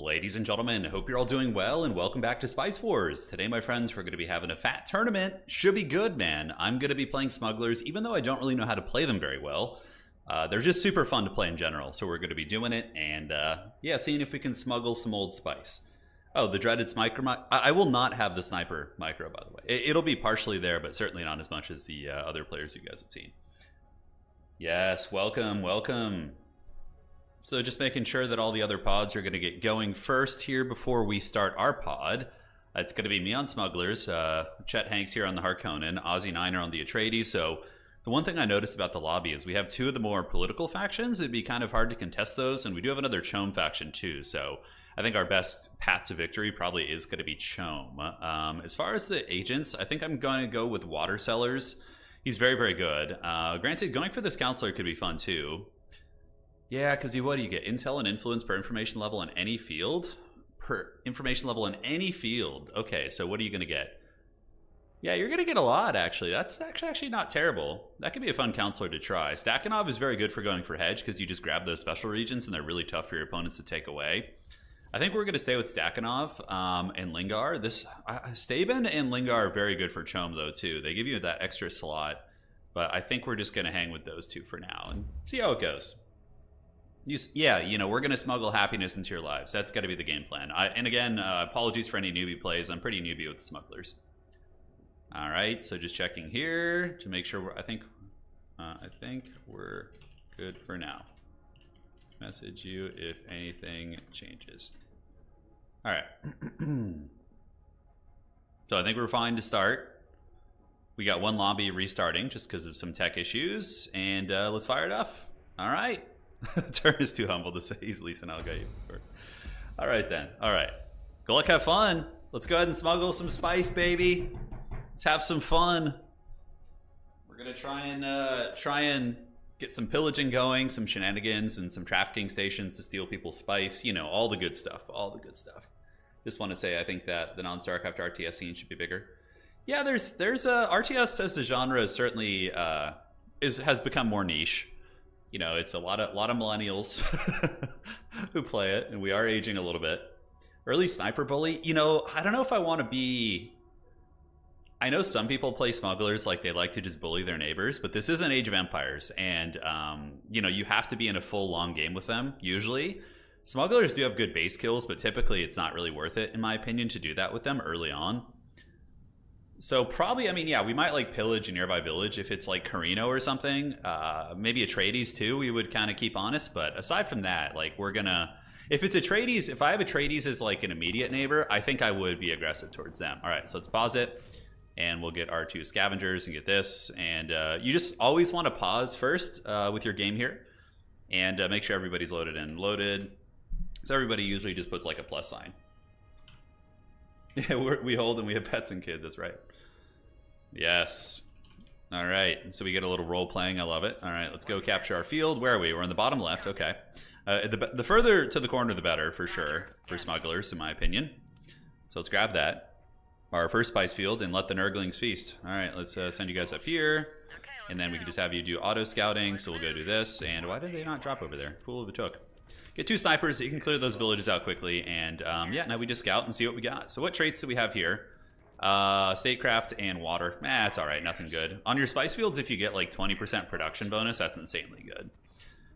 Ladies and gentlemen, hope you're all doing well and welcome back to Spice Wars. Today, my friends, we're going to be having a fat tournament. Should be good, man. I'm going to be playing smugglers, even though I don't really know how to play them very well. They're just super fun to play in general, so we're going to be doing it and, yeah, seeing if we can smuggle some old spice. Oh, the dreaded micro. I will not have the sniper micro, by the way. It'll be partially there, but certainly not as much as the other players you guys have seen. Yes, welcome, welcome. So just making sure that all the other pods are going to get going first here before we start our pod. It's going to be me on Smugglers, Chet Hanks here on the Harkonnen, Ozzy Niner on the Atreides. So the one thing I noticed about the lobby is we have two of the more political factions. It'd be kind of hard to contest those, and we do have another Chom faction too. So I think our best path to victory probably is going to be Chom. As far as the agents, I think I'm going to go with Water Sellers. He's very, very good. Granted, going for this Counselor could be fun too. Yeah, because what do you get? Intel and influence per information level in any field? Per information level in any field. Okay, so what are you going to get? Yeah, you're going to get a lot, actually. That's actually not terrible. That could be a fun counselor to try. Stakhanov is very good for going for hedge because you just grab those special regions and they're really tough for your opponents to take away. I think we're going to stay with Stakhanov and Lingar. Staben and Lingar are very good for Chom, though, too. They give you that extra slot, but I think we're just going to hang with those two for now and see how it goes. Yeah, you know, we're going to smuggle happiness into your lives. That's got to be the game plan. And again, apologies for any newbie plays. I'm pretty newbie with the smugglers. All right, so just checking here to make sure. I think we're good for now. Message you if anything changes. All right. So I think we're fine to start. We got one lobby restarting just because of some tech issues, and let's fire it off. All right. Turn is too humble to say he's Lisa and I'll get you. All right then. All right. Good luck, have fun. Let's go ahead and smuggle some spice, baby. Let's have some fun. We're gonna try and get some pillaging going, some shenanigans, and some trafficking stations to steal people's spice. You know, all the good stuff. All the good stuff. Just want to say, I think that the non-StarCraft RTS scene should be bigger. Yeah, there's RTS as the genre is certainly has become more niche. You know, it's a lot of millennials who play it, and we are aging a little bit. Early sniper bully, you know, I don't know if I want to be. I know some people play smugglers like they like to just bully their neighbors, but this isn't Age of Empires, and you know, you have to be in a full long game with them. Usually, smugglers do have good base kills, but typically it's not really worth it, in my opinion, to do that with them early on. So probably, I mean, yeah, we might like pillage a nearby village if it's like Carino or something. Maybe Atreides too, we would kind of keep honest. But aside from that, like we're gonna, if it's Atreides, if I have Atreides as like an immediate neighbor, I think I would be aggressive towards them. All right, so let's pause it. And we'll get our two scavengers and get this. And you just always want to pause first with your game here. And make sure everybody's loaded and loaded. So everybody usually just puts like a plus sign. Yeah, we hold and we have pets and kids, that's right. Yes. All right, so we get a little role playing. I love it. All right, let's go capture our field. Where are we? We're in the bottom left. Okay. The further to the corner, the better, for sure, for smugglers, in my opinion. So let's grab that. Our first spice field and let the Nurglings feast. All right, let's send you guys up here. And then we can just have you do auto scouting. So we'll go do this. And why did they not drop over there? Fool of a chook. Get two snipers so you can clear those villages out quickly. And yeah, now we just scout and see what we got. So what traits do we have here? Statecraft and water. That's all right, nothing good. On your spice fields, if you get like 20% production bonus, that's insanely good.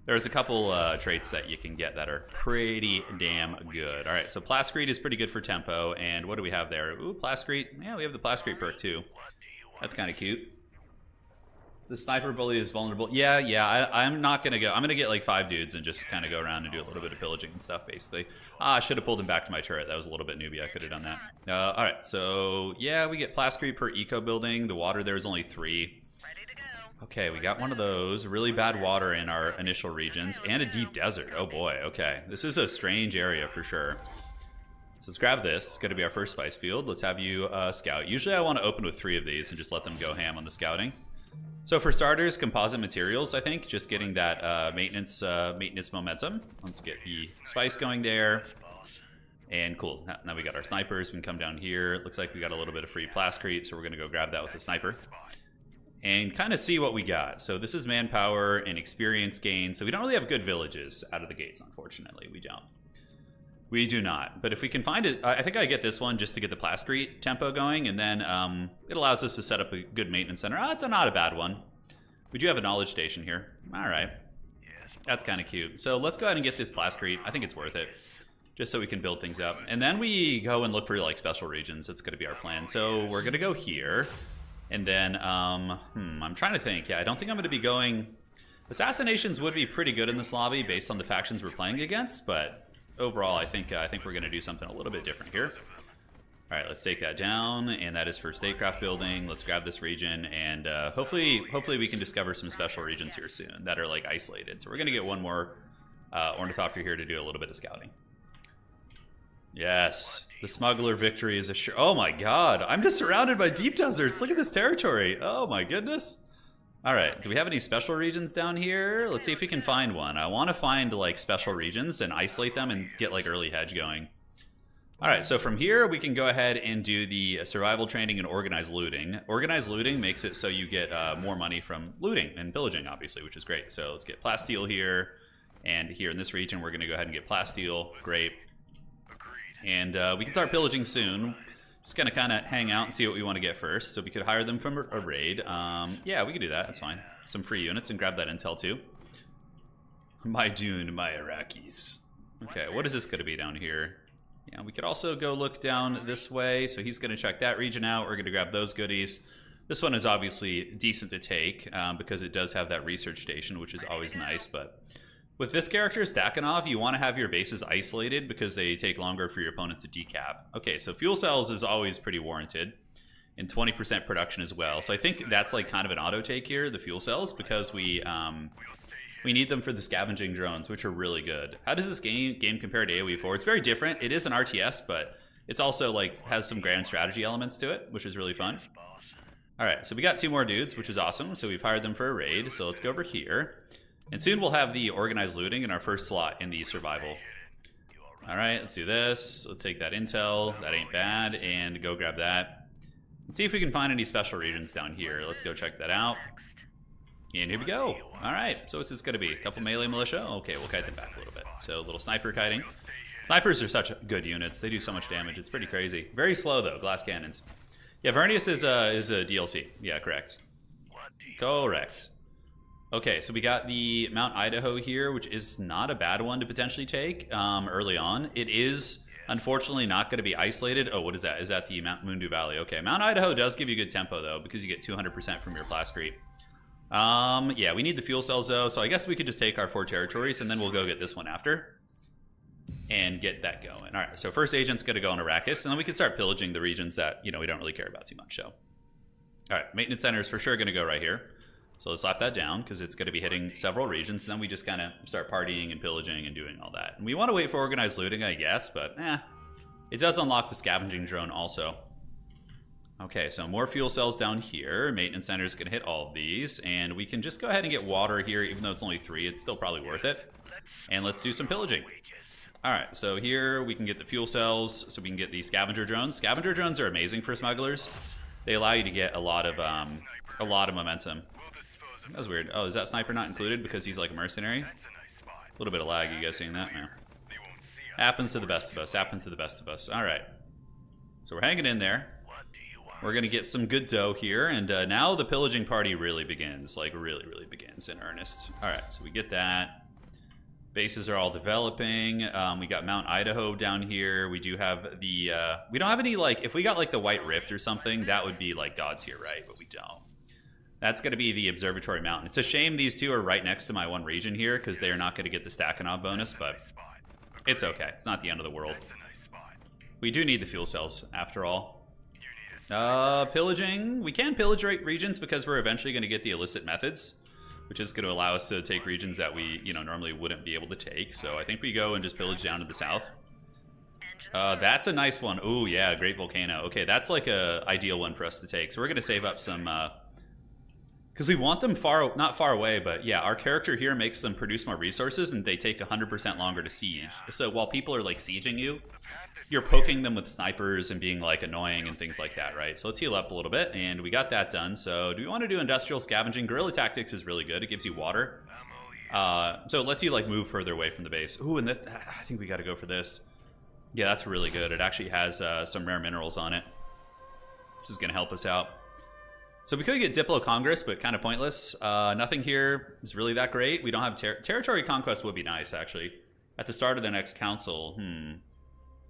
There's a couple traits that you can get that are pretty damn good. All right, so Plascrete is pretty good for tempo. And what do we have there? Ooh, Plascrete. Yeah, we have the Plascrete perk too. That's kind of cute. The sniper bully is vulnerable. Yeah, I'm not going to go. I'm going to get like 5 dudes and just kind of go around and do a little bit of pillaging and stuff, basically. I should have pulled him back to my turret. That was a little bit newbie. I could have done that. All right, so yeah, we get Plascrete per eco building. The water there is only 3. Okay, we got one of those. Really bad water in our initial regions and a deep desert. Oh boy, okay. This is a strange area for sure. So let's grab this. It's going to be our first spice field. Let's have you scout. Usually I want to open with 3 of these and just let them go ham on the scouting. So for starters, composite materials, I think, just getting that maintenance momentum. Let's get the spice going there. And cool, now we got our snipers. We can come down here. It looks like we got a little bit of free Plascrete, so we're gonna go grab that with the sniper. And kind of see what we got. So this is manpower and experience gain. So we don't really have good villages out of the gates, unfortunately. We don't. We do not. But if we can find it, I think I get this one just to get the Plascrete tempo going, and then it allows us to set up a good maintenance center. Oh, it's not a bad one. We do have a knowledge station here. All right. That's kind of cute. So let's go ahead and get this Plascrete. I think it's worth it, just so we can build things up. And then we go and look for like special regions. That's going to be our plan. So we're going to go here. And then, I'm trying to think. Yeah, I don't think I'm going to be going... Assassinations would be pretty good in this lobby based on the factions we're playing against, but overall, I think we're going to do something a little bit different here. All right, let's take that down, and that is for statecraft building. Let's grab this region, and hopefully we can discover some special regions here soon that are like isolated. So we're going to get one more ornithopter here to do a little bit of scouting. Yes, the smuggler victory is assured. Oh my god, I'm just surrounded by deep deserts. Look at this territory. Oh my goodness. All right, do we have any special regions down here? Let's see if we can find one. I want to find like special regions and isolate them and get like early hedge going. All right, so from here we can go ahead and do the survival training and organized looting. Organized looting makes it so you get more money from looting and pillaging, obviously, which is great. So let's get plasteel here, and here in this region we're going to go ahead and get plasteel. Great. And we can start pillaging soon. Just gonna kind of hang out and see what we want to get first. So we could hire them from a raid. Yeah, we could do that. That's fine. Some free units and grab that intel too. My Dune, my Arrakis. Okay, what is this going to be down here? Yeah, we could also go look down this way. So he's going to check that region out. We're going to grab those goodies. This one is obviously decent to take because it does have that research station, which is always nice. But with this character, Stakhanov, you want to have your bases isolated because they take longer for your opponents to decap. Okay, so fuel cells is always pretty warranted, and 20% production as well. So I think that's like kind of an auto take here, the fuel cells, because we need them for the scavenging drones, which are really good. How does this game compare to AoE 4? It's very different. It is an RTS, but it's also like has some grand strategy elements to it, which is really fun. All right, so we got 2 more dudes, which is awesome. So we've hired them for a raid. So let's go over here. And soon we'll have the organized looting in our first slot in the survival. All right, let's do this. Let's take that intel. That ain't bad. And go grab that. Let's see if we can find any special regions down here. Let's go check that out. And here we go. All right, so what's this going to be? A couple melee militia? Okay, we'll kite them back a little bit. So a little sniper kiting. Snipers are such good units. They do so much damage. It's pretty crazy. Very slow, though. Glass cannons. Yeah, Vernius is a DLC. Yeah, correct. Correct. Okay, so we got the Mount Idaho here, which is not a bad one to potentially take early on. It is, unfortunately, not going to be isolated. Oh, what is that? Is that the Mount Mundu Valley? Okay, Mount Idaho does give you good tempo, though, because you get 200% from your Plascrete. Yeah, we need the fuel cells, though, so I guess we could just take our 4 territories, and then we'll go get this one after and get that going. All right, so first agent's going to go on Arrakis, and then we can start pillaging the regions that, we don't really care about too much, so. All right, maintenance center is for sure going to go right here. So let's slap that down because it's going to be hitting several regions. And then we just kind of start partying and pillaging and doing all that. And we want to wait for organized looting, I guess, but it does unlock the scavenging drone also. Okay, so more fuel cells down here. Maintenance center is going to hit all of these. And we can just go ahead and get water here, even though it's only 3. It's still probably worth it. And let's do some pillaging. All right, so here we can get the fuel cells so we can get the scavenger drones. Scavenger drones are amazing for smugglers. They allow you to get a lot of momentum. That was weird. Oh, is that sniper not included because he's like a mercenary? A little bit of lag. You guys seeing that? No. Happens to the best of us. Happens to the best of us. All right. So we're hanging in there. We're going to get some good dough here. And now the pillaging party really begins. Like, really, really begins in earnest. All right. So we get that. Bases are all developing. We got Mount Idaho down here. We do have the... we don't have any, like... If we got, like, the White Rift or something, that would be, like, God's here, right? But we don't. That's going to be the Observatory Mountain. It's a shame these 2 are right next to my one region here because they are not going to get the Stakhanov bonus, but it's okay. It's not the end of the world. We do need the fuel cells, after all. Pillaging. We can pillage regions because we're eventually going to get the illicit methods, which is going to allow us to take regions that we, normally wouldn't be able to take. So I think we go and just pillage down to the south. That's a nice one. Ooh, yeah, Great Volcano. Okay, that's like a ideal one for us to take. So we're going to save up some... because we want them not far away, but yeah, our character here makes them produce more resources and they take 100% longer to siege. So while people are like sieging you, you're poking them with snipers and being like annoying and things like that, right? So let's heal up a little bit and we got that done. So do we want to do industrial scavenging? Guerrilla tactics is really good. It gives you water. So it lets you like move further away from the base. Ooh, and I think we got to go for this. Yeah, that's really good. It actually has some rare minerals on it, which is going to help us out. So we could get Diplo Congress, but kind of pointless. Nothing here is really that great. We don't have territory conquest. Would be nice, actually. At the start of the next council,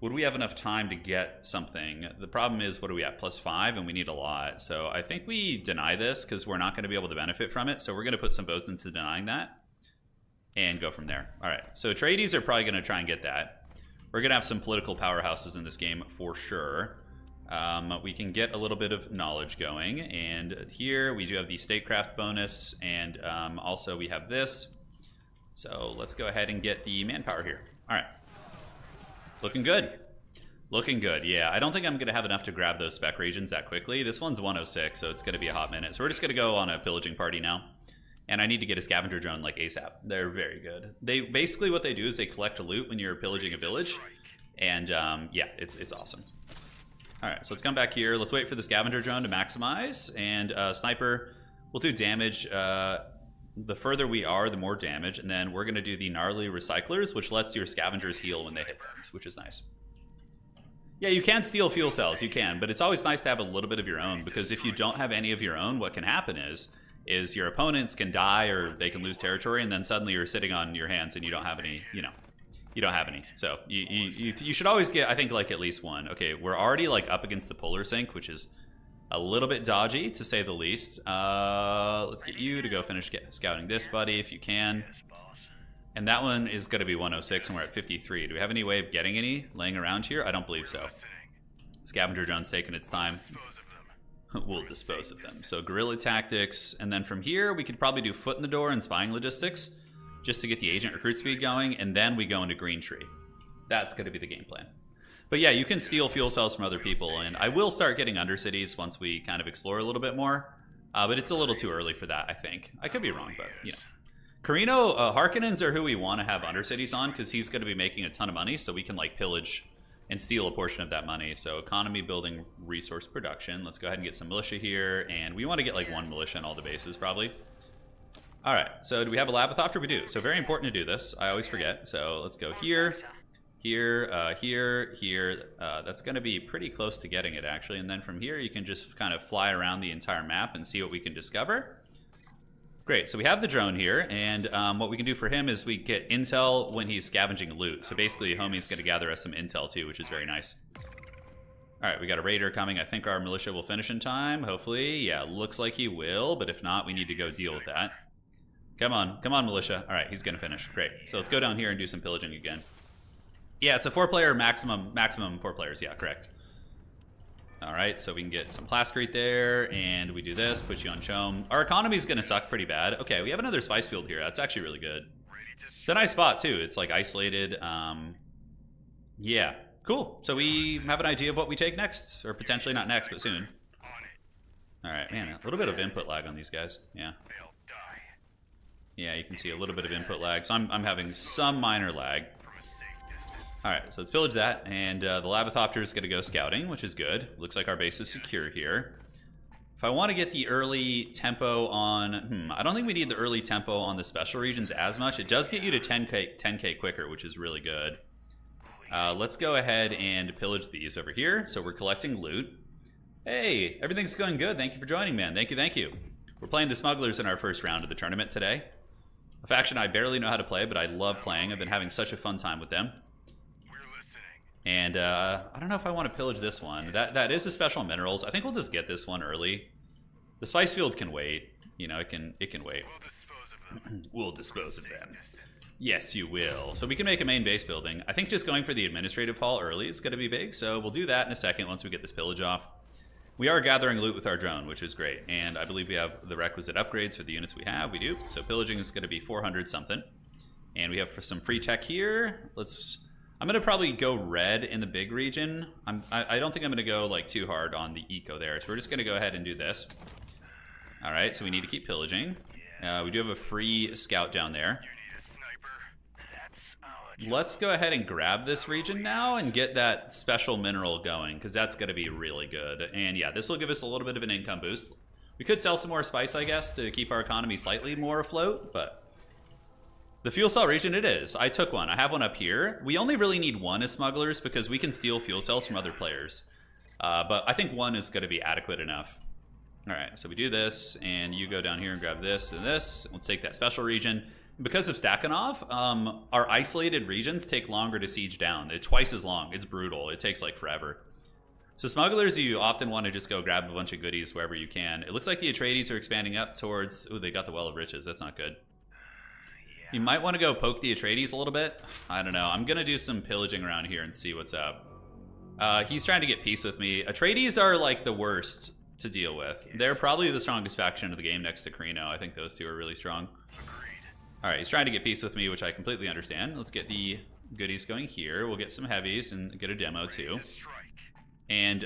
would we have enough time to get something? The problem is, what are we at? +5, and we need a lot. So I think we deny this because we're not going to be able to benefit from it. So we're going to put some votes into denying that and go from there. All right. So Atreides are probably going to try and get that. We're going to have some political powerhouses in this game for sure. We can get a little bit of knowledge going. And here we do have the statecraft bonus. And also we have this. So let's go ahead and get the manpower here. All right. Looking good. Looking good, yeah. I don't think I'm going to have enough to grab those spec regions that quickly. This one's 106, so it's going to be a hot minute. So we're just going to go on a pillaging party now. And I need to get a scavenger drone like ASAP. They're very good. They basically, what they do is they collect loot when you're pillaging a village. And yeah, it's awesome. All right, so let's come back here. Let's wait for the scavenger drone to maximize. And sniper will do damage. The further we are, the more damage. And then we're going to do the gnarly recyclers, which lets your scavengers heal when they hit burns, which is nice. Yeah, you can steal fuel cells, you can, but it's always nice to have a little bit of your own, because if you don't have any of your own, what can happen is your opponents can die or they can lose territory, and then suddenly you're sitting on your hands and you don't have any, you don't have any. So you should always get, I think, like at least one. Okay, we're already like up against the polar sink, which is a little bit dodgy, to say the least. Let's get you to go finish scouting this, buddy, if you can. And that one is going to be 106, and we're at 53. Do we have any way of getting any laying around here? I don't believe so. Scavenger drone's taking its time. We'll dispose of them. So guerrilla tactics, and then from here we could probably do foot in the door and spying logistics, just to get the agent recruit speed going, and then we go into Green Tree. That's going to be the game plan. But yeah, you can steal fuel cells from other people, and I will start getting Undercities once we kind of explore a little bit more. But it's a little too early for that, I think. I could be wrong, but you know. Carino, Harkonnens are who we want to have Undercities on, because he's going to be making a ton of money, so we can like pillage and steal a portion of that money. So economy, building, resource production. Let's go ahead and get some militia here, and we want to get like one militia on all the bases probably. All right, so do we have a Labothopter? We do. So very important to do this. I always forget. So let's go here, here, here. That's going to be pretty close to getting it actually. And then from here you can just kind of fly around the entire map and see what we can discover. Great, so we have the drone here, and what we can do for him is we get intel when he's scavenging loot. So basically, homie's going to gather us some intel too, which is very nice. All right, we got a raider coming. I think our militia will finish in time, hopefully. Yeah, looks like he will, but if not, we need to go deal with that. Come on, militia. All right, he's going to finish. Great, so let's go down here and do some pillaging again. Yeah, it's a 4-player maximum 4 players. Yeah, correct. All right, so we can get some Plascrete there, and we do this, put you on Chome. Our economy's going to suck pretty bad. Okay, we have another spice field here. That's actually really good. It's a nice spot, too. It's, like, isolated. Yeah, cool. So we have an idea of what we take next, or potentially not next, but soon. All right, man, a little bit of input lag on these guys. Yeah. Yeah, you can see a little bit of input lag. So I'm having some minor lag. All right, so let's pillage that, and the Labothopter is going to go scouting, which is good. Looks like our base is secure here. If I want to get the early tempo on... I don't think we need the early tempo on the special regions as much. It does get you to 10K quicker, which is really good. Let's go ahead and pillage these over here. So we're collecting loot. Hey, everything's going good. Thank you for joining, man. Thank you, thank you. We're playing the Smugglers in our first round of the tournament today. A faction I barely know how to play, but I love playing. I've been having such a fun time with them. And I don't know if I want to pillage this one. That is a special minerals. I think we'll just get this one early. The spice field can wait. You know, it can wait. We'll dispose of them. Yes, you will. So we can make a main base building. I think just going for the administrative hall early is going to be big. So we'll do that in a second once we get this pillage off. We are gathering loot with our drone, which is great. And I believe we have the requisite upgrades for the units we have. We do. So pillaging is going to be 400 something. And we have some free tech here. I'm going to probably go red in the big region. I don't think I'm going to go like too hard on the eco there. So we're just going to go ahead and do this. All right, so we need to keep pillaging. We do have a free scout down there. Let's go ahead and grab this region now and get that special mineral going, because that's going to be really good. And yeah, this will give us a little bit of an income boost. We could sell some more spice, I guess, to keep our economy slightly more afloat, but The fuel cell region it is. I took one. I have one up here. We only really need one as smugglers because we can steal fuel cells from other players. But I think one is going to be adequate enough. All right, so we do this, and you go down here and grab this and this. We'll take that special region. Because of Stakhanov, our isolated regions take longer to siege down. It's twice as long. It's brutal. It takes like forever. So smugglers, you often want to just go grab a bunch of goodies wherever you can. It looks like the Atreides are expanding up towards... Ooh, they got the Well of Riches. That's not good. You might want to go poke the Atreides a little bit. I don't know. I'm going to do some pillaging around here and see what's up. He's trying to get peace with me. Atreides are like the worst to deal with. They're probably the strongest faction of the game next to Carino. I think those two are really strong. Alright, he's trying to get peace with me, which I completely understand. Let's get the goodies going here. We'll get some heavies and get a demo too. And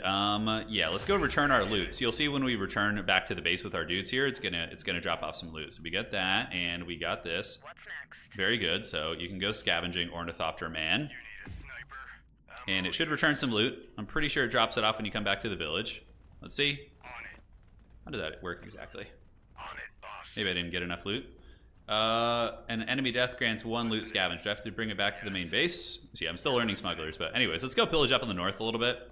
yeah, let's go return our loot. So you'll see when we return back to the base with our dudes here, it's gonna drop off some loot. So we get that, and we got this. What's next? Very good. So you can go scavenging, Ornithopter Man. And it should return some loot. I'm pretty sure it drops it off when you come back to the village. Let's see. How did that work exactly? Maybe I didn't get enough loot. An enemy death grants 1 loot scavenged. Do I have to bring it back to the main base? See, I'm still learning smugglers, but anyways, let's go pillage up in the north a little bit.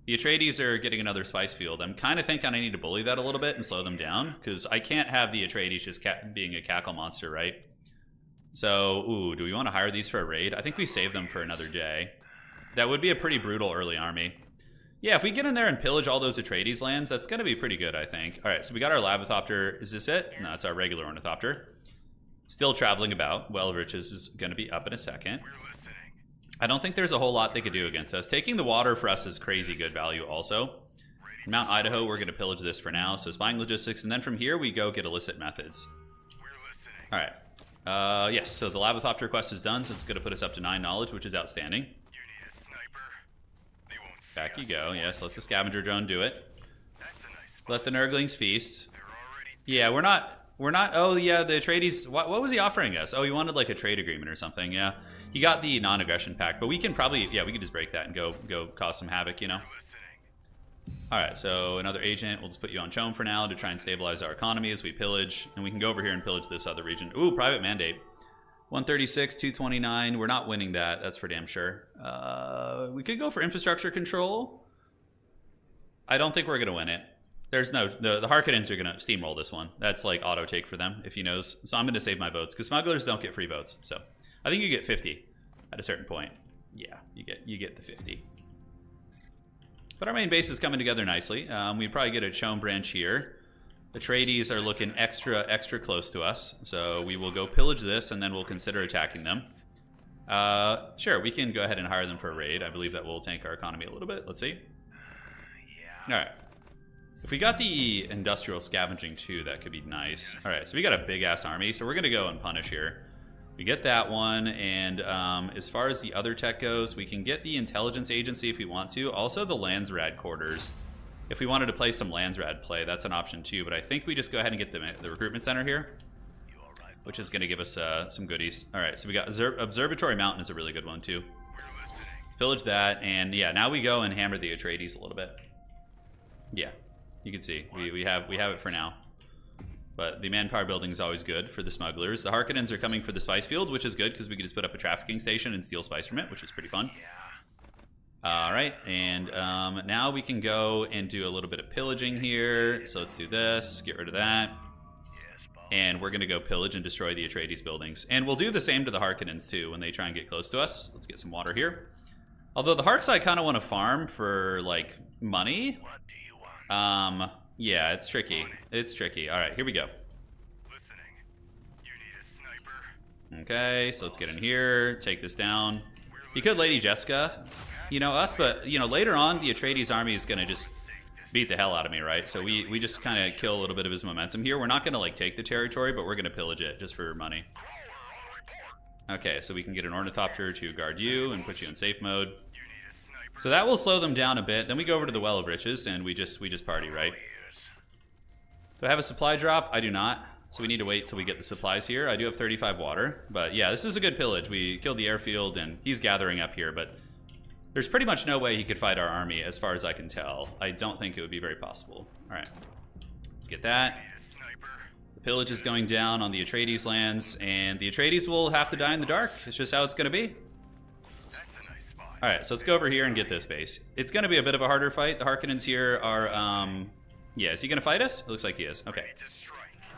The Atreides are getting another spice field. I'm kind of thinking I need to bully that a little bit and slow them down, because I can't have the Atreides just being a cackle monster, right? So, ooh, do we want to hire these for a raid? I think we save them for another day. That would be a pretty brutal early army. Yeah, if we get in there and pillage all those Atreides lands, that's going to be pretty good, I think. All right, so we got our Labithopter. Is this it? No, it's our regular Ornithopter. Still traveling about. Well of Riches is going to be up in a second. I don't think there's a whole lot they could do against us. Taking the water for us is crazy good value also. Mount Idaho, we're going to pillage this for now. So spying logistics, and then from here we go get illicit methods. All right. Yes, so the Labithopter quest is done, so it's going to put us up to 9 knowledge, which is outstanding. Back you go. Yes, let the scavenger drone do it. Let the Nurglings feast. Yeah, we're not. Oh, yeah, the Atreides. What was he offering us? Oh, he wanted like a trade agreement or something. Yeah, he got the non-aggression pact, but we can probably, yeah, we can just break that and go cause some havoc, you know. All right, so another agent. We'll just put you on Chome for now to try and stabilize our economy as we pillage, and we can go over here and pillage this other region. Ooh, private mandate. 136, 229. We're not winning that. That's for damn sure. We could go for infrastructure control. I don't think we're gonna win it. There's no, the Harkonnens are gonna steamroll this one. That's like auto take for them, if he knows. So I'm gonna save my votes because smugglers don't get free votes. So I think you get 50 at a certain point. Yeah, you get the 50. But our main base is coming together nicely. We probably get a Chome branch here. The Atreides are looking extra close to us, so we will go pillage this and then we'll consider attacking them. Sure, we can go ahead and hire them for a raid. I believe that will tank our economy a little bit. Let's see. All right. If we got the industrial scavenging too, that could be nice. All right, so we got a big ass army, so we're gonna go and punish here. We get that one, and as far as the other tech goes, we can get the intelligence agency if we want to. Also the Landsrad quarters. If we wanted to play some Landsrad play, that's an option too, but I think we just go ahead and get the recruitment center here, which is gonna give us some goodies. All right, so we got Observatory Mountain is a really good one too. Let's pillage that, and yeah, now we go and hammer the Atreides a little bit. Yeah. You can see, we have it for now. But the manpower building is always good for the smugglers. The Harkonnens are coming for the spice field, which is good because we can just put up a trafficking station and steal spice from it, which is pretty fun. All right, and now we can go and do a little bit of pillaging here. So let's do this, get rid of that. And we're gonna go pillage and destroy the Atreides buildings. And we'll do the same to the Harkonnens too when they try and get close to us. Let's get some water here. Although the Harks I kind of want to farm for like money. Yeah, it's tricky. It's tricky. All right, here we go. Okay, so let's get in here, take this down. You could Lady Jessica, you know, us, but, you know, later on, the Atreides army is going to just beat the hell out of me, right? So we just kind of kill a little bit of his momentum here. We're not going to, like, take the territory, but we're going to pillage it just for money. Okay, so we can get an Ornithopter to guard you and put you in safe mode. So that will slow them down a bit. Then we go over to the Well of Riches, and we just party, right? Do I have a supply drop? I do not. So we need to wait till we get the supplies here. I do have 35 water. But yeah, this is a good pillage. We killed the airfield, and he's gathering up here. But there's pretty much no way he could fight our army, as far as I can tell. I don't think it would be very possible. All right. Let's get that. Pillage is going down on the Atreides lands, and the Atreides will have to die in the dark. It's just how it's going to be. Alright, so let's go over here and get this base. It's going to be a bit of a harder fight. The Harkonnens here are, yeah, is he going to fight us? It looks like he is. Okay.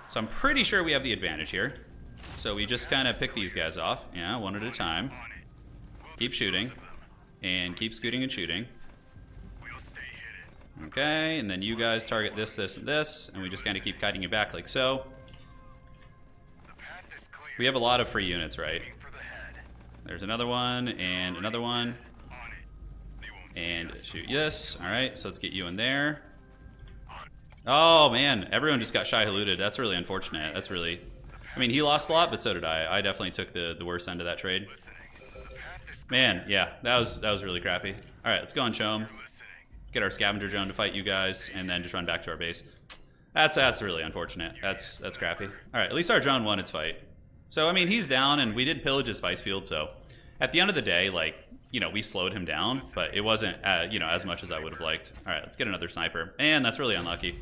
So I'm pretty sure we have the advantage here. So we just kind of pick these guys off. Yeah, one at a time. Keep shooting. And keep scooting and shooting. Okay, and then you guys target this, this, and this. And we just kind of keep kiting you back like so. We have a lot of free units, right? There's another one, and another one. And shoot this. Alright, so let's get you in there. Oh, man. Everyone just got shy-haluded. That's really unfortunate. That's really... I mean, he lost a lot, but so did I. I definitely took the worst end of that trade. Man, yeah. That was really crappy. Alright, let's go and show him. Get our scavenger drone to fight you guys, and then just run back to our base. That's really unfortunate. That's crappy. Alright, at least our drone won its fight. So, I mean, he's down, and we did pillage his spice field, so... At the end of the day, like... You know, we slowed him down, but it wasn't, you know, as much as I would have liked. All right, let's get another sniper. And that's really unlucky.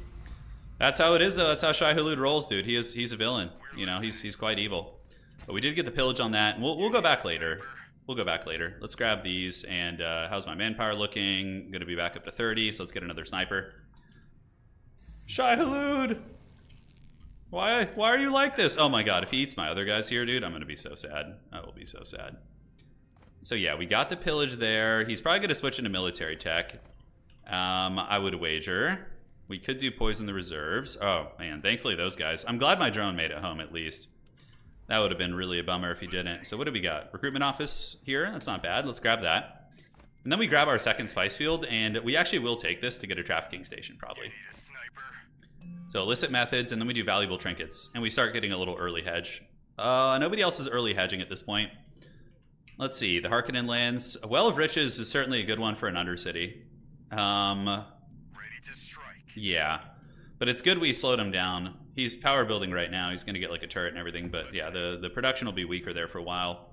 That's how it is, though. That's how Shai-Hulud rolls, dude. He's a villain. You know, he's quite evil. But we did get the pillage on that. And we'll go back later. We'll go back later. Let's grab these. And how's my manpower looking? Going to be back up to 30, so let's get another sniper. Shai-Hulud! Why are you like this? Oh my god, if he eats my other guys here, dude, I'm going to be so sad. I will be so sad. So yeah, we got the pillage there. He's probably going to switch into military tech. I would wager. We could do poison the reserves. Oh, man, thankfully those guys. I'm glad my drone made it home at least. That would have been really a bummer if he didn't. So what do we got? Recruitment office here. That's not bad. Let's grab that. And then we grab our second spice field, and we actually will take this to get a trafficking station probably. So illicit methods, and then we do valuable trinkets. And we start getting a little early hedge. Nobody else is early hedging at this point. Let's see, the Harkonnen lands. A Well of Riches is certainly a good one for an Undercity. Ready to strike. Yeah, but it's good we slowed him down. He's power building right now. He's going to get like a turret and everything, but yeah, the production will be weaker there for a while.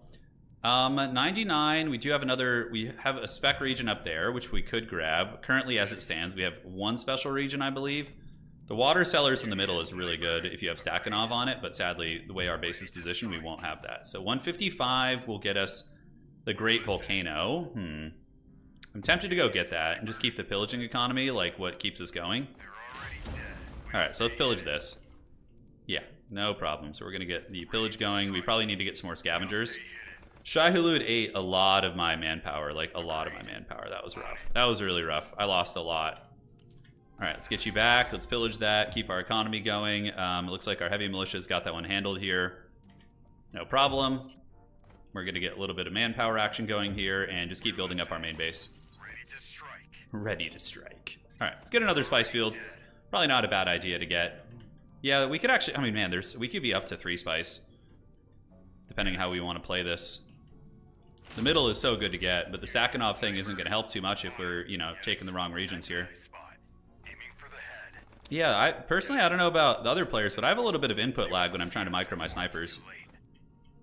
99, we do have we have a spec region up there, which we could grab. Currently, as it stands, we have one special region, I believe. The water cellars in the middle is really good if you have Stakhanov on it, but sadly, the way our base is positioned, we won't have that. So 155 will get us the Great Volcano. I'm tempted to go get that and just keep the pillaging economy, like what keeps us going. Alright, so let's pillage this. Yeah, no problem. So we're going to get the pillage going. We probably need to get some more scavengers. Shai-Hulud ate a lot of my manpower, like a lot of my manpower. That was rough. That was really rough. I lost a lot. Alright, let's get you back. Let's pillage that. Keep our economy going. It looks like our heavy militia's got that one handled here. No problem. We're going to get a little bit of manpower action going here and just keep building up our main base. Ready to strike. Ready to strike. Alright, let's get another spice field. Probably not a bad idea to get. Yeah, we could actually... I mean, man, we could be up to 3 spice. Depending on how we want to play this. The middle is so good to get, but the Stakhanov thing isn't going to help too much if we're, you know, taking the wrong regions here. Yeah, I don't know about the other players, but I have a little bit of input lag when I'm trying to micro my snipers.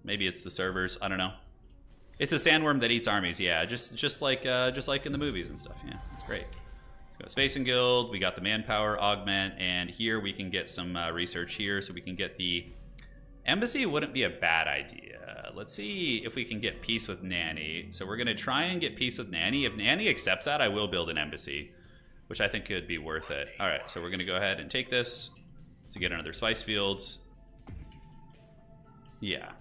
Maybe it's the servers. I don't know. It's a sandworm that eats armies. Yeah, just like in the movies and stuff. Yeah, it's great. Let's go Space and Guild. We got the manpower augment, and here we can get some research here, so we can get the embassy. Wouldn't be a bad idea. Let's see if we can get peace with Nanny. So we're gonna try and get peace with Nanny. If Nanny accepts that, I will build an embassy, which I think could be worth it. All right, so we're gonna go ahead and take this to get another spice fields. Yeah.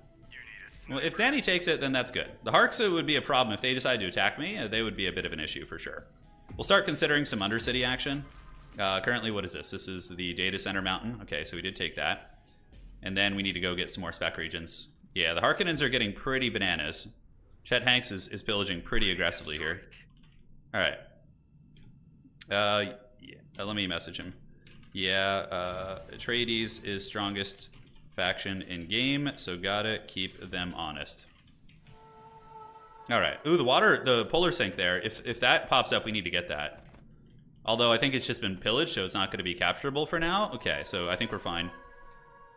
Well, if Nanny takes it, then that's good. The Harks would be a problem if they decide to attack me. They would be a bit of an issue for sure. We'll start considering some Undercity action. Currently, what is this? This is the data center mountain. Okay, so we did take that. And then we need to go get some more spec regions. Yeah, the Harkonnens are getting pretty bananas. Chet Hanks is pillaging pretty aggressively here. All right. Yeah, let me message him. Yeah, Atreides is strongest faction in game, so gotta keep them honest. All right. Ooh, the polar sink there. If that pops up, we need to get that. Although I think it's just been pillaged, so it's not going to be capturable for now. Okay, so I think we're fine.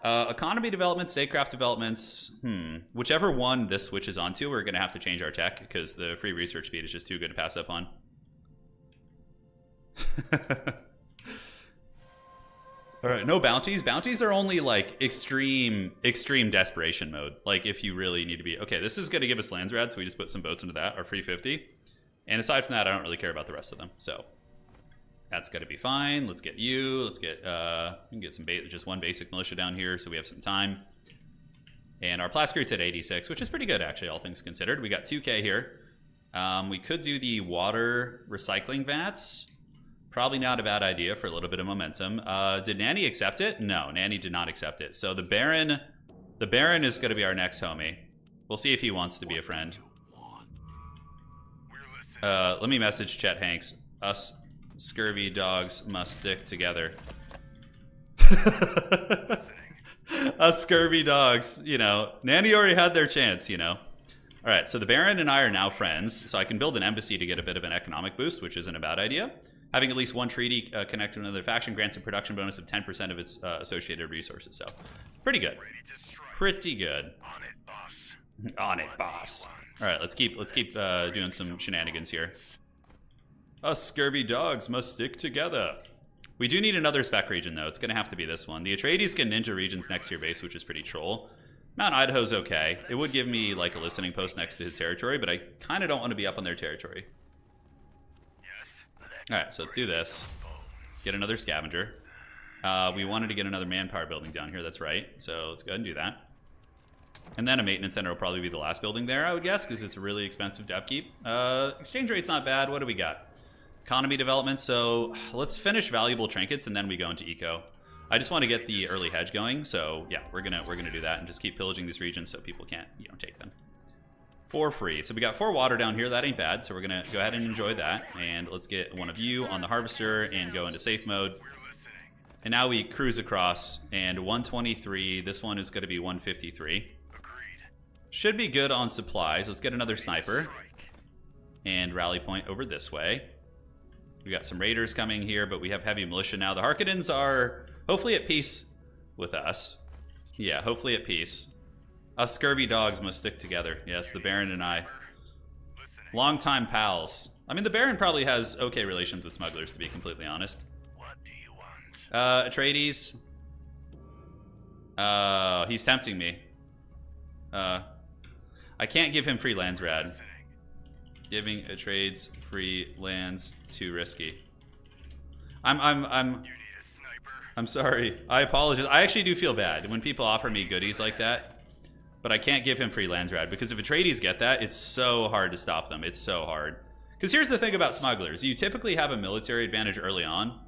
Economy developments, statecraft developments. Whichever one this switches onto, we're going to have to change our tech because the free research speed is just too good to pass up on. All right, no bounties. Bounties are only like extreme desperation mode. Like if you really need to be... Okay, this is going to give us lands rad, so we just put some boats into that, our free 50. And aside from that, I don't really care about the rest of them. So that's going to be fine. Let's get you. Let's get... we can get some just one basic militia down here, so we have some time. And our Plascreet's at 86, which is pretty good, actually, all things considered. We got 2K here. We could do the water recycling vats. Probably not a bad idea for a little bit of momentum. Did Nanny accept it? No, Nanny did not accept it. So the Baron is going to be our next homie. We'll see if he wants to be a friend. Let me message Chet Hanks. Us scurvy dogs must stick together. Us scurvy dogs, you know. Nanny already had their chance, you know. All right, so the Baron and I are now friends, so I can build an embassy to get a bit of an economic boost, which isn't a bad idea. Having at least one treaty connected to another faction grants a production bonus of 10% of its associated resources. So, pretty good. Pretty good. On it, boss. On it, boss. All right, let's keep doing some shenanigans here. Us scurvy dogs must stick together. We do need another spec region, though. It's going to have to be this one. The Atreides get ninja regions next to your base, which is pretty troll. Mount Idaho's okay. It would give me, like, a listening post next to his territory, but I kind of don't want to be up on their territory. Alright, so let's do this. Get another scavenger. We wanted to get another manpower building down here, that's right. So let's go ahead and do that. And then a maintenance center will probably be the last building there, I would guess, because it's really expensive to upkeep. Exchange rate's not bad. What do we got? Economy development, so let's finish valuable trinkets and then we go into eco. I just want to get the early hedge going, so yeah, we're gonna do that and just keep pillaging these regions so people can't, you know, take them for free. So we got 4 water down here. That ain't bad, so we're gonna go ahead and enjoy that. And let's get one of you on the harvester and go into safe mode. And now we cruise across, and 123. This one is going to be 153. Should be good on supplies. Let's get another sniper and rally point over this way. We got some raiders coming here, but we have heavy militia now. The Harkonnens are hopefully at peace with us. Yeah, hopefully at peace. Us scurvy dogs must stick together. Yes, the Baron and I. Longtime pals. I mean, the Baron probably has okay relations with smugglers, to be completely honest. What do you want? Atreides. He's tempting me. I can't give him free lands, rad. Giving Atreides free lands too risky. You need a sniper? I'm sorry. I apologize. I actually do feel bad when people offer me goodies like that. But I can't give him free lands rad because if Atreides get that, it's so hard to stop them. It's so hard. Because here's the thing about smugglers. You typically have a military advantage early on.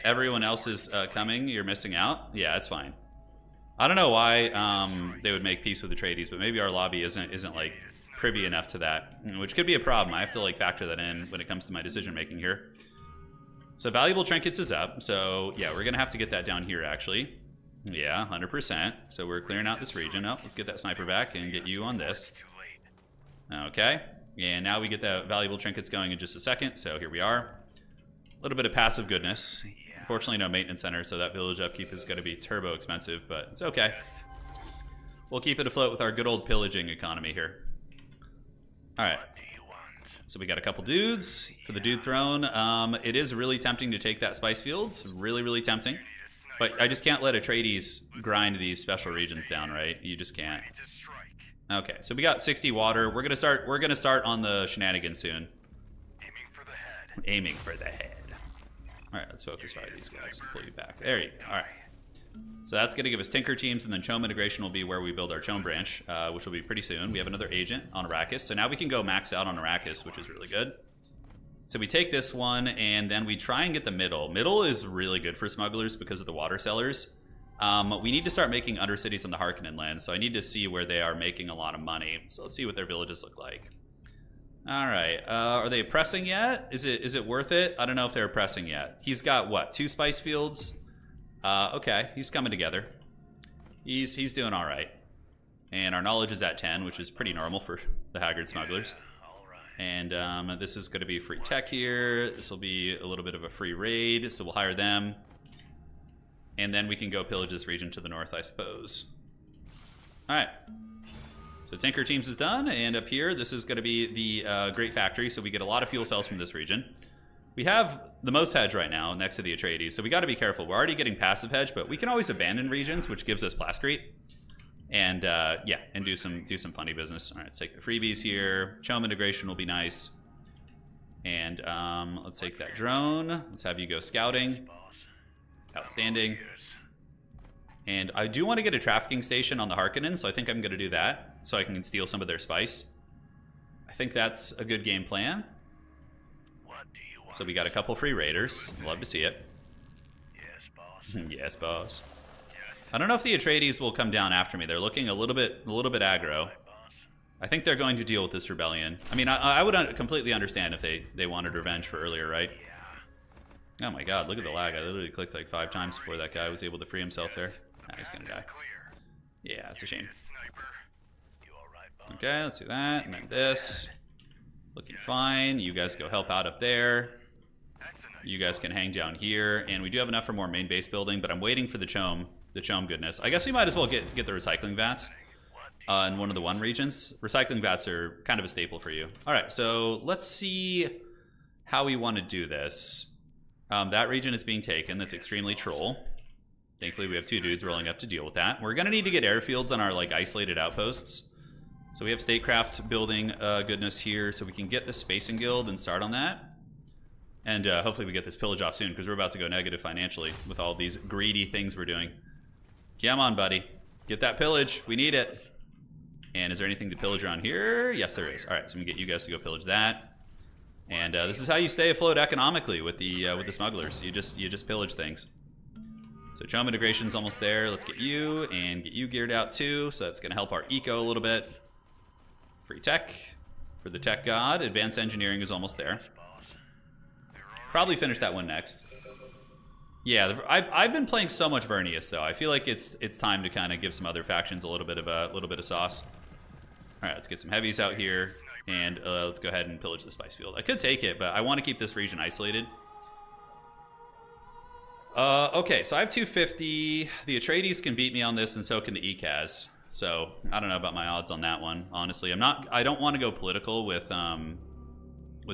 Everyone else is coming. You're missing out. Yeah, it's fine. I don't know why they would make peace with Atreides, but maybe our lobby isn't like privy enough to that, which could be a problem. I have to like factor that in when it comes to my decision making here. So valuable trinkets is up. So yeah, we're gonna have to get that down here actually. Yeah, 100%. So we're clearing out this region. Oh, let's get that sniper back and get you on this. Okay. And now we get the valuable trinkets going in just a second. So here we are. A little bit of passive goodness. Unfortunately, no maintenance center, so that village upkeep is going to be turbo expensive, but it's okay. We'll keep it afloat with our good old pillaging economy here. All right. So we got a couple dudes for the dude throne. It is really tempting to take that spice fields. Really, really tempting. But I just can't let Atreides grind these special regions down, right? You just can't. Okay, so we got 60 water. We're gonna start on the shenanigans soon. Aiming for the head. Aiming for the head. All right, let's focus fire these guys and pull you back. There you go. All right. So that's going to give us Tinker teams, and then Chome integration will be where we build our Chome branch, which will be pretty soon. We have another agent on Arrakis, so now we can go max out on Arrakis, which is really good. So we take this one, and then we try and get the middle. Middle is really good for smugglers because of the water sellers. We need to start making undercities on the Harkonnen land, so I need to see where they are making a lot of money. So let's see what their villages look like. All right, are they pressing yet? Is it worth it? I don't know if they're pressing yet. He's got what, 2 spice fields? Okay, he's coming together. He's doing all right. And our knowledge is at 10, which is pretty normal for the Haggard smugglers. And this is going to be free tech here. This will be a little bit of a free raid, so we'll hire them. And then we can go pillage this region to the north, I suppose. All right. So Tinker Teams is done, and up here, this is going to be the Great Factory, so we get a lot of fuel cells from this region. We have the most hedge right now next to the Atreides, so we got to be careful. We're already getting passive hedge, but we can always abandon regions, which gives us Plascrete. And yeah, and do some funny business. All right, let's take the freebies here. Chome integration will be nice. And let's take that drone. Let's have you go scouting. Outstanding. And I do want to get a trafficking station on the Harkonnen, so I think I'm going to do that, so I can steal some of their spice. I think that's a good game plan. So we got a couple free raiders. Love to see it. Yes, boss. Yes, boss. I don't know if the Atreides will come down after me. They're looking a little bit aggro. I think they're going to deal with this rebellion. I mean, I would completely understand if they wanted revenge for earlier, right? Oh my god, look at the lag. I literally clicked like 5 times before that guy was able to free himself there. Nah, he's gonna die. Yeah, that's a shame. Okay, let's do that. And then this. Looking fine. You guys go help out up there. You guys can hang down here. And we do have enough for more main base building, but I'm waiting for the Chome goodness. I guess we might as well get the recycling vats in one of the 1 regions. Recycling vats are kind of a staple for you. All right, so let's see how we want to do this. That region is being taken. That's extremely troll. Thankfully, we have 2 dudes rolling up to deal with that. We're going to need to get airfields on our like isolated outposts. So we have statecraft building goodness here, so we can get the Spacing Guild and start on that. And hopefully we get this pillage off soon, because we're about to go negative financially with all these greedy things we're doing. Come on, buddy. Get that pillage. We need it. And is there anything to pillage around here? Yes, there is. All right, so we can get you guys to go pillage that. And this is how you stay afloat economically with the smugglers. You just pillage things. So Chome integration's almost there. Let's get you and get you geared out too. So that's going to help our eco a little bit. Free tech for the tech god. Advanced engineering is almost there. Probably finish that one next. Yeah, I've been playing so much Vernius though. I feel like it's time to kind of give some other factions a little bit of sauce. All right, let's get some heavies out here, and let's go ahead and pillage the spice field. I could take it, but I want to keep this region isolated. Okay, so I have 250. The Atreides can beat me on this, and so can the ECAS. So I don't know about my odds on that one. Honestly, I don't want to go political with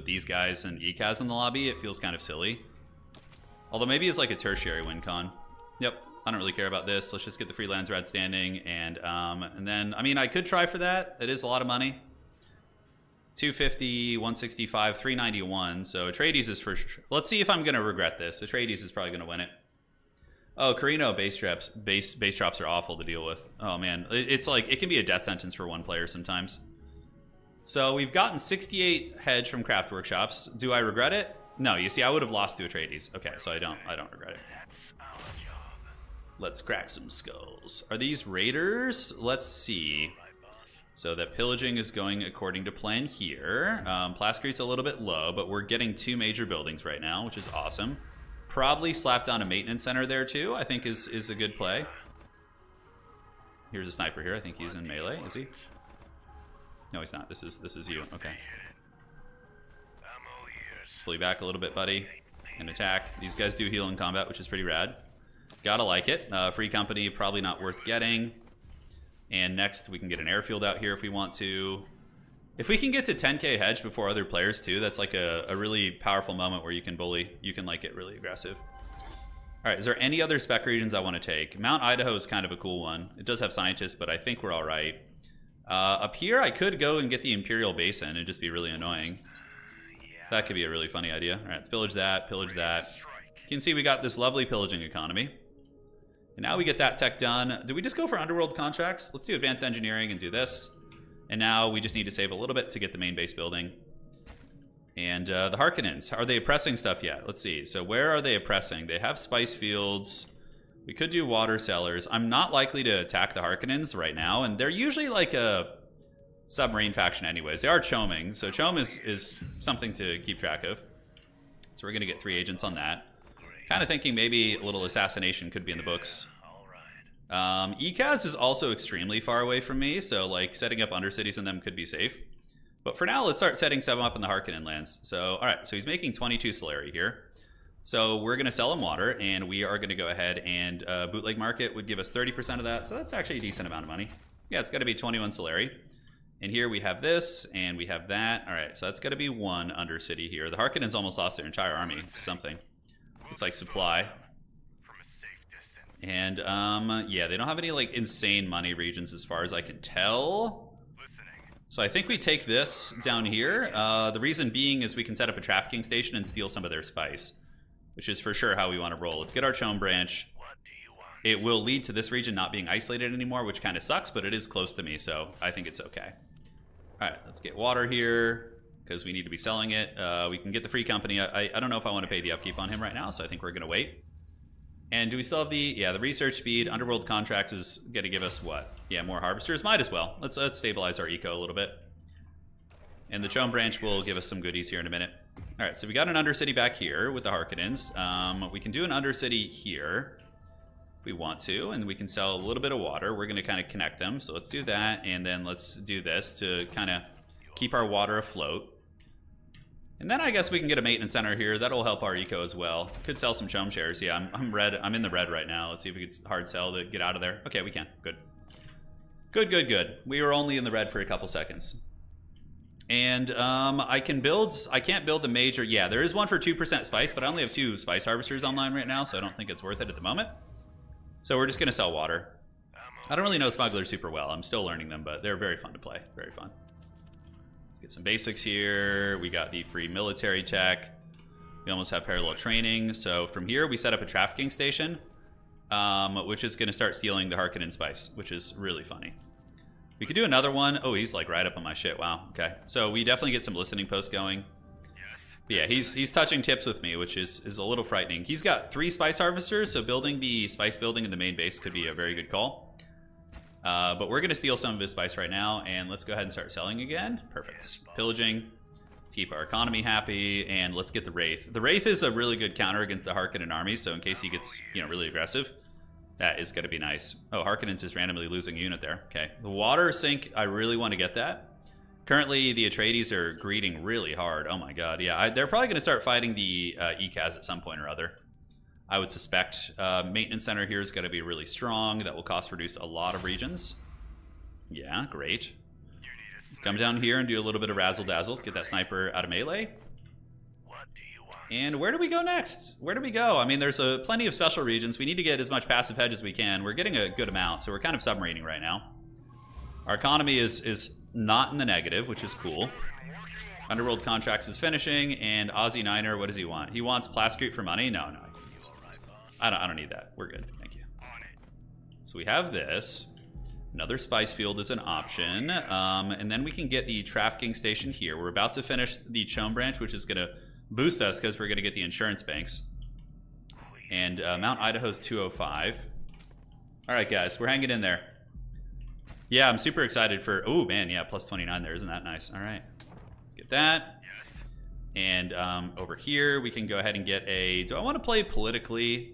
these guys and ECAS in the lobby. It feels kind of silly. Although maybe it's like a tertiary win con. Yep, I don't really care about this. Let's just get the freelance rad standing, and then I mean I could try for that. It is a lot of money. 250, 165, 391. So Atreides is for sure. Let's see if I'm gonna regret this. Atreides is probably gonna win it. Oh, Carino base drops are awful to deal with. Oh man, it's like it can be a death sentence for one player sometimes. So we've gotten 68 hedge from craft workshops. Do I regret it? No. You see, I would have lost to Atreides. Okay, so I don't regret it. Let's crack some skulls. Are these raiders? Let's see. So that pillaging is going according to plan here. Plascrete's a little bit low, but we're getting 2 major buildings right now, which is awesome. Probably slap down a maintenance center there too, I think is a good play. Here's a sniper here. I think he's in melee, is he? No, he's not. This is you. Okay. Pull you back a little bit, buddy. And attack. These guys do heal in combat, which is pretty rad. Gotta like it. Free company, probably not worth getting. And next, we can get an airfield out here if we want to. If we can get to 10k hedge before other players too, that's like a really powerful moment where you can bully. You can like get really aggressive. All right, is there any other spec regions I want to take? Mount Idaho is kind of a cool one. It does have scientists, but I think we're all right. Up here, I could go and get the Imperial Basin and just be really annoying. That could be a really funny idea. All right, let's pillage that, pillage that. You can see we got this lovely pillaging economy. And now we get that tech done. Do we just go for underworld contracts? Let's do advanced engineering and do this. And now we just need to save a little bit to get the main base building. And the Harkonnens, are they oppressing stuff yet? Let's see. So where are they oppressing? They have spice fields. We could do water cellars. I'm not likely to attack the Harkonnens right now. And they're usually like a submarine faction anyways. They are choming. So chom is something to keep track of. So we're going to get 3 agents on that. Kind of thinking maybe a little assassination could be in the books. ECAS is also extremely far away from me, so like setting up undercities in them could be safe. But for now, let's start setting some up in the Harkonnen lands. So, all right, so he's making 22 Solari here. So we're going to sell him water, and we are going to go ahead and bootleg market would give us 30% of that. So that's actually a decent amount of money. Yeah, it's got to be 21 Solari. And here we have this, and we have that. All right, so that's got to be one Undercity here. The Harkonnens almost lost their entire army to something. Looks like supply. And, yeah, they don't have any, like, insane money regions as far as I can tell. So I think we take this down here. The reason being is we can set up a trafficking station and steal some of their spice, which is for sure how we want to roll. Let's get our Chone branch. It will lead to this region not being isolated anymore, which kind of sucks, but it is close to me, so I think it's okay. All right, let's get water here because we need to be selling it. We can get the free company. I don't know if I want to pay the upkeep on him right now, so I think we're going to wait. And do we still have the research speed? Underworld contracts is going to give us what? Yeah, more harvesters. Might as well. Let's stabilize our eco a little bit. And the Chone branch will give us some goodies here in a minute. All right, so we got an Undercity back here with the Harkonnens. We can do an Undercity here if we want to, and we can sell a little bit of water. We're going to kind of connect them, so let's do that, and then let's do this to kind of keep our water afloat. And then I guess we can get a maintenance center here. That'll help our eco as well. Could sell some Chone shares. Yeah, I'm red. I'm in the red right now. Let's see if we can hard sell to get out of there. Okay, we can. Good. Good. We were only in the red for a couple seconds. And I can't build the major. Yeah, there is one for 2% spice, but I only have 2 spice harvesters online right now, so I don't think it's worth it at the moment. So we're just going to sell water. I don't really know smugglers super well. I'm still learning them, but they're very fun to play. Very fun. Let's get some basics here. We got the free military tech. We almost have parallel training. So from here, we set up a trafficking station, which is going to start stealing the Harkonnen spice, which is really funny. We could do another one. Oh, he's like right up on my shit. Wow. Okay. So we definitely get some listening posts going. But yeah, he's touching tips with me, which is a little frightening. He's got 3 spice harvesters, so building the spice building in the main base could be a very good call. But we're going to steal some of his spice right now, and let's go ahead and start selling again. Perfect. Pillaging to keep our economy happy, and let's get the Wraith. The Wraith is a really good counter against the Harkonnen army, so in case he gets, really aggressive, that is going to be nice. Oh, Harkonnen's just randomly losing a unit there. Okay. The water sink, I really want to get that. Currently, the Atreides are greeting really hard. Oh my god, yeah. They're probably going to start fighting the ECAS at some point or other. I would suspect. Maintenance center here is going to be really strong. That will cost reduce a lot of regions. Yeah, great. Come down here and do a little bit of razzle-dazzle. Get that sniper out of melee. And where do we go next? Where do we go? I mean, there's plenty of special regions. We need to get as much passive hedge as we can. We're getting a good amount, so we're kind of submarining right now. Our economy is not in the negative, which is cool. Underworld contracts is finishing, and Aussie Niner, what does he want? He wants Plascrete for money? No. I don't need that. We're good. Thank you. So we have this. Another spice field is an option. And then we can get the trafficking station here. We're about to finish the Chone branch, which is going to boost us because we're going to get the insurance banks. And Mount Idaho's 205. All right, guys. We're hanging in there. Yeah, I'm super excited for... Oh, man, yeah, plus 29 there. Isn't that nice? All right. Let's get that. And over here, we can go ahead and get a... Do I want to play politically?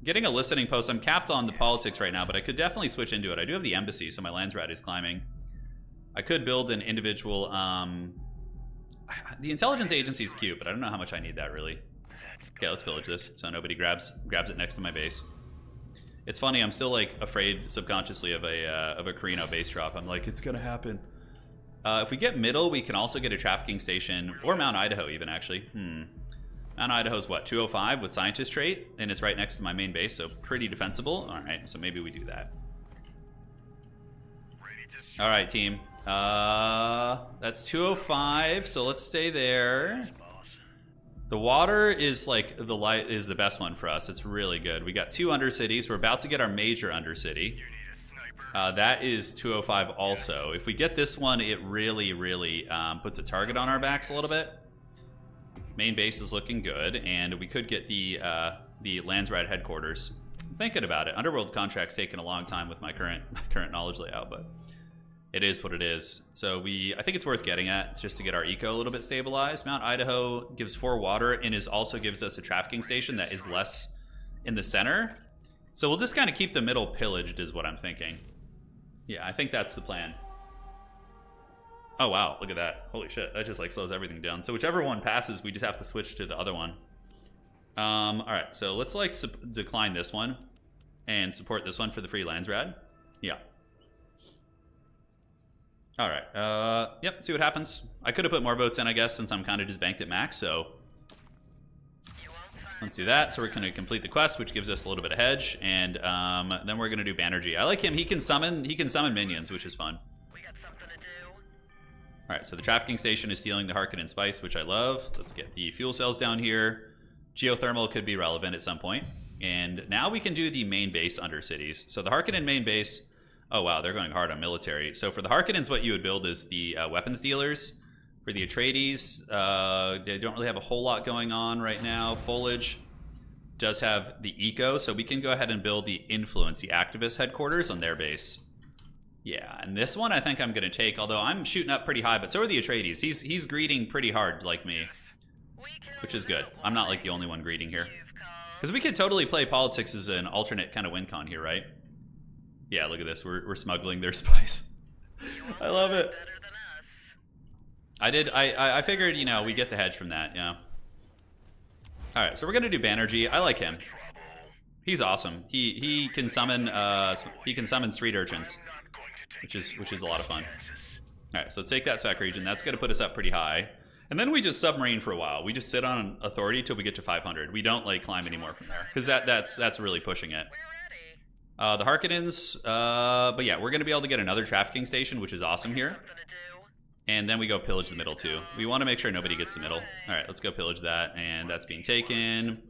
Getting a listening post. I'm capped on the politics right now, but I could definitely switch into it. I do have the embassy, so my Landsrat is climbing. I could build an individual... The intelligence agency is cute, but I don't know how much I need that, really. Okay, let's pillage this so nobody grabs it next to my base. It's funny, I'm still like afraid subconsciously of a Carino base drop. I'm like, it's gonna happen. If we get middle, we can also get a trafficking station, or Mount Idaho even, actually. Mount Idaho's what, 205 with scientist trait, and it's right next to my main base, so pretty defensible. All right, so maybe we do that. All right, team. That's 205, so let's stay there. The water is like the best one for us. It's really good. We got 2 Undercities. We're about to get our major Undercity. That is 205 also. If we get this one, it really puts a target on our backs a little bit. Main base is looking good, and we could get the Landsrat headquarters. I'm thinking about it. Underworld contract's taking a long time with my current knowledge layout, but it is what it is. So I think it's worth getting at just to get our eco a little bit stabilized. Mount Idaho gives 4 water and also gives us a trafficking station that is less in the center. So we'll just kind of keep the middle pillaged is what I'm thinking. Yeah, I think that's the plan. Oh wow, look at that. Holy shit, that just like slows everything down. So whichever one passes, we just have to switch to the other one. All right, so let's like decline this one and support this one for the free Landsrat. Yeah. All right. Yep. See what happens. I could have put more votes in, I guess, since I'm kind of just banked at max. So let's do that. So we're going to complete the quest, which gives us a little bit of hedge, and then we're going to do Banerjee. I like him. He can summon minions, which is fun. We got something to do. All right. So the trafficking station is stealing the Harkonnen spice, which I love. Let's get the fuel cells down here. Geothermal could be relevant at some point. And now we can do the main base Undercities. So the Harkonnen main base. Oh, wow, they're going hard on military. So for the Harkonnens, what you would build is the weapons dealers. For the Atreides, they don't really have a whole lot going on right now. Foliage does have the eco, so we can go ahead and build the influence, the activist headquarters on their base. Yeah, and this one I think I'm going to take, although I'm shooting up pretty high, but so are the Atreides. He's greeting pretty hard like me, which is good. I'm not like the only one greeting here. Because we could totally play politics as an alternate kind of win con here, right? Yeah, look at this. We're smuggling their spice. I love it. I figured, you know, we get the hedge from that, you know. Alright, so we're gonna do Banerjee. I like him. He's awesome. He can summon street urchins, which is a lot of fun. Alright, so let's take that spec region. That's gonna put us up pretty high. And then we just submarine for a while. We just sit on authority till we get to 500. We don't like climb anymore from there. Because that's really pushing it. The Harkonnens, but yeah, we're going to be able to get another trafficking station, which is awesome here. And then we go pillage the middle too. We want to make sure nobody gets the middle. All right, let's go pillage that, and that's being taken.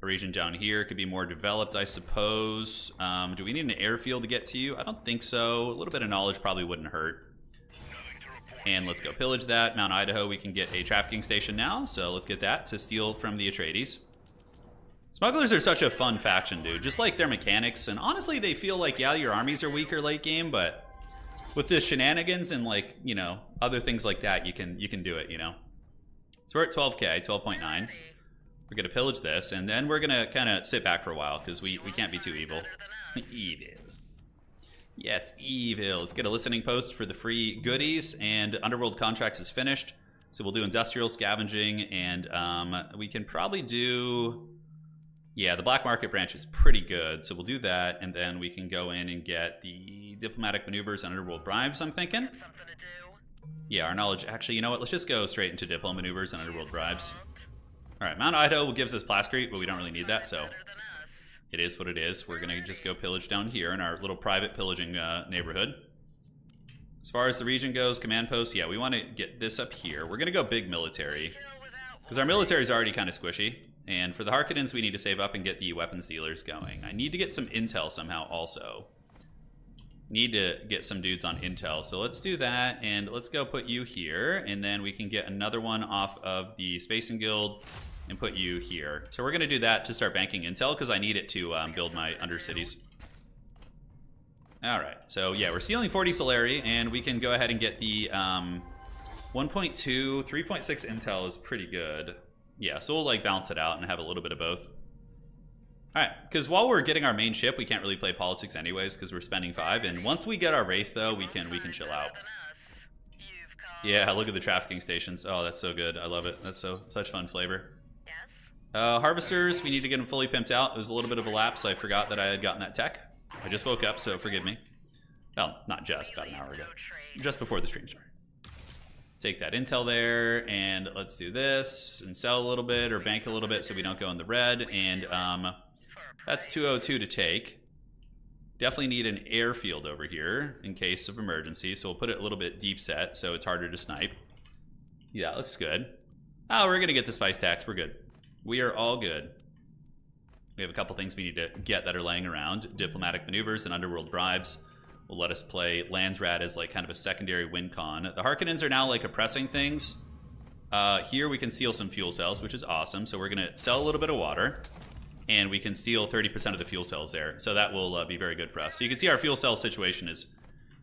A region down here could be more developed, I suppose. Do we need an airfield to get to you? I don't think so. A little bit of knowledge probably wouldn't hurt. And let's go pillage that. Mount Idaho, we can get a trafficking station now, so let's get that to steal from the Atreides. Smugglers are such a fun faction, dude. Just like their mechanics, and honestly, they feel like, yeah, your armies are weaker late game, but with the shenanigans and, like, you know, other things like that, you can do it, you know. So we're at 12k, 12.9. We're gonna pillage this, and then we're gonna kind of sit back for a while because we can't be too evil. Evil. Yes, evil. Let's get a listening post for the free goodies, and Underworld contracts is finished. So we'll do industrial scavenging, and we can probably do. Yeah, the black market branch is pretty good, so we'll do that, and then we can go in and get the diplomatic maneuvers and underworld bribes, I'm thinking. Yeah, our knowledge, actually, you know what, let's just go straight into diplo maneuvers and underworld bribes. Alright, Mount Idaho gives us Plascrete, but we don't really need that, so it is what it is. We're going to just go pillage down here in our little private pillaging neighborhood. As far as the region goes, command posts, yeah, we want to get this up here. We're going to go big military, because our military is already kind of squishy. And for the Harkonnens, we need to save up and get the weapons dealers going. I need to get some intel somehow also. Need to get some dudes on intel. So let's do that, and let's go put you here. And then we can get another one off of the Spacing Guild and put you here. So we're going to do that to start banking intel, because I need it to build my Undercities. Alright, so yeah, we're stealing 40 Solari, and we can go ahead and get the 1.2, 3.6 intel is pretty good. Yeah, so we'll like balance it out and have a little bit of both. Alright, because while we're getting our main ship, we can't really play politics anyways because we're spending 5. And once we get our Wraith, though, we can chill out. Yeah, look at the trafficking stations. Oh, that's so good. I love it. That's such fun flavor. Harvesters, we need to get them fully pimped out. It was a little bit of a lapse. I forgot that I had gotten that tech. I just woke up, so forgive me. Well, not just, about an hour ago. Just before the stream started. Take that intel there, and let's do this, and sell a little bit, or bank a little bit so we don't go in the red, and that's 202 to take. Definitely need an airfield over here in case of emergency, so we'll put it a little bit deep set so it's harder to snipe. Yeah, that looks good. Oh, we're gonna get the spice tax, we're good. We are all good. We have a couple things we need to get that are laying around. Diplomatic maneuvers and underworld bribes will let us play Landsrat as like kind of a secondary win con. The Harkonnens are now like oppressing things. Here we can steal some fuel cells, which is awesome. So we're gonna sell a little bit of water, and we can steal 30% of the fuel cells there. So that will be very good for us. So you can see our fuel cell situation is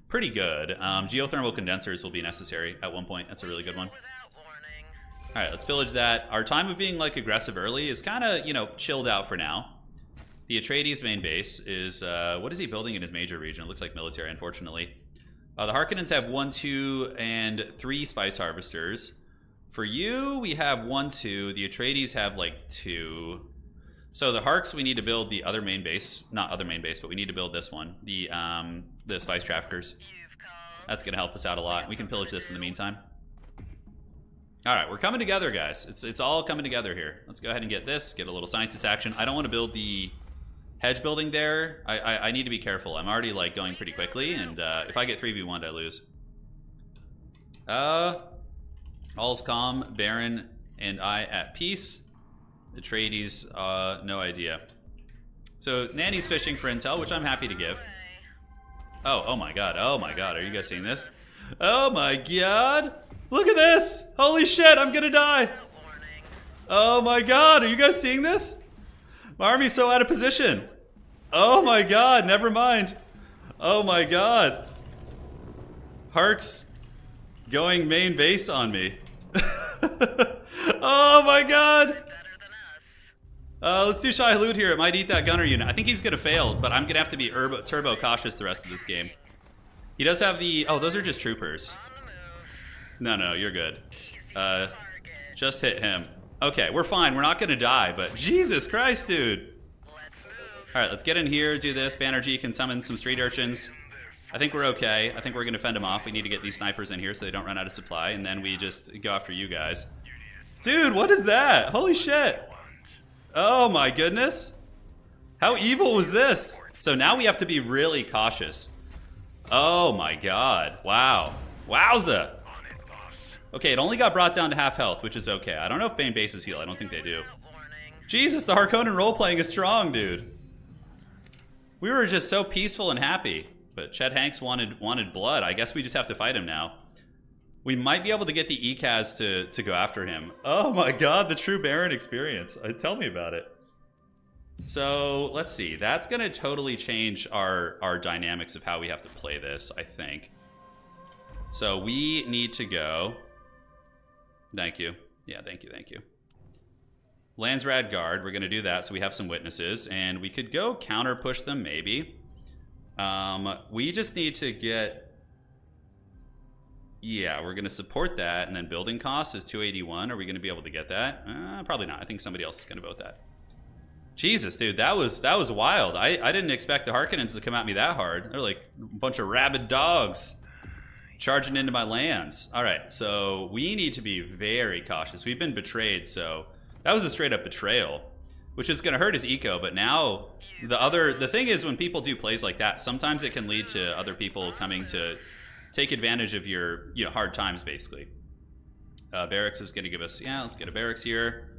pretty good. Geothermal condensers will be necessary at one point. That's a really good one. All right, let's pillage that. Our time of being like aggressive early is kind of, you know, chilled out for now. The Atreides main base is, what is he building in his major region? It looks like military, unfortunately. The Harkonnens have 1, 2, and 3 spice harvesters. For you, we have 1, 2. The Atreides have like 2. So the Harks, we need to build the other main base. Not other main base, but we need to build this one. The spice traffickers. That's going to help us out a lot. We can pillage this in the meantime. All right, we're coming together, guys. It's all coming together here. Let's go ahead and get this, get a little scientist action. I don't want to build the hedge building there. I need to be careful. I'm already like going pretty quickly, and if I get 3v1'd, I lose. All's calm, Baron and I at peace. Atreides, no idea. So Nanny's fishing for intel, which I'm happy to give. Oh my god, are you guys seeing this? Oh my god! Look at this! Holy shit, I'm gonna die! Oh my god, are you guys seeing this? My army's so out of position. Oh my god, never mind. Oh my god. Hark's going main base on me. Oh my god! Let's do Shai Hulud here. It might eat that gunner unit. I think he's gonna fail, but I'm gonna have to be turbo cautious the rest of this game. He does have the... Oh, those are just troopers. No, you're good. Just hit him. Okay, we're fine. We're not gonna die, but Jesus Christ, dude. Alright, let's get in here, do this. Banerjee can summon some street urchins. I think we're okay. I think we're gonna fend them off. We need to get these snipers in here so they don't run out of supply, and then we just go after you guys. Dude, what is that? Holy shit. Oh my goodness. How evil was this? So now we have to be really cautious. Oh my god. Wow. Wowza. Okay, it only got brought down to half health, which is okay. I don't know if Bane bases heal. I don't think they do. Jesus, the Harkonnen role-playing is strong, dude. We were just so peaceful and happy. But Chet Hanks wanted blood. I guess we just have to fight him now. We might be able to get the ECAS to go after him. Oh my god, the true Baron experience. Tell me about it. So, let's see. That's going to totally change our dynamics of how we have to play this, I think. So, we need to go... Thank you. Yeah, thank you. Landsrad Guard, we're going to do that so we have some witnesses. And we could go counter push them, maybe. We just need to get... Yeah, we're going to support that, and then building costs is 281. Are we going to be able to get that? Probably not. I think somebody else is going to vote that. Jesus, dude, that was wild. I didn't expect the Harkonnens to come at me that hard. They're like a bunch of rabid dogs charging into my lands. All right, so we need to be very cautious. We've been betrayed, so that was a straight up betrayal, which is going to hurt his eco. But now the thing is, when people do plays like that, sometimes it can lead to other people coming to take advantage of your hard times, basically. Barracks is going to give us, let's get a barracks here.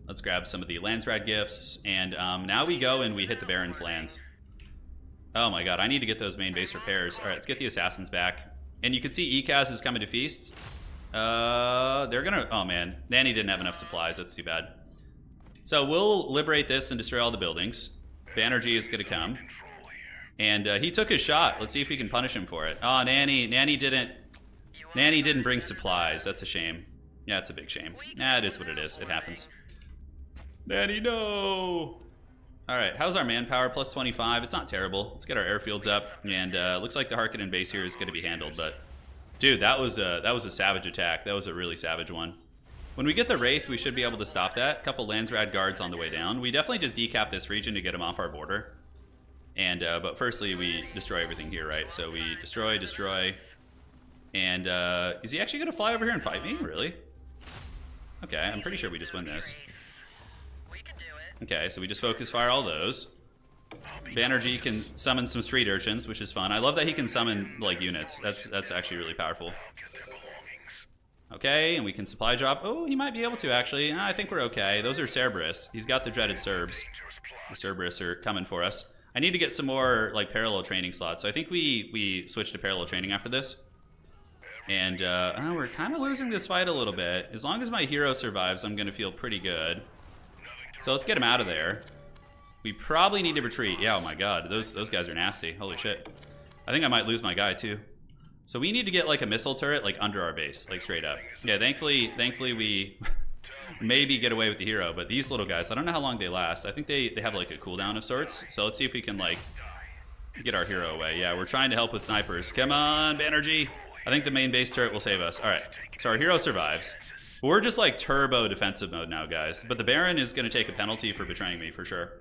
Let's grab some of the Landsrad gifts, and now we go and we hit the Baron's lands. Oh my god, I need to get those main base repairs. All right, let's get the assassins back. And you can see ECAS is coming to feast. They're gonna, oh man, Nanny didn't have enough supplies, that's too bad. So we'll liberate this and destroy all the buildings. Banerjee is gonna come. And he took his shot. Let's see if we can punish him for it. Oh, Nanny didn't bring supplies. That's a shame. Yeah, it's a big shame. Nah, it is what it is. It happens. Nanny, no! Alright, how's our manpower? Plus 25. It's not terrible. Let's get our airfields up. And looks like the Harkonnen base here is going to be handled. But, dude, that was a savage attack. That was a really savage one. When we get the Wraith, we should be able to stop that. A couple Landsrad guards on the way down. We definitely just decap this region to get them off our border. And but firstly, we destroy everything here, right? So we destroy. And is he actually going to fly over here and fight me? Really? Okay, I'm pretty sure we just win this. Okay, so we just focus fire all those. Banerjee can summon some street urchins, which is fun. I love that he can summon like units. That's actually really powerful. Okay, and we can supply drop. Oh, he might be able to actually. I think we're okay. Those are Cerberus. He's got the dreaded Serbs. The Cerberus are coming for us. I need to get some more like parallel training slots. So I think we switch to parallel training after this. And we're kind of losing this fight a little bit. As long as my hero survives, I'm going to feel pretty good. So let's get him out of there. We probably need to retreat. Yeah, oh my god, those guys are nasty. Holy shit. I think I might lose my guy too. So we need to get like a missile turret like under our base, like straight up. Yeah, thankfully we maybe get away with the hero, but these little guys, I don't know how long they last. I think they have like a cooldown of sorts. So let's see if we can like get our hero away. Yeah, we're trying to help with snipers. Come on, Banerjee. I think the main base turret will save us. All right, so our hero survives. We're just like turbo defensive mode now, guys. But the Baron is going to take a penalty for betraying me for sure.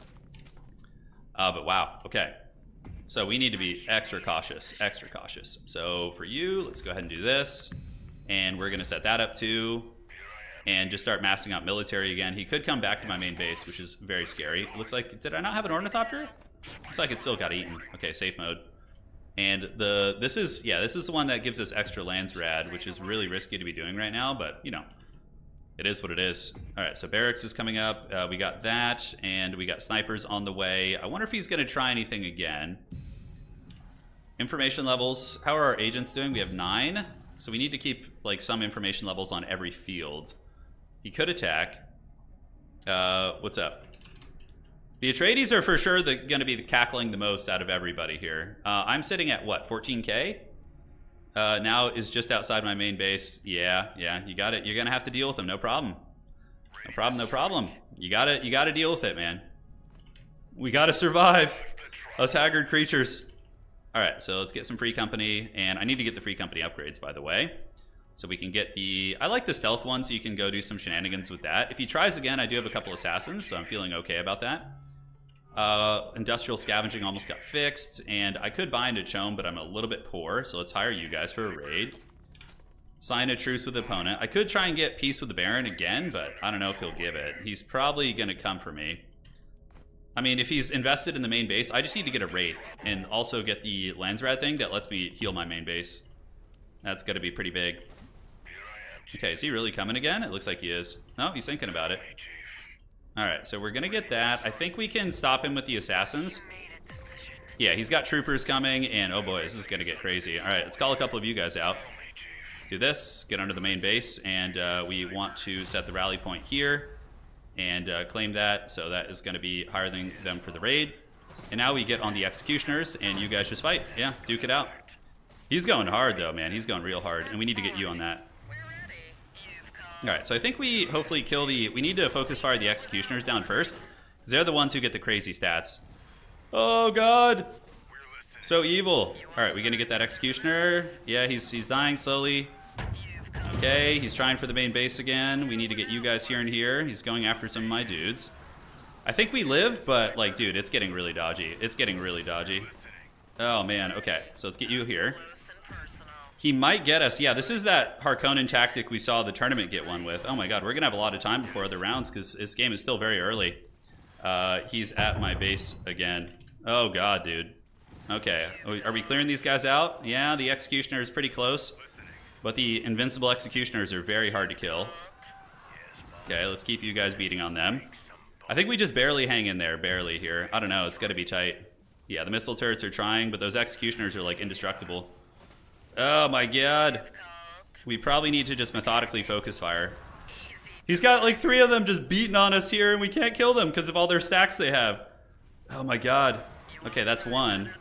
But wow, okay. So we need to be extra cautious, extra cautious. So for you, let's go ahead and do this. And we're going to set that up too. And just start massing out military again. He could come back to my main base, which is very scary. It looks like, did I not have an ornithopter? Looks like it still got eaten. Okay, safe mode. And this is the one that gives us extra lands rad, which is really risky to be doing right now, but you know, it is what it is. All right, so barracks is coming up. We got that, and we got snipers on the way. I wonder if he's going to try anything again. Information levels. How are our agents doing? We have 9. So we need to keep like some information levels on every field. He could attack. What's up? The Atreides are for sure going to be cackling the most out of everybody here. I'm sitting at what, 14k? Now is just outside my main base. Yeah, you got it. You're gonna have to deal with them. No problem. No problem. No problem. You gotta deal with it, man. We gotta survive. Us haggard creatures. All right, so let's get some free company, and I need to get the free company upgrades, by the way, so we can get the. I like the stealth one, so you can go do some shenanigans with that. If he tries again, I do have a couple assassins, so I'm feeling okay about that. Industrial scavenging almost got fixed, and I could bind a Chome, but I'm a little bit poor, so let's hire you guys for a raid. Sign a truce with the opponent. I could try and get peace with the Baron again, but I don't know if he'll give it. He's probably going to come for me. I mean, if he's invested in the main base, I just need to get a Wraith, and also get the Landsrad thing that lets me heal my main base. That's going to be pretty big. Okay, is he really coming again? It looks like he is. No, he's thinking about it. Alright, so we're gonna get that. I think we can stop him with the assassins. Yeah, he's got troopers coming, and oh boy, this is gonna get crazy. Alright, let's call a couple of you guys out. Do this, get under the main base, and we want to set the rally point here, and claim that, so that is gonna be higher than them for the raid. And now we get on the executioners, and you guys just fight. Yeah, duke it out. He's going hard though, man. He's going real hard, and we need to get you on that. Alright, so I think we hopefully kill the... We need to focus fire the executioners down first, because they're the ones who get the crazy stats. Oh god! So evil. Alright, we gonna get that executioner? Yeah, he's dying slowly. Okay, he's trying for the main base again. We need to get you guys here and here. He's going after some of my dudes. I think we live, but like, dude, it's getting really dodgy. It's getting really dodgy. Oh man, okay, so let's get you here. He might get us. Yeah, this is that Harkonnen tactic we saw the tournament get one with. Oh my god, we're going to have a lot of time before other rounds because this game is still very early. He's at my base again. Oh god, dude. Okay, are we clearing these guys out? Yeah, the Executioner is pretty close. But the Invincible Executioners are very hard to kill. Okay, let's keep you guys beating on them. I think we just barely hang in there, barely here. I don't know, it's got to be tight. Yeah, the missile turrets are trying, but those Executioners are like indestructible. Oh my god. We probably need to just methodically focus fire. He's got like 3 of them just beating on us here, and we can't kill them because of all their stacks they have. Oh my god. Okay, that's 1.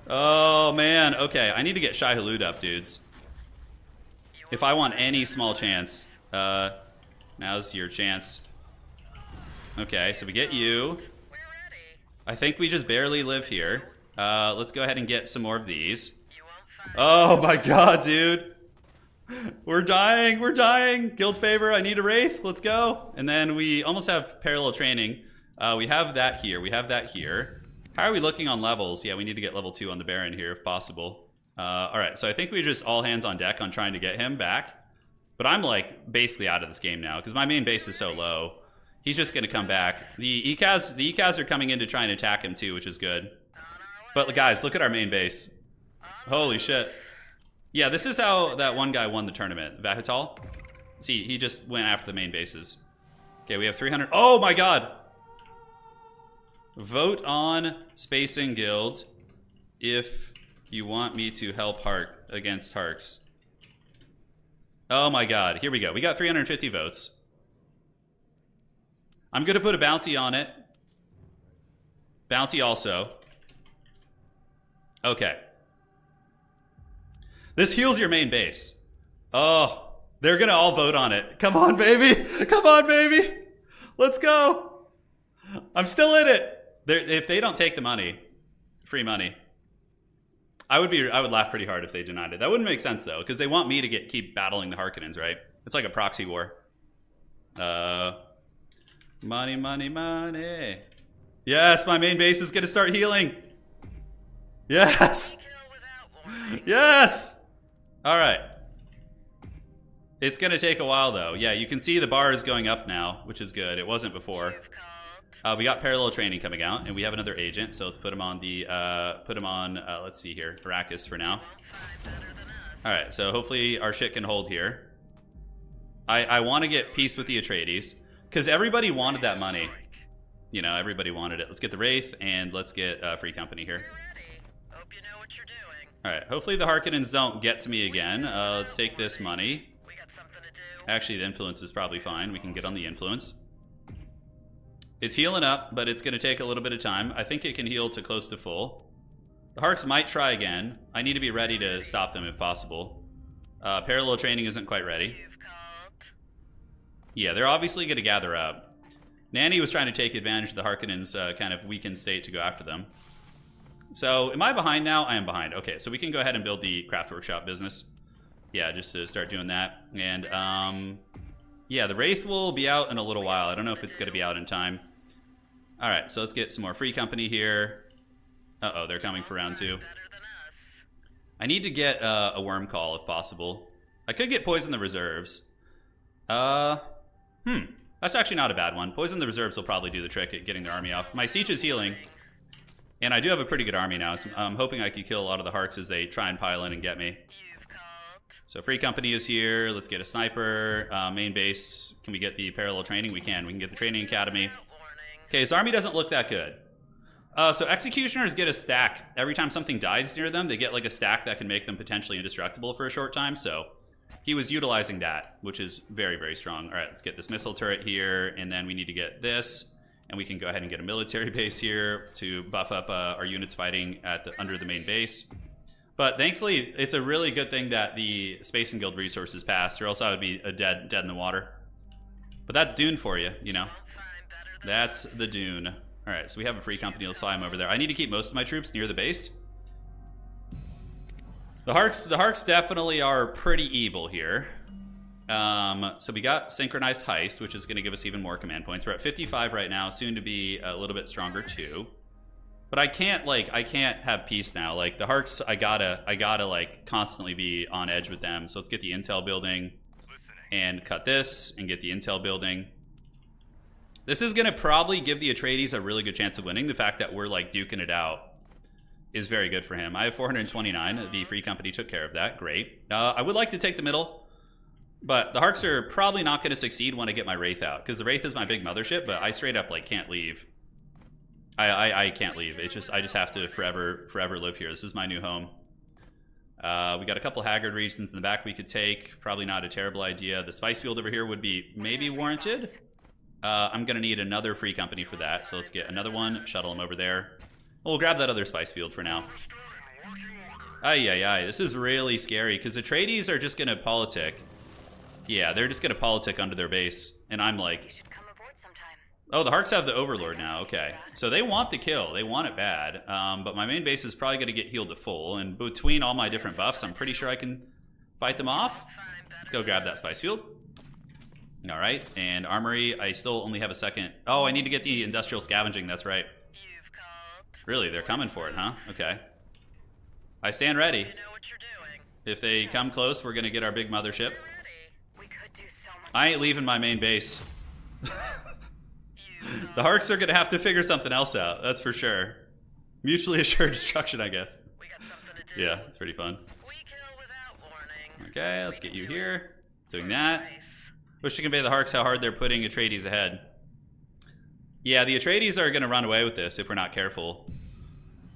Oh man. Okay, I need to get Shai Hulud up, dudes. If I want any small chance. Now's your chance. Okay, so we get you. I think we just barely live here. Let's go ahead and get some more of these. Oh my god, dude. We're dying, we're dying. Guild favor, I need a Wraith, let's go. And then we almost have parallel training. We have that here, we have that here. How are we looking on levels? Yeah, we need to get level 2 on the Baron here if possible. Alright, so I think we just all hands on deck on trying to get him back. But I'm like basically out of this game now because my main base is so low. He's just gonna come back. The ECAS are coming in to try and attack him too, which is good. But guys, look at our main base. Holy shit. Yeah, this is how that one guy won the tournament. Vahital. See, he just went after the main bases. Okay, we have 300. Oh my god! Vote on Spacing Guild if you want me to help Hark against Harks. Oh my god, here we go. We got 350 votes. I'm gonna put a bounty on it. Bounty also. Okay. This heals your main base. Oh, they're gonna all vote on it. Come on, baby. Come on, baby. Let's go. I'm still in it. If they don't take the money, free money, I would laugh pretty hard if they denied it. That wouldn't make sense though, because they want me to keep battling the Harkonnens, right? It's like a proxy war. Money, money, money. Yes, my main base is gonna start healing. Yes! Yes! Alright. It's gonna take a while though. Yeah, you can see the bar is going up now, which is good. It wasn't before. We got parallel training coming out, and we have another agent, so let's put him on the, let's see here, Arrakis for now. Alright, so hopefully our shit can hold here. I want to get peace with the Atreides, because everybody wanted that money. You know, everybody wanted it. Let's get the Wraith, and let's get Free Company here. Alright, hopefully the Harkonnens don't get to me again. Let's take this money. Actually, the influence is probably fine. We can get on the influence. It's healing up, but it's going to take a little bit of time. I think it can heal to close to full. The Harks might try again. I need to be ready to stop them if possible. Parallel training isn't quite ready. Yeah, they're obviously going to gather up. Nanny was trying to take advantage of the Harkonnens' kind of weakened state to go after them. So, am I behind now? I am behind. Okay, so we can go ahead and build the craft workshop business. Yeah, just to start doing that. And, yeah, the Wraith will be out in a little while. I don't know if it's going to be out in time. Alright, so let's get some more Free Company here. Uh-oh, they're coming for round 2. I need to get a Worm Call if possible. I could get Poison the Reserves. That's actually not a bad one. Poison the Reserves will probably do the trick at getting their army off. My Siege is healing. And I do have a pretty good army now, so I'm hoping I can kill a lot of the Harks as they try and pile in and get me. So Free Company is here. Let's get a sniper. Main base. Can we get the parallel training? We can. We can get the training academy. Okay, his army doesn't look that good. So Executioners get a stack. Every time something dies near them, they get like a stack that can make them potentially indestructible for a short time. So he was utilizing that, which is very, very strong. All right, let's get this missile turret here. And then we need to get this. And we can go ahead and get a military base here to buff up our units fighting at under the main base. But thankfully, it's a really good thing that the Space and Guild resources passed, or else I would be dead in the water. But that's Dune for you, you know. That's the Dune. All right, so we have a Free Company. Let's fly him over there. I need to keep most of my troops near the base. The Harks definitely are pretty evil here. So we got Synchronized Heist, which is going to give us even more command points. We're at 55 right now, soon to be a little bit stronger too. But I can't have peace now. Like the Harks, I gotta like constantly be on edge with them. So let's get the intel building and cut this and get the intel building. This is gonna probably give the Atreides a really good chance of winning. The fact that we're like duking it out is very good for him. I have 429. The Free Company took care of that. Great. I would like to take the middle, but the Harks are probably not going to succeed when I get my Wraith out, because the Wraith is my big mothership, but I straight up like can't leave. I can't leave. It's just I just have to forever live here. This is my new home. We got a couple Haggard regions in the back we could take. Probably not a terrible idea. The spice field over here would be maybe warranted. I'm going to need another Free Company for that, so let's get another one, shuttle them over there. We'll grab that other spice field for now. This is really scary, because the Atreides are just going to politic. Yeah, they're just going to politic under their base, and I'm like... Oh, the Harks have the Overlord now, okay. So they want the kill, they want it bad, but my main base is probably going to get healed to full, and between all my different buffs, I'm pretty sure I can fight them off. Let's go grab that spice field. Alright, and armory, I still only have a second. Oh, I need to get the industrial scavenging, that's right. Really, they're coming for it, huh? Okay. I stand ready. If they come close, we're going to get our big mothership. I ain't leaving my main base. The Harks are going to have to figure something else out, that's for sure. Mutually assured destruction, I guess. Yeah, it's pretty fun. Okay, let's get you here. Doing that. Wish to convey the Harks how hard they're putting Atreides ahead. Yeah, the Atreides are going to run away with this if we're not careful.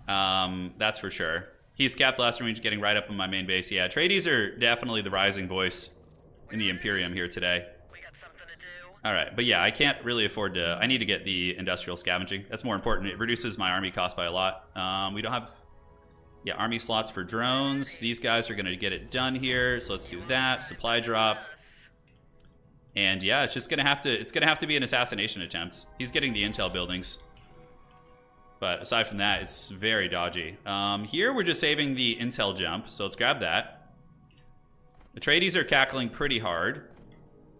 That's for sure. He's capped last range, getting right up on my main base. Yeah, Atreides are definitely the rising voice in the Imperium here today. Alright, but yeah, I can't really afford to... I need to get the industrial scavenging. That's more important. It reduces my army cost by a lot. We don't have... Yeah, army slots for drones. These guys are going to get it done here, so let's do that. Supply drop. And yeah, it's just going to have to... It's going to have to be an assassination attempt. He's getting the intel buildings. But aside from that, it's very dodgy. Here, we're just saving the intel jump, so let's grab that. The Atreides are cackling pretty hard.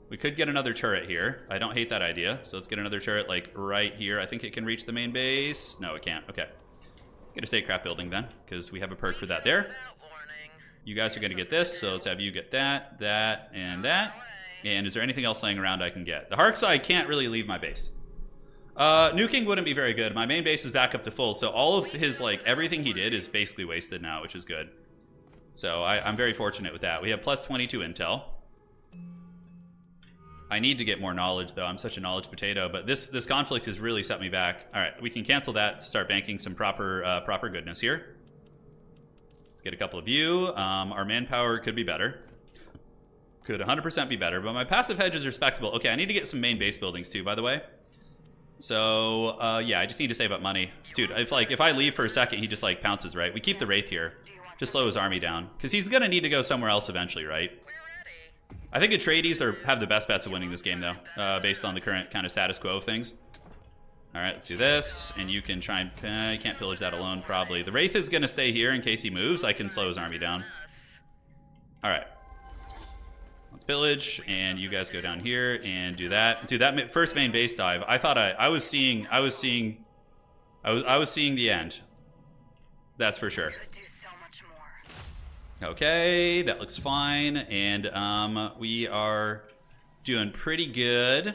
We could get another turret here. I don't hate that idea. So let's get another turret like right here. I think it can reach the main base. No, it can't. Okay. Get a statecraft building then, because we have a perk for that there. You guys are going to get this, so let's have you get that, that, and that. And is there anything else laying around I can get? The Harks, I can't really leave my base. Nuking wouldn't be very good. My main base is back up to full, so all of his, like, everything he did is basically wasted now, which is good. So I'm very fortunate with that. We have plus 22 intel. I need to get more knowledge, though. I'm such a knowledge potato, but this conflict has really set me back. All right, we can cancel that to start banking some proper goodness here. Let's get a couple of you. Our manpower could be better. Could 100% be better, but my passive hedge is respectable. Okay, I need to get some main base buildings, too, by the way. So, yeah, I just need to save up money. Dude, if I leave for a second, he just, like, pounces, right? We keep the Wraith here. Just slow his army down. Because he's going to need to go somewhere else eventually, right? I think Atreides have the best bets of winning this game, though, based on the current kind of status quo of things. All right, let's do this. And you can try and... you can't pillage that alone, probably. The Wraith is going to stay here in case he moves. I can slow his army down. All right. Let's pillage, and you guys go down here and do that. Dude, that first main base dive, I thought I was seeing the end. That's for sure. Okay, that looks fine, and we are doing pretty good.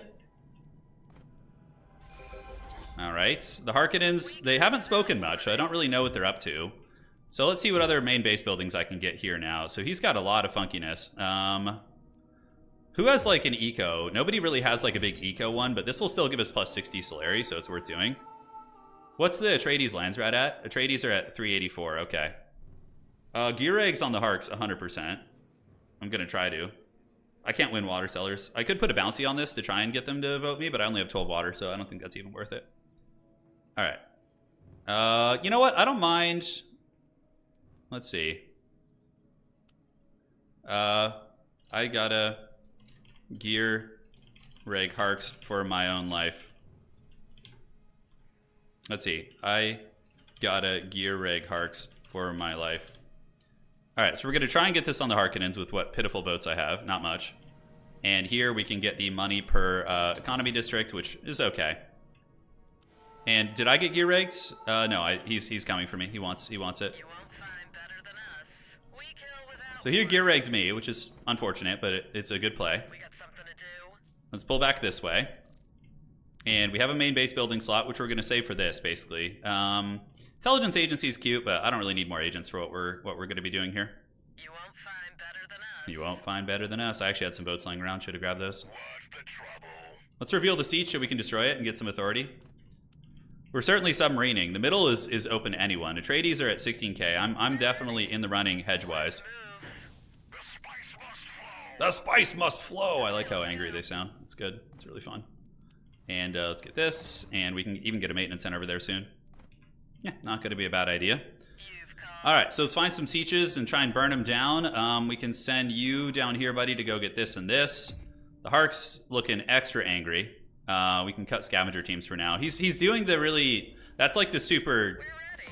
All right, the Harkonnens, they haven't spoken much, so I don't really know what they're up to. So let's see what other main base buildings I can get here now. So he's got a lot of funkiness. Who has like an eco? Nobody really has like a big eco one, but this will still give us plus 60 Solari, so it's worth doing. What's the Atreides lands rat at? Atreides are at 384, okay. Gear eggs on the Harks, 100%. I'm going to try to. I can't win water sellers. I could put a bounty on this to try and get them to vote me, but I only have 12 water, so I don't think that's even worth it. All right. You know what? I don't mind. Let's see. I gotta gear reg Harks for my own life. Let's see. I gotta gear reg Harks for my life. All right, so we're going to try and get this on the Harkonnens with what pitiful votes I have. Not much. And here we can get the money per economy district, which is okay. And did I get gear regs? No, he's coming for me. He wants it. So here gear regs me, which is unfortunate, but it's a good play. Let's pull back this way. And we have a main base building slot, which we're going to save for this, basically. Intelligence agency is cute, but I don't really need more agents for what we're going to be doing here. You won't find better than us. You won't find better than us. I actually had some votes lying around. Should have grabbed those. What's the trouble? Let's reveal the siege so we can destroy it and get some authority. We're certainly submarining. The middle is open to anyone. Atreides are at 16k. I'm definitely in the running hedge-wise. The spice must flow. The spice must flow. I like how angry they sound. It's good. It's really fun. And let's get this, and we can even get a maintenance center over there soon. Yeah, not going to be a bad idea. All right, so let's find some sieges and try and burn them down. We can send you down here, buddy, to go get this and this. The Hark's looking extra angry. We can cut scavenger teams for now. He's doing the really... That's like the super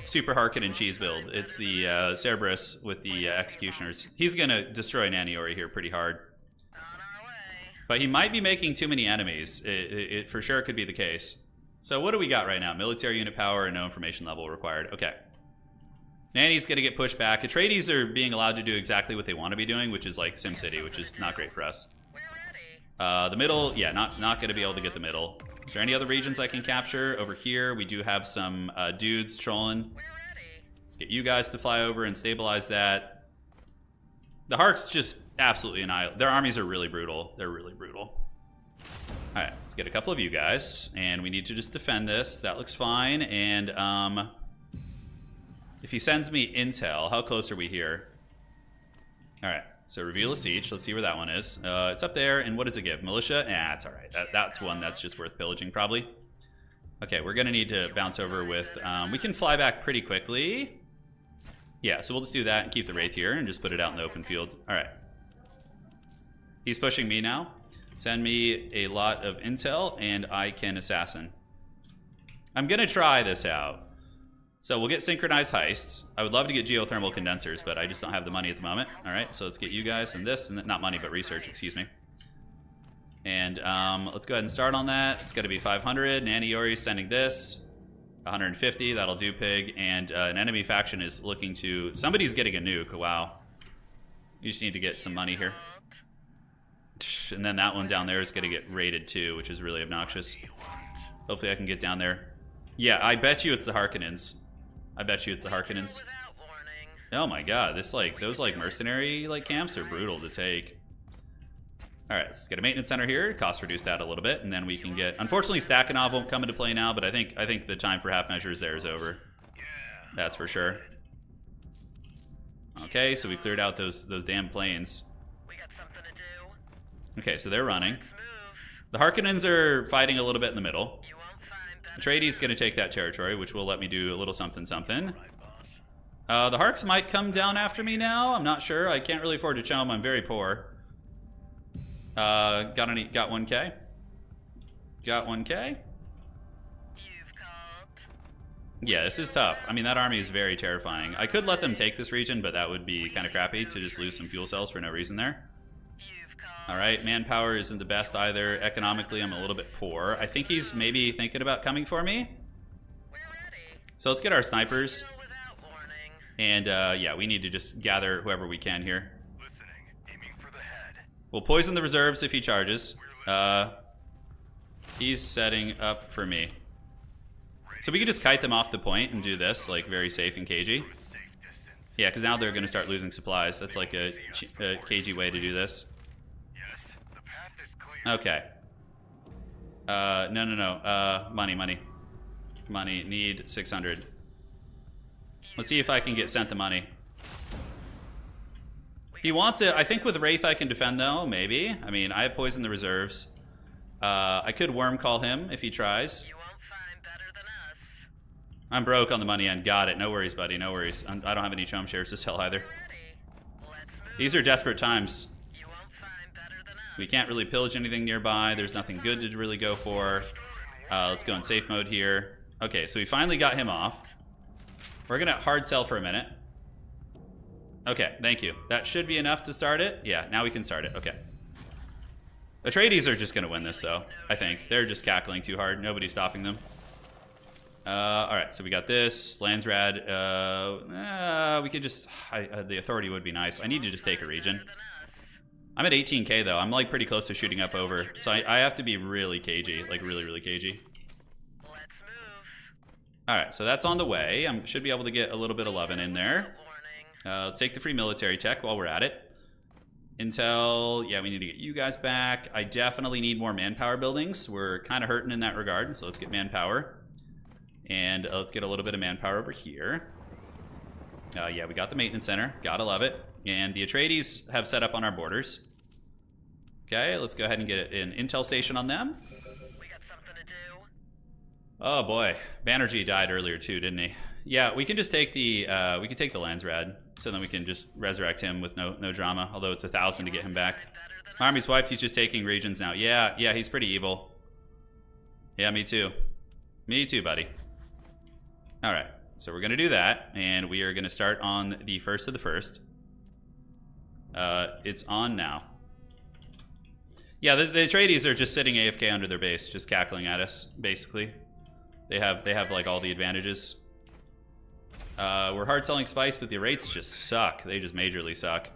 Harkonnen cheese build. It's the Cerberus with the executioners. He's going to destroy Naniori here pretty hard. But he might be making too many enemies. It for sure could be the case. So what do we got right now? Military unit power and no information level required. Okay. Nanny's going to get pushed back. Atreides are being allowed to do exactly what they want to be doing, which is like SimCity, which is not great for us. The middle, yeah, not going to be able to get the middle. Is there any other regions I can capture? Over here, we do have some dudes trolling. Let's get you guys to fly over and stabilize that. The Harks just absolutely annihilate. Their armies are really brutal. They're really brutal. All right, let's get a couple of you guys, and we need to just defend this. That looks fine. And if he sends me intel, how close are we here? All right, so reveal a siege. Let's see where that one is. It's up there, and what does it give? Militia? Nah, it's all right. That's one that's just worth pillaging, probably. Okay, we're gonna need to bounce over with. We can fly back pretty quickly. Yeah, so we'll just do that and keep the Wraith here and just put it out in the open field. All right. He's pushing me now. Send me a lot of intel, and I can assassin. I'm going to try this out. So we'll get synchronized heists. I would love to get geothermal condensers, but I just don't have the money at the moment. All right, so let's get you guys and this, and not money, but research, excuse me. And let's go ahead and start on that. It's got to be 500. Naniori's sending this. 150, that'll do, pig. And an enemy faction is looking to... Somebody's getting a nuke, wow. You just need to get some money here. And then that one down there is going to get raided too, which is really obnoxious. Hopefully I can get down there. Yeah, I bet you it's the Harkonnens. I bet you it's the Harkonnens. Oh my god, this like those like mercenary like camps are brutal to take. Alright, let's get a maintenance center here. Cost reduce that a little bit, and then we can get... Unfortunately, Stakhanov won't come into play now, but I think the time for half measures there is over. That's for sure. Okay, so we cleared out those damn planes. Okay, so they're running. The Harkonnens are fighting a little bit in the middle. Atreides going to take that territory, which will let me do a little something something. The Harks might come down after me now. I'm not sure. I can't really afford to chum. I'm very poor. Got 1k. Got 1k. Yeah, this is tough. I mean, that army is very terrifying. I could let them take this region, but that would be kind of crappy to just lose some fuel cells for no reason there. Alright, manpower isn't the best either. Economically, I'm a little bit poor. I think he's maybe thinking about coming for me. So let's get our snipers. And yeah, we need to just gather whoever we can here. We'll poison the reserves if he charges. He's setting up for me. So we can just kite them off the point and do this, like very safe and cagey. Yeah, because now they're going to start losing supplies. That's like a cagey way to do this. Okay. No. Money. Need 600. Let's see if I can get sent the money. He wants it. I think with Wraith I can defend though, maybe. I mean, I have poisoned the reserves. I could worm call him if he tries. I'm broke on the money end. Got it. No worries, buddy. No worries. I don't have any chum shares to sell either. These are desperate times. We can't really pillage anything nearby. There's nothing good to really go for. Let's go in safe mode here. Okay, so we finally got him off. We're going to hard sell for a minute. Okay, thank you. That should be enough to start it. Yeah, now we can start it. Okay. Atreides are just going to win this, though, I think. They're just cackling too hard. Nobody's stopping them. Alright, so we got this. Landsrad. We could just... the authority would be nice. I need to just take a region. I'm at 18k, though. I'm, like, pretty close to shooting up over. So I have to be really cagey. Like, really, really cagey. Alright, so that's on the way. I should be able to get a little bit of lovin' in there. Let's take the free military tech while we're at it. Intel, yeah, we need to get you guys back. I definitely need more manpower buildings. We're kind of hurting in that regard, so let's get manpower. And let's get a little bit of manpower over here. Yeah, we got the maintenance center. Gotta love it. And the Atreides have set up on our borders. Okay, let's go ahead and get an intel station on them. We got something to do. Oh boy, Banerjee died earlier too, didn't he? Yeah, we can just take the we can take the Landsrad, so then we can just resurrect him with no drama. Although it's 1,000 to get him back. My army's wiped. He's just taking regions now. Yeah, he's pretty evil. Yeah, me too. Me too, buddy. All right, so we're gonna do that, and we are gonna start on the first of the first. It's on now. Yeah, the Atreides are just sitting AFK under their base, just cackling at us. Basically, they have like all the advantages. We're hard selling spice, but the rates just suck. They just majorly suck.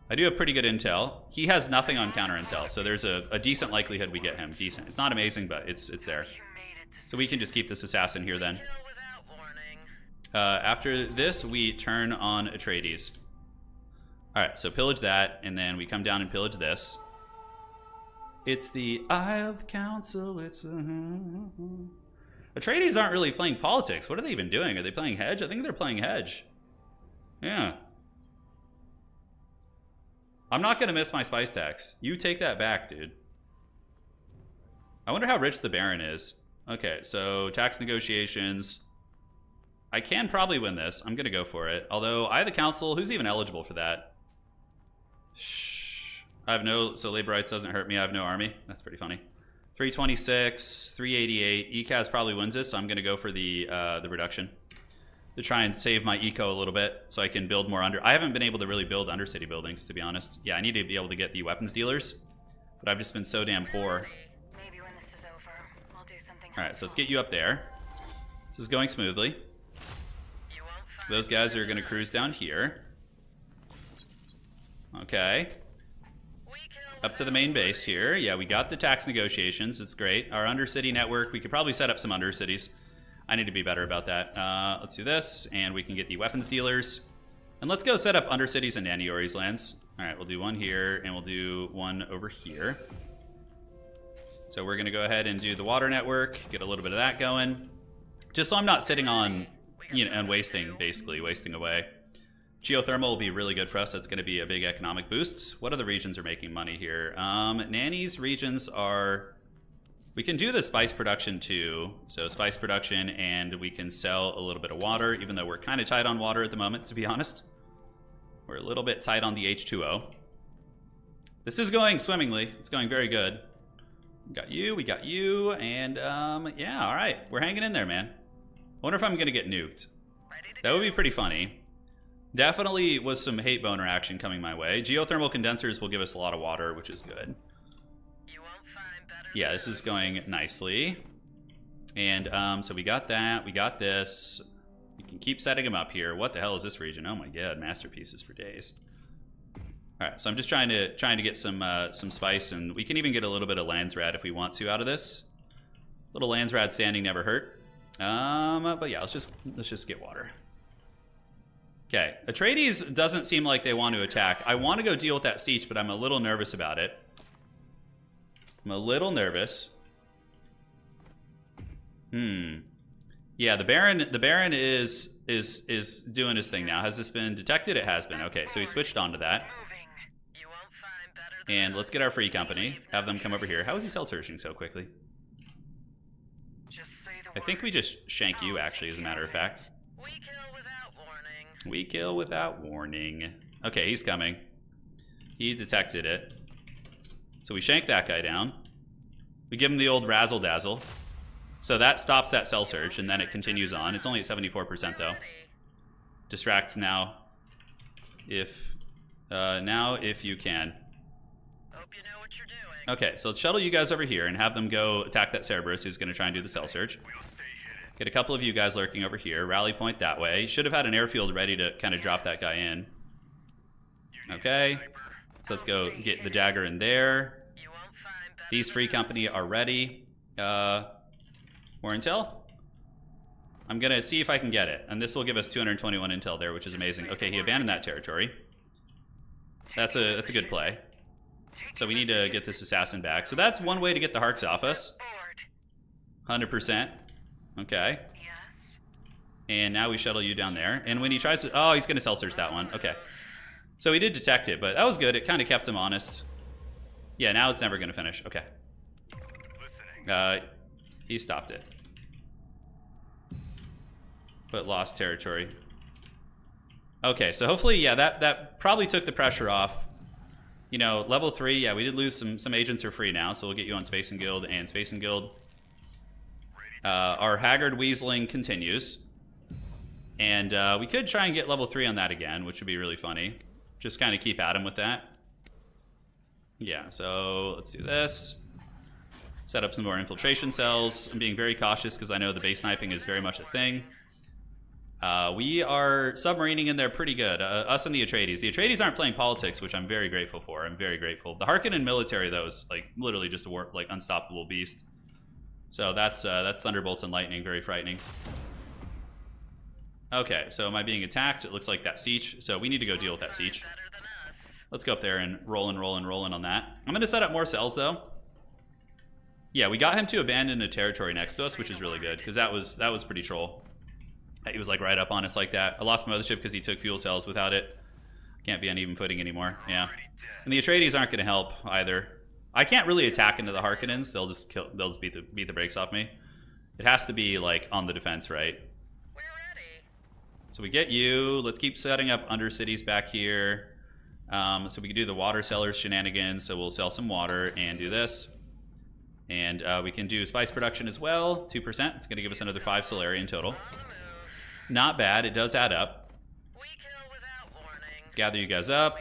I do have pretty good intel. He has nothing on counter intel, so there's a decent likelihood we get him. Decent. It's not amazing, but it's there. So we can just keep this assassin here then. After this, we turn on Atreides. Alright, so pillage that, and then we come down and pillage this. It's the Eye of Council, it's Atreides aren't really playing politics. What are they even doing? Are they playing hedge? I think they're playing hedge. Yeah. I'm not going to miss my spice tax. You take that back, dude. I wonder how rich the Baron is. Okay, so tax negotiations. I can probably win this. I'm going to go for it. Although, Eye of the Council, who's even eligible for that? Shh. I have no... So labor rights doesn't hurt me. I have no army. That's pretty funny. 326, 388. ECAS probably wins this, so I'm going to go for the reduction to try and save my eco a little bit so I can build more I haven't been able to really build Undercity buildings, to be honest. Yeah, I need to be able to get the weapons dealers, but I've just been so damn poor. Maybe when this is over, I'll do something. All right, so let's get you up there. This is going smoothly. You won't find Those guys are going to cruise down here. Okay. we kill Up to the main base here. Yeah, we got the tax negotiations. It's great. Our Undercity network, we could probably set up some Undercities. I need to be better about that. Let's do this, and we can get the weapons dealers. And let's go set up Undercities and Naniori's lands. All right, we'll do one here, and we'll do one over here. So we're going to go ahead and do the water network, get a little bit of that going. Just so I'm not sitting on, you know, and wasting, basically, wasting away. Geothermal will be really good for us. That's going to be a big economic boost. What other regions are making money here? Nanny's regions are... We can do the spice production too. So spice production, and we can sell a little bit of water, even though we're kind of tight on water at the moment, to be honest. We're a little bit tight on the H2O. This is going swimmingly. It's going very good. We got you, and yeah, all right. We're hanging in there, man. I wonder if I'm going to get nuked. That would be pretty funny. Definitely was some hate boner action coming my way. Geothermal condensers will give us a lot of water, which is good. Yeah, this is going nicely. And so we got that. We got this. We can keep setting them up here. What the hell is this region? Oh my god, masterpieces for days. All right, so I'm just trying to get some spice, and we can even get a little bit of Landsrad if we want to out of this. Little Landsrad standing never hurt. But yeah, let's just get water. Okay, Atreides doesn't seem like they want to attack. I want to go deal with that siege, but I'm a little nervous about it. I'm a little nervous. Yeah, the Baron is doing his thing now. Has this been detected? It has been. Okay, so he switched on to that. And let's get our free company. Have them come over here. How is he cell searching so quickly? I think we just shank you, actually, as a matter of fact. We kill without warning. We kill without warning. Okay, he's coming. He detected it. So we shank that guy down. We give him the old razzle dazzle. So that stops that cell search, and then it continues on. It's only at 74% though. Distracts now. If you can. Hope you know what you're doing. Okay, so let's shuttle you guys over here and have them go attack that Cerberus who's going to try and do the cell search. Get a couple of you guys lurking over here. Rally point that way. Should have had an airfield ready to kind of drop that guy in. Okay. So let's go get the dagger in there. These free company are ready. More intel? I'm gonna see if I can get it. And this will give us 221 intel there, which is amazing. Okay, he abandoned that territory. That's a good play. So we need to get this assassin back. So that's one way to get the Harks off us. 100%. Okay. And now we shuttle you down there. And when he tries to... Oh, he's gonna cell search that one. Okay. So he did detect it, but that was good. It kind of kept him honest. Yeah, now it's never going to finish. Okay. He stopped it. But lost territory. Okay, so hopefully, yeah, that probably took the pressure off. You know, level 3, yeah, we did lose some agents are free now, so we'll get you on Space and Guild and Space and Guild. Our Haggard Weaseling continues. And we could try and get level 3 on that again, which would be really funny. Just kind of keep at him with that. Yeah, so let's do this. Set up some more infiltration cells. I'm being very cautious because I know the base sniping is very much a thing. We are submarining in there pretty good. Us and the Atreides. The Atreides aren't playing politics, which I'm very grateful for. I'm very grateful. The Harkonnen military, though, is like literally just a unstoppable beast. So that's thunderbolts and lightning, very frightening. Okay, so am I being attacked? It looks like that siege. So we need to go deal with that siege. Let's go up there and roll on that. I'm going to set up more cells, though. Yeah, we got him to abandon a territory next to us, which is really good, because that was pretty troll. He was like right up on us like that. I lost my mothership because he took fuel cells. Without it, can't be on even footing anymore. Yeah, and the Atreides aren't going to help either. I can't really attack into the Harkonnens. They'll just beat the brakes off me. It has to be like on the defense, right? We're ready. So we get you. Let's keep setting up Undercities back here. So we can do the water sellers shenanigans. So we'll sell some water and do this. And we can do spice production as well. 2%. It's going to give us another 5 Solarian total. Not bad. It does add up. Let's gather you guys up.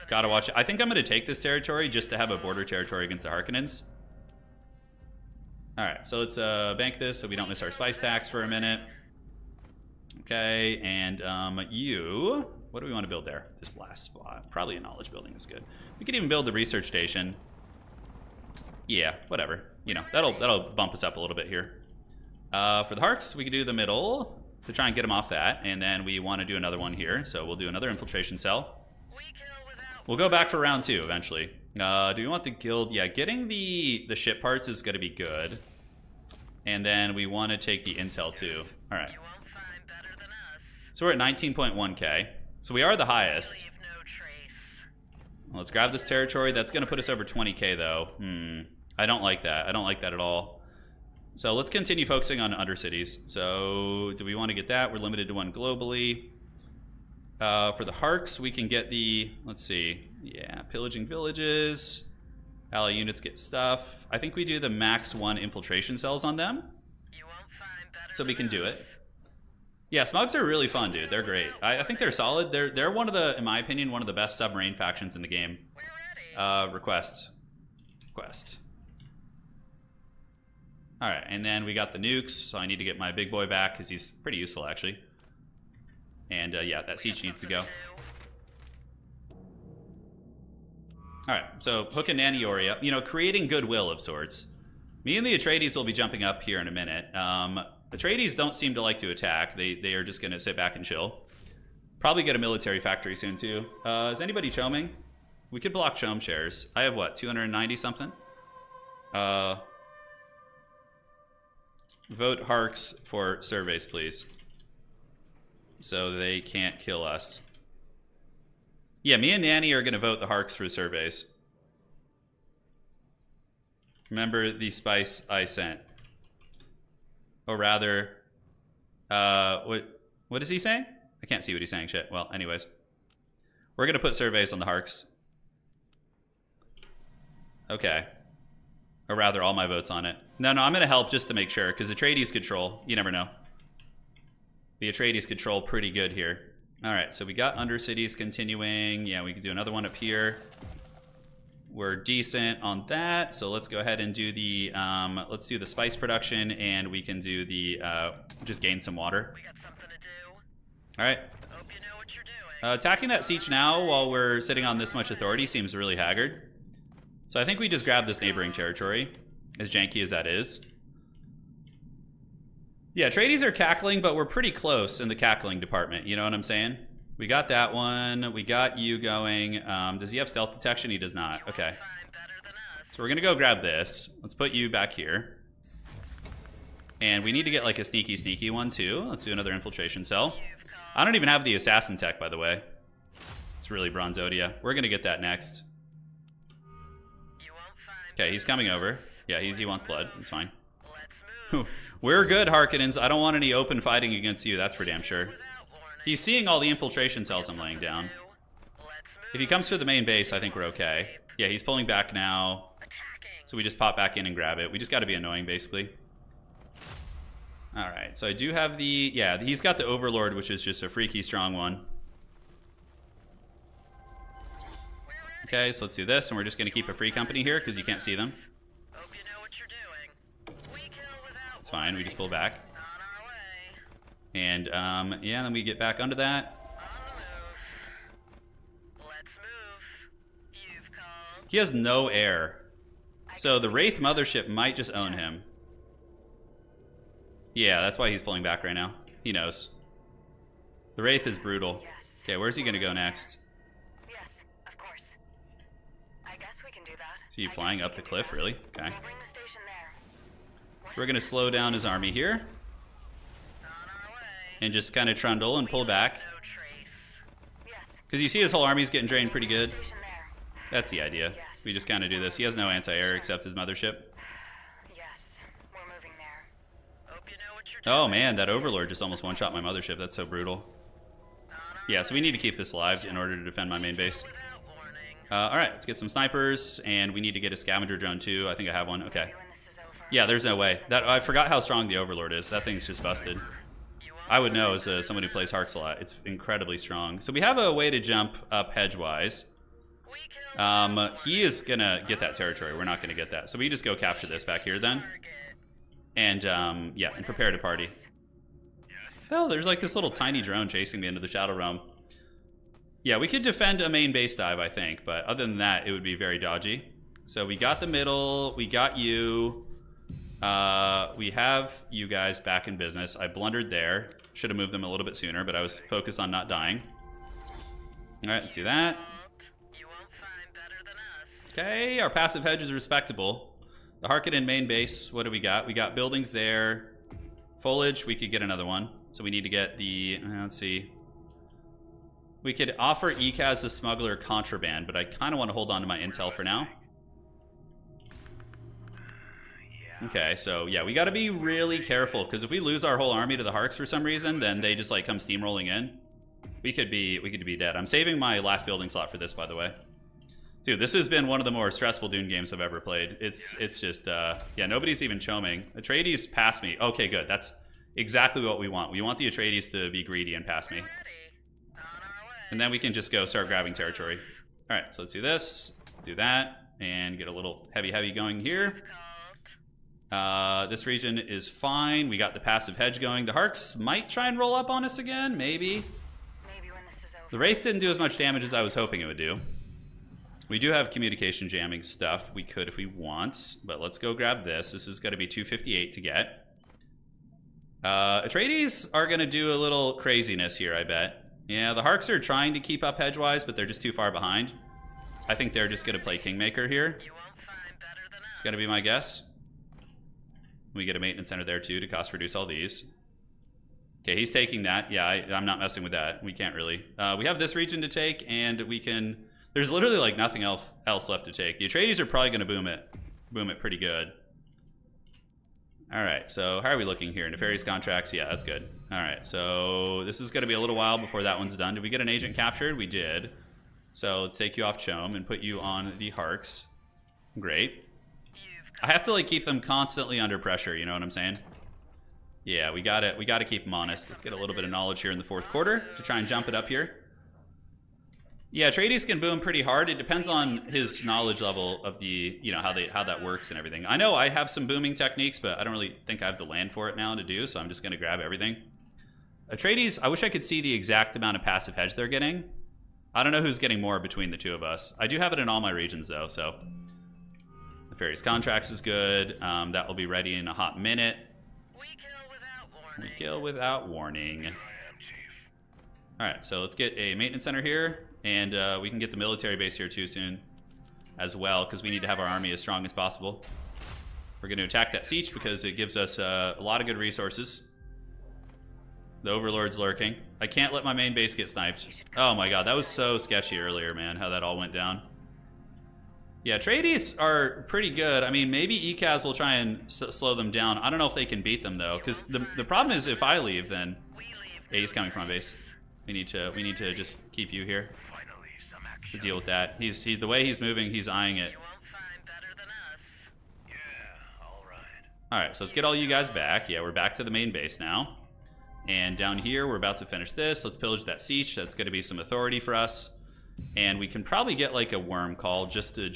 Gotta watch it. I think I'm going to take this territory just to have a border territory against the Harkonnens. Alright, so let's bank this so we don't miss our spice tax for a minute. Okay, and you... What do we want to build there? This last spot. Probably a knowledge building is good. We could even build the research station. Yeah, whatever. You know, that'll bump us up a little bit here. For the Harks, we could do the middle to try and get them off that, and then we want to do another one here, so we'll do another infiltration cell. We'll go back for round 2 eventually. Do we want the guild? Yeah, getting the ship parts is going to be good. And then we want to take the intel too. All right. So we're at 19.1k. So we are the highest. Well, let's grab this territory. That's going to put us over 20k though. I don't like that. I don't like that at all. So let's continue focusing on Undercities. So do we want to get that? We're limited to 1 globally. For the Harks, we can get the, let's see, yeah, pillaging villages. Ally units get stuff. I think we do the max 1 infiltration cells on them. So we can do it. Yeah, Smugs are really fun, dude. They're great. I think they're solid. They're one of the, in my opinion, one of the best submarine factions in the game. Request. Alright, and then we got the nukes, so I need to get my big boy back because he's pretty useful actually. And yeah, that siege needs to go. Alright, so Hook and Nanny Ori up. You know, creating goodwill of sorts. Me and the Atreides will be jumping up here in a minute. Atreides don't seem to like to attack. They are just going to sit back and chill. Probably get a military factory soon too. Is anybody chomming? We could block chom shares. I have what, 290 something? Vote Harks for surveys, please. So they can't kill us. Yeah, me and Nanny are going to vote the Harks for surveys. Remember the spice I sent. Or rather, what is he saying? I can't see what he's saying, shit. Well, anyways. We're going to put surveys on the Harks. Okay. Or rather, all my votes on it. No, I'm going to help just to make sure, because Atreides control. You never know. The Atreides control pretty good here. Alright, so we got Undercities continuing. Yeah, we can do another one up here. We're decent on that, so let's go ahead and do the, let's do the spice production, and we can do the, just gain some water. We got something to do. Alright. Hope you know what you're doing. Attacking that siege now while we're sitting on this much authority seems really haggard. So I think we just grab this neighboring territory, as janky as that is. Yeah, Atreides are cackling, but we're pretty close in the cackling department, you know what I'm saying? We got that one, we got you going. Does he have stealth detection? He does not, okay. So we're gonna go grab this. Let's put you back here. And we need to get like a sneaky one too. Let's do another infiltration cell. I don't even have the assassin tech, by the way. It's really Bronzodia. We're gonna get that next. Okay, he's coming over. Yeah, he wants blood. It's fine. We're good, Harkonnens. I don't want any open fighting against you, that's for damn sure. He's seeing all the infiltration cells I'm laying down. If he comes through the main base, I think we're okay. Yeah, he's pulling back now. So we just pop back in and grab it. We just got to be annoying, basically. Alright, so I do have the... Yeah, he's got the Overlord, which is just a freaky strong one. Okay, so let's do this, and we're just going to keep a free company here, because you can't see them. It's fine, we just pull back. And, yeah, then we get back under that. He has no air. So the Wraith Mothership might just own him. Yeah, that's why he's pulling back right now. He knows. The Wraith is brutal. Okay, where's he gonna go next? Yes, of course. I guess we can do that. So you flying up the cliff, really? Okay. We're gonna slow down his army here. And just kind of trundle and pull back. Because you see his whole army's getting drained pretty good. That's the idea. We just kind of do this. He has no anti-air except his mothership. Yes, we're moving there. Oh man, that Overlord just almost one-shot my mothership. That's so brutal. Yeah, so we need to keep this alive in order to defend my main base. Alright, let's get some snipers. And we need to get a scavenger drone too. I think I have one. Okay. Yeah, there's no way. I forgot how strong the Overlord is. That thing's just busted. I would know as someone who plays Harks a lot. It's incredibly strong. So we have a way to jump up hedge-wise. He is going to get that territory. We're not going to get that. So we just go capture this back here then. And, yeah, and prepare to party. hell? There's like this little tiny drone chasing me into the Shadow Realm. Yeah, we could defend a main base dive, I think, but other than that, it would be very dodgy. So we got the middle, we got you. We have you guys back in business. I blundered there. Should have moved them a little bit sooner, but I was focused on not dying. All right, let's do that. You won't find better than us. Okay, our passive hedge is respectable. The Harkonnen main base, what do we got? We got buildings there. Foliage, we could get another one. So we need to get the, let's see. We could offer Ekaz the smuggler contraband, but I kind of want to hold on to my intel for now. Okay, so yeah, we got to be really careful, because if we lose our whole army to the Harks for some reason, then they just like come steamrolling in. We could be dead. I'm saving my last building slot for this, by the way. Dude, this has been one of the more stressful Dune games I've ever played. It's just yeah, nobody's even choming. Atreides passed me. Okay, good. That's exactly what we want. We want the Atreides to be greedy and pass me. Ready. On our way. And then we can just go start grabbing territory. All right, so let's do this, do that, and get a little heavy going here. This region is fine. We got the passive hedge going. The Harks might try and roll up on us again, maybe. Maybe when this is over. The Wraith didn't do as much damage as I was hoping it would do. We do have communication jamming stuff. We could if we want, but let's go grab this. This is going to be 258 to get. Atreides are going to do a little craziness here, I bet. Yeah, the Harks are trying to keep up hedge-wise, but they're just too far behind. I think they're just going to play Kingmaker here. You won't find better than us. It's going to be my guess. We get a maintenance center there too to cost reduce all these. Okay, he's taking that. Yeah, I'm not messing with that. We can't really. We have this region to take, and we can... There's literally like nothing else left to take. The Atreides are probably going to boom it pretty good. All right, so how are we looking here? Nefarious contracts, yeah, that's good. All right, so this is going to be a little while before that one's done. Did we get an agent captured? We did. So let's take you off Chom and put you on the Harks. Great. I have to like keep them constantly under pressure, you know what I'm saying? Yeah, we gotta keep them honest. Let's get a little bit of knowledge here in the fourth quarter to try and jump it up here. Yeah, Atreides can boom pretty hard. It depends on his knowledge level of the, you know, how that works and everything. I know I have some booming techniques, but I don't really think I have the land for it now to do, so I'm just gonna grab everything. Atreides, I wish I could see the exact amount of passive hedge they're getting. I don't know who's getting more between the two of us. I do have it in all my regions though, so. Nefarious contracts is good. That will be ready in a hot minute. We kill without warning. We kill without warning. All right, so let's get a maintenance center here, and we can get the military base here too soon as well, because we need to have our army as strong as possible. We're going to attack that siege because it gives us a lot of good resources. The Overlord's lurking. I can't let my main base get sniped. Oh my god, that was so sketchy earlier, man, how that all went down. Yeah, Atreides are pretty good. I mean, maybe Ekaz will try and slow them down. I don't know if they can beat them though, because the problem is if I leave, then yeah, he's coming from my base. We need to just keep you here to deal with that. He's the way he's moving, he's eyeing it. You won't find better than us. Yeah, all right. All right, so let's get all you guys back. Yeah, we're back to the main base now, and down here we're about to finish this. Let's pillage that siege. That's going to be some authority for us. And we can probably get like a worm call just to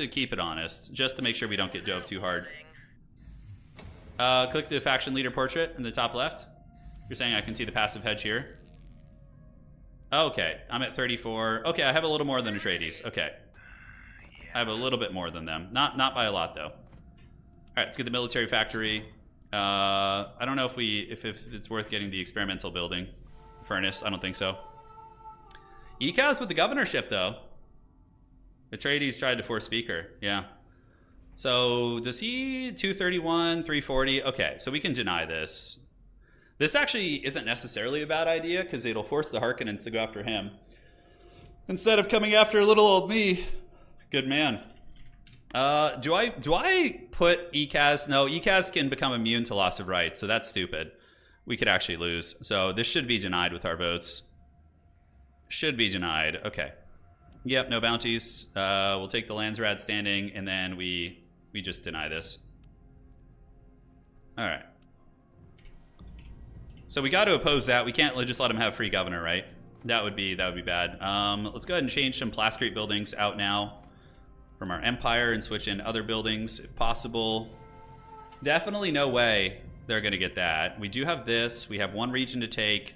keep it honest, just to make sure we don't get dove too hard. Click the faction leader portrait in the top left. You're saying I can see the passive hedge here. Okay, I'm at 34. Okay, I have a little more than Atreides. Okay, I have a little bit more than them. Not by a lot though. All right, let's get the military factory. I don't know if it's worth getting the experimental building furnace. I don't think so. Ekaz with the governorship, though. Atreides tried to force speaker. Yeah. So, does he 231, 340? Okay, so we can deny this. This actually isn't necessarily a bad idea, because it'll force the Harkonnens to go after him. Instead of coming after little old me. Good man. Do I put Ekaz? No, Ekaz can become immune to loss of rights, so that's stupid. We could actually lose. So, this should be denied with our votes. Should be denied. Okay. Yep, no bounties. We'll take the Landsrad standing, and then we just deny this. All right. So we got to oppose that. We can't just let him have free governor, right? That would be bad. Let's go ahead and change some Plastrate buildings out now from our empire and switch in other buildings if possible. Definitely no way they're going to get that. We do have this. We have one region to take.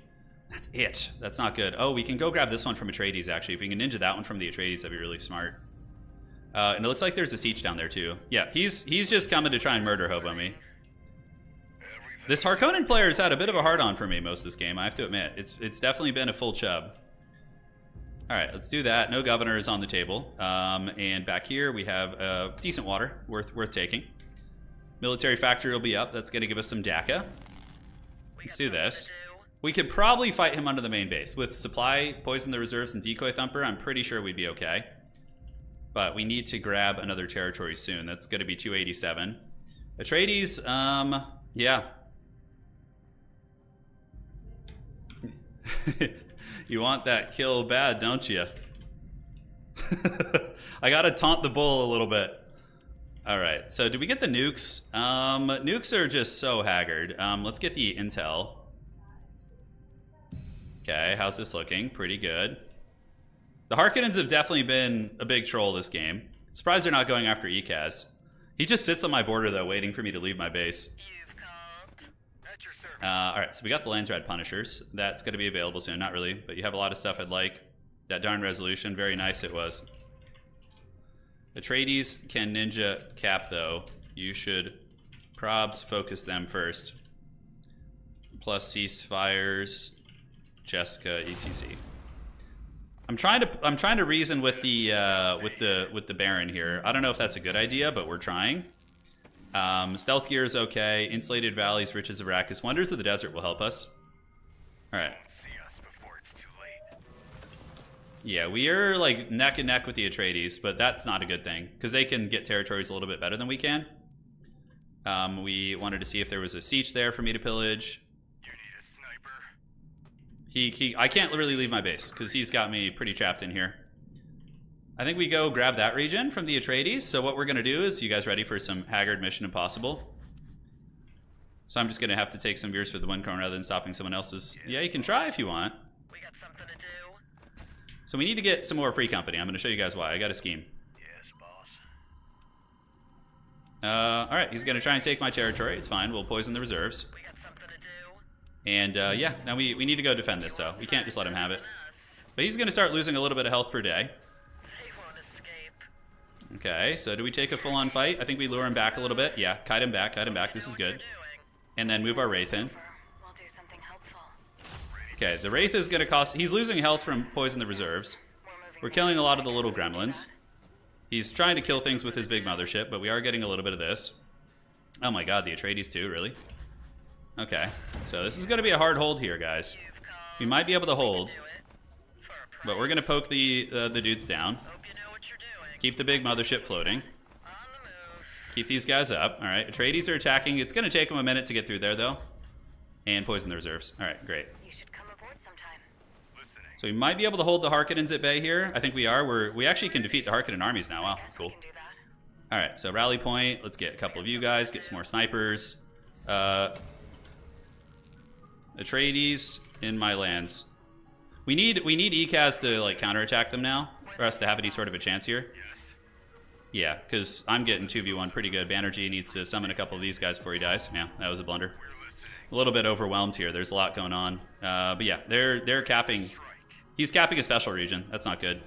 That's it. That's not good. Oh, we can go grab this one from Atreides, actually. If we can ninja that one from the Atreides, that'd be really smart. And it looks like there's a siege down there, too. Yeah, he's just coming to try and murder Hobo me. This Harkonnen player's had a bit of a hard-on for me most of this game, I have to admit. It's definitely been a full chub. All right, let's do that. No governors on the table. And back here, we have decent water, worth taking. Military factory will be up. That's going to give us some DACA. Let's do this. We could probably fight him under the main base. With supply, poison the reserves, and decoy thumper, I'm pretty sure we'd be okay. But we need to grab another territory soon. That's going to be 287. Atreides, yeah. You want that kill bad, don't you? I gotta taunt the bull a little bit. Alright, so do we get the nukes? Nukes are just so haggard. Let's get the intel. Okay, how's this looking? Pretty good. The Harkonnens have definitely been a big troll this game. Surprised they're not going after Ekaz. He just sits on my border, though, waiting for me to leave my base. You've called. At your service. Alright, so we got the Landsrad Punishers. That's going to be available soon. Not really, but you have a lot of stuff I'd like. That darn resolution, very nice it was. Atreides can ninja cap, though. You should probs focus them first. Plus ceasefires, Jessica, etc. I'm trying to reason with the Baron here. I don't know if that's a good idea, but we're trying. Stealth gear is okay. Insulated valleys, riches of Arrakis. Wonders of the desert will help us. All right. See us before it's too late. Yeah, we are like neck and neck with the Atreides, but that's not a good thing because they can get territories a little bit better than we can. We wanted to see if there was a siege there for me to pillage. You need a sniper. I can't really leave my base because he's got me pretty trapped in here. I think we go grab that region from the Atreides. So what we're going to do is, you guys ready for some Haggard Mission Impossible? So I'm just going to have to take some viewers for the Windcrown rather than stopping someone else's. Yeah, you can try if you want. We got something to do. So we need to get some more free company. I'm going to show you guys why. I got a scheme. Yes, boss. All right, he's going to try and take my territory. It's fine. We'll poison the reserves. We got something to do. And yeah, now we need to go defend this, though. We can't just let him have it. But he's going to start losing a little bit of health per day. They won't escape. Okay, so do we take a full-on fight? I think we lure him back a little bit. Yeah, kite him back, kite him back. This is good. And then move our Wraith in. We'll do something helpful. Okay, the Wraith is going to cost... He's losing health from poison the reserves. We're killing a lot of the little gremlins. He's trying to kill things with his big mothership, but we are getting a little bit of this. Oh my god, the Atreides too, really? Okay, so this is going to be a hard hold here, guys. We might be able to hold, but we're going to poke the dudes down. Hope you know what you're doing. Keep the big mothership floating. On the move. Keep these guys up. All right, Atreides are attacking. It's going to take them a minute to get through there, though. And poison the reserves. All right, great. You should come aboard sometime. Listening. So we might be able to hold the Harkonnens at bay here. I think we are. We actually can defeat the Harkonnen armies now. Wow, that's cool. We can do that. All right, so rally point. Let's get a couple of you guys. Get some more snipers. Atreides in my lands. We need Ekaz to like counterattack them now for us to have any sort of a chance here. Yes. Yeah, because I'm getting 2v1 pretty good. Banerjee needs to summon a couple of these guys before he dies. Yeah, that was a blunder. We're listening. A little bit overwhelmed here. There's a lot going on. But yeah, they're capping. He's capping a special region. That's not good.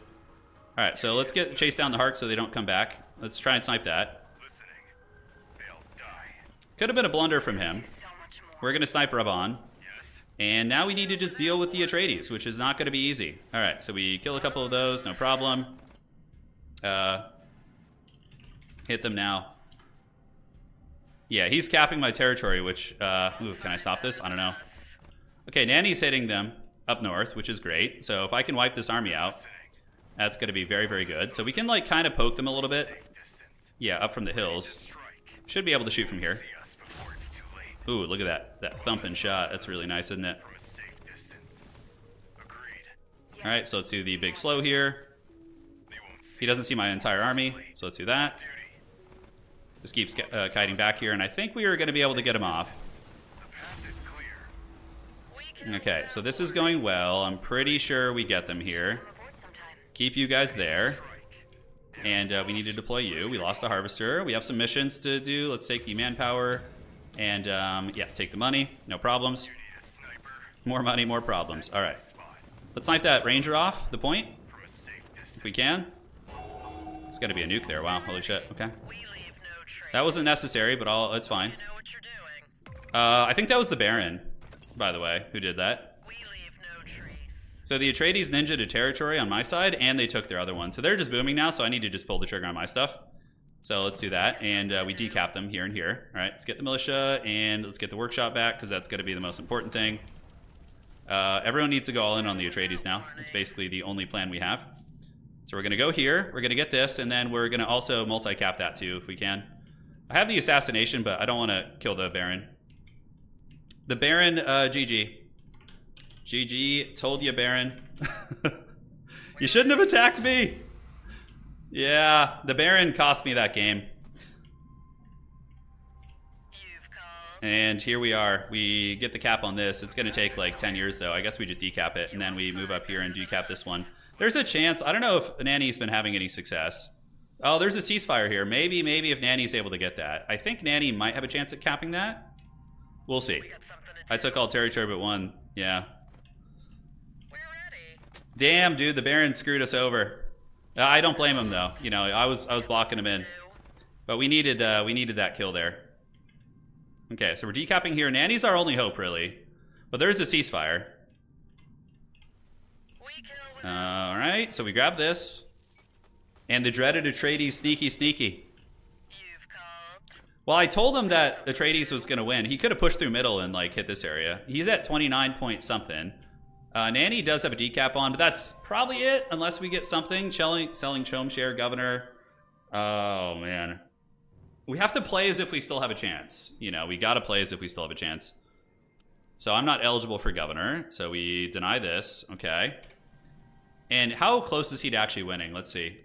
All right, so let's chase down the Hark so they don't come back. Let's try and snipe that. Listening. They'll die. Could have been a blunder from him. So much more. We're going to snipe Rabban. Yes. And now we need to just deal with the Atreides, which is not going to be easy. All right, so we kill a couple of those, no problem. Hit them now. Yeah, he's capping my territory, which, ooh, can I stop this? I don't know. Okay, Nanny's hitting them up north, which is great. So if I can wipe this army out, that's going to be very, very good. So we can, like, kind of poke them a little bit. Safe distance. Yeah, up from the hills. Strike. Should be able to shoot from here. See us before it's too late. Ooh, look at that. That thumping shot. That's really nice, isn't it? From a safe distance. Agreed. All right, so let's do the big slow here. They won't see He doesn't see my entire army, so let's do that. duty. Just keeps kiting back here, and I think we are going to be able to get him off. The path is clear. We kill Okay, so this is going well. I'm pretty sure we get them here. Come aboard sometime. Keep you guys there. Strike. And we need to deploy you. We lost the Harvester. We have some missions to do. Let's take the manpower And yeah, take the money. No problems. You need a sniper More money, more problems. All right. spot Let's snipe that ranger off the point from a safe distance. if we can. It's got to be a nuke there. Wow, holy shit. Okay. We leave no trace. That wasn't necessary, but it's fine. You know what you're doing. I think that was the Baron, by the way, who did that. We leave no trace. So the Atreides ninja to territory on my side, and they took their other one. So they're just booming now, so I need to just pull the trigger on my stuff. So let's do that, and we decap them here and here. All right, let's get the militia, and let's get the workshop back, because that's going to be the most important thing. Everyone needs to go all in on the Atreides now. It's basically the only plan we have. So we're going to go here, we're going to get this, and then we're going to also multi-cap that too, if we can. I have the assassination, but I don't want to kill the Baron. The Baron, GG. GG, told you, Baron. You shouldn't have attacked me. Yeah, the Baron cost me that game. You've called. And here we are. We get the cap on this. It's going to take like 10 years, though. I guess we just decap it, and then we move up here and decap this one. There's a chance. I don't know if Nanny's been having any success. Oh, there's a ceasefire here. Maybe if Nanny's able to get that. I think Nanny might have a chance at capping that. We'll see. We got something to do. I took all territory but one. Yeah. We're ready. Damn, dude, the Baron screwed us over. I don't blame him though. You know, I was blocking him in, but we needed that kill there. Okay, so we're decapping here. Nanny's our only hope, really. But there's a ceasefire. We kill with All right, so we grab this, and the dreaded Atreides, sneaky. You've called. Well, I told him that Atreides was gonna win. He could have pushed through middle and like hit this area. He's at 29 point something. Nanny does have a decap on, but that's probably it, unless we get something. Selling Chom Share, Governor. Oh, man. We have to play as if we still have a chance. You know, we got to play as if we still have a chance. So I'm not eligible for Governor, so we deny this. Okay. And how close is he to actually winning? Let's see.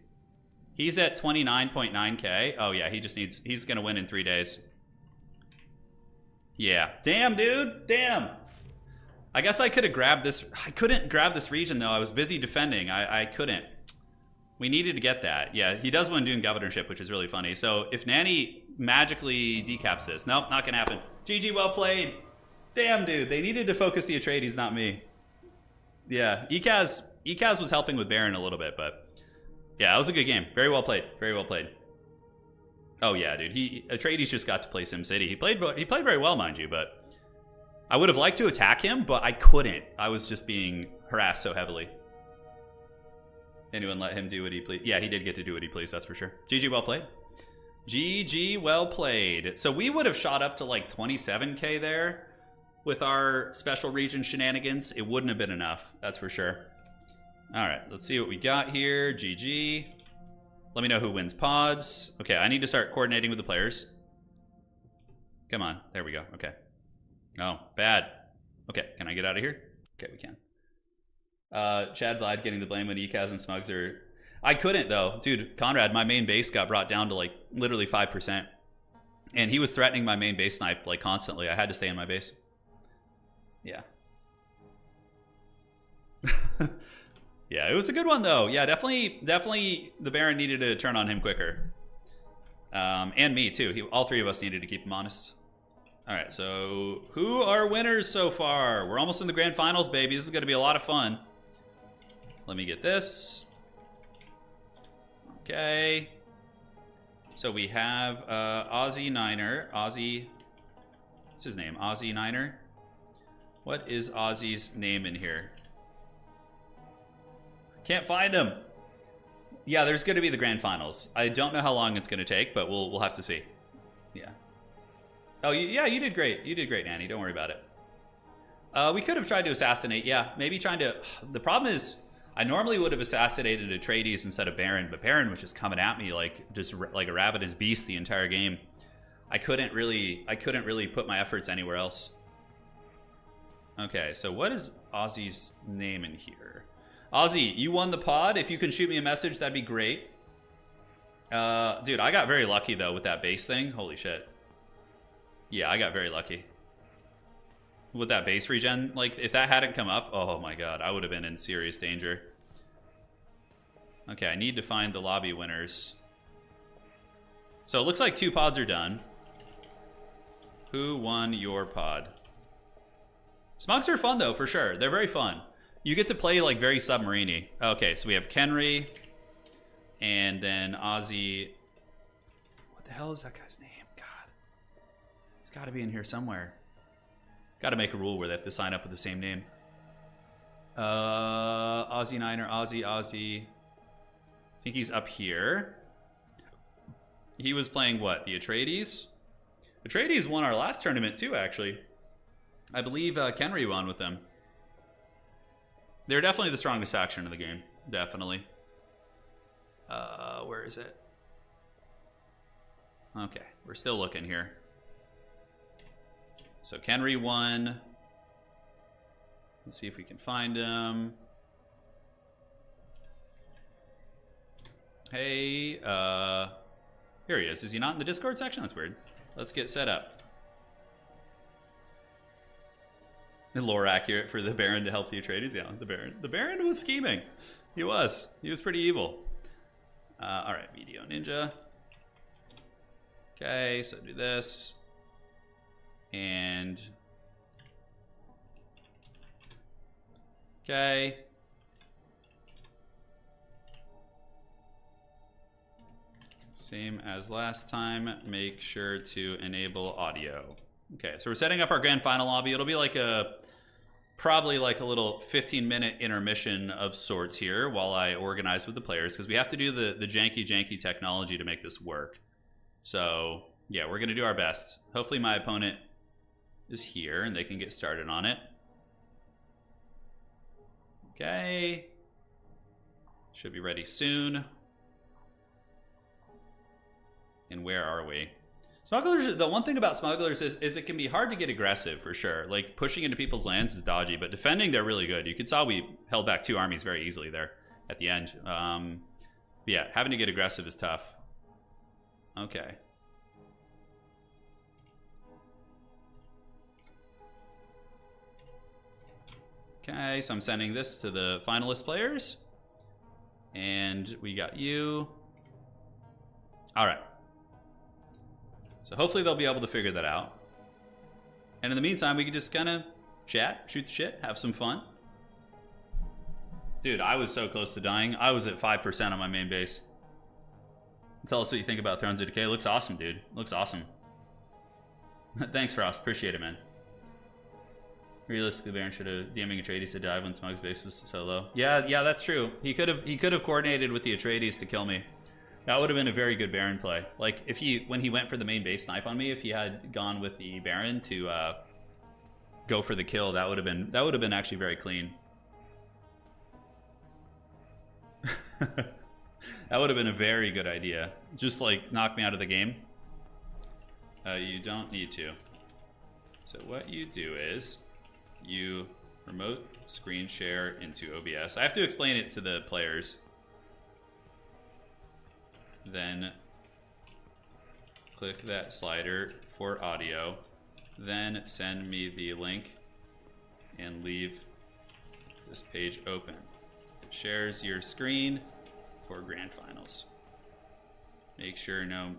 He's at 29.9k. Oh, yeah, he's going to win in 3 days. Yeah. Damn, dude. Damn. I guess I could have grabbed this. I couldn't grab this region, though. I was busy defending. I couldn't. We needed to get that. Yeah, he does win Dune governorship, which is really funny. So if Nanny magically decaps this. Nope, not going to happen. GG, well played. Damn, dude. They needed to focus the Atreides, not me. Yeah, Ekaz was helping with Baron a little bit, but yeah, it was a good game. Very well played. Very well played. Oh, yeah, dude. Atreides just got to play SimCity. He played very well, mind you, but I would have liked to attack him, but I couldn't. I was just being harassed so heavily. Anyone let him do what he pleased? Yeah, he did get to do what he pleased, that's for sure. GG, well played. GG, well played. So we would have shot up to like 27k there with our special region shenanigans. It wouldn't have been enough, that's for sure. All right, let's see what we got here. GG. Let me know who wins pods. Okay, I need to start coordinating with the players. Come on, there we go, okay. Oh, bad. Okay, can I get out of here? Okay, we can. Chad Vlad getting the blame when Ekaz and Smugs are... I couldn't, though. Dude, Conrad, my main base got brought down to, like, literally 5%. And he was threatening my main base snipe, like, constantly. I had to stay in my base. Yeah. Yeah, it was a good one, though. Yeah, definitely the Baron needed to turn on him quicker. And me, too. All three of us needed to keep him honest. All right, so who are winners so far? We're almost in the grand finals, baby. This is going to be a lot of fun. Let me get this. Okay. So we have Aussie Niner. Aussie, what's his name? Aussie Niner. What is Aussie's name in here? Can't find him. Yeah, there's going to be the grand finals. I don't know how long it's going to take, but we'll have to see. Yeah. Oh, yeah, you did great. You did great, Nanny. Don't worry about it. We could have tried to assassinate. Yeah, maybe trying to... The problem is, I normally would have assassinated Atreides instead of Baron, but Baron was just coming at me like just like a ravenous beast the entire game. I couldn't really put my efforts anywhere else. Okay, so what is Aussie's name in here? Aussie, you won the pod. If you can shoot me a message, that'd be great. Dude, I got very lucky, though, with that base thing. Holy shit. Yeah, I got very lucky. With that base regen, like, if that hadn't come up, oh my god, I would have been in serious danger. Okay, I need to find the lobby winners. So it looks like 2 pods are done. Who won your pod? Smugs are fun though, for sure. They're very fun. You get to play like very submarine-y. Okay, so we have Kenry, and then Ozzy. What the hell is that guy's name? God, he's got to be in here somewhere. Got to make a rule where they have to sign up with the same name. Ozzy Niner, Ozzy. I think he's up here. He was playing what? The Atreides? Atreides won our last tournament too, actually. I believe Kenry won with them. They're definitely the strongest faction in the game. Definitely. Where is it? Okay, we're still looking here. So Kenry won. Let's see if we can find him. Hey, here he is. Is he not in the Discord section? That's weird. Let's get set up. Lore accurate for the Baron to help the Atreides. Yeah, the Baron. The Baron was scheming. He was. He was pretty evil. All right, Video Ninja. Okay, so do this. And... okay. Same as last time. Make sure to enable audio. Okay, so we're setting up our grand final lobby. It'll be like probably like a little 15-minute intermission of sorts here while I organize with the players, because we have to do the janky technology to make this work. So yeah, we're gonna do our best. Hopefully my opponent is here and they can get started on it. Okay, should be ready soon. And where are we? Smugglers, the one thing about smugglers is it can be hard to get aggressive, for sure. Like, pushing into people's lands is dodgy, but defending, they're really good. You saw we held back 2 armies very easily there at the end. Yeah, having to get aggressive is tough. Okay. Okay, so I'm sending this to the finalist players. And we got you. All right. So hopefully they'll be able to figure that out. And in the meantime, we can just kind of chat, shoot the shit, have some fun. Dude, I was so close to dying. I was at 5% on my main base. Tell us what you think about Thrones of Decay. Looks awesome, dude. Looks awesome. Thanks, Frost. Appreciate it, man. Realistically, Baron should have DMing Atreides to dive when Smug's base was so low. Yeah, that's true. He could have coordinated with the Atreides to kill me. That would have been a very good Baron play. Like, if when he went for the main base snipe on me, if he had gone with the Baron to go for the kill, that would have been actually very clean. That would have been a very good idea. Just like knock me out of the game. You don't need to. So what you do is you remote screen share into OBS. I have to explain it to the players. Then click that slider for audio, then send me the link and leave this page open. It shares your screen for grand finals. Make sure no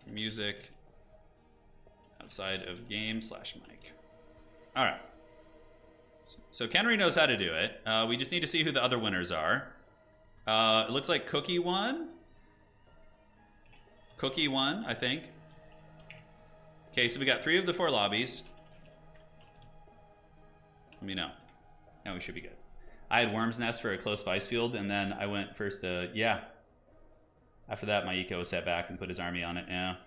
music outside of game/mic. All right. So Kenry knows how to do it. We just need to see who the other winners are. It looks like Cookie won. Cookie won, I think. Okay, so we got 3 of the 4 lobbies. Let me know. Now we should be good. I had Worm's Nest for a close spice field, and then I went first to, yeah. After that, my eco was set back and put his army on it, yeah.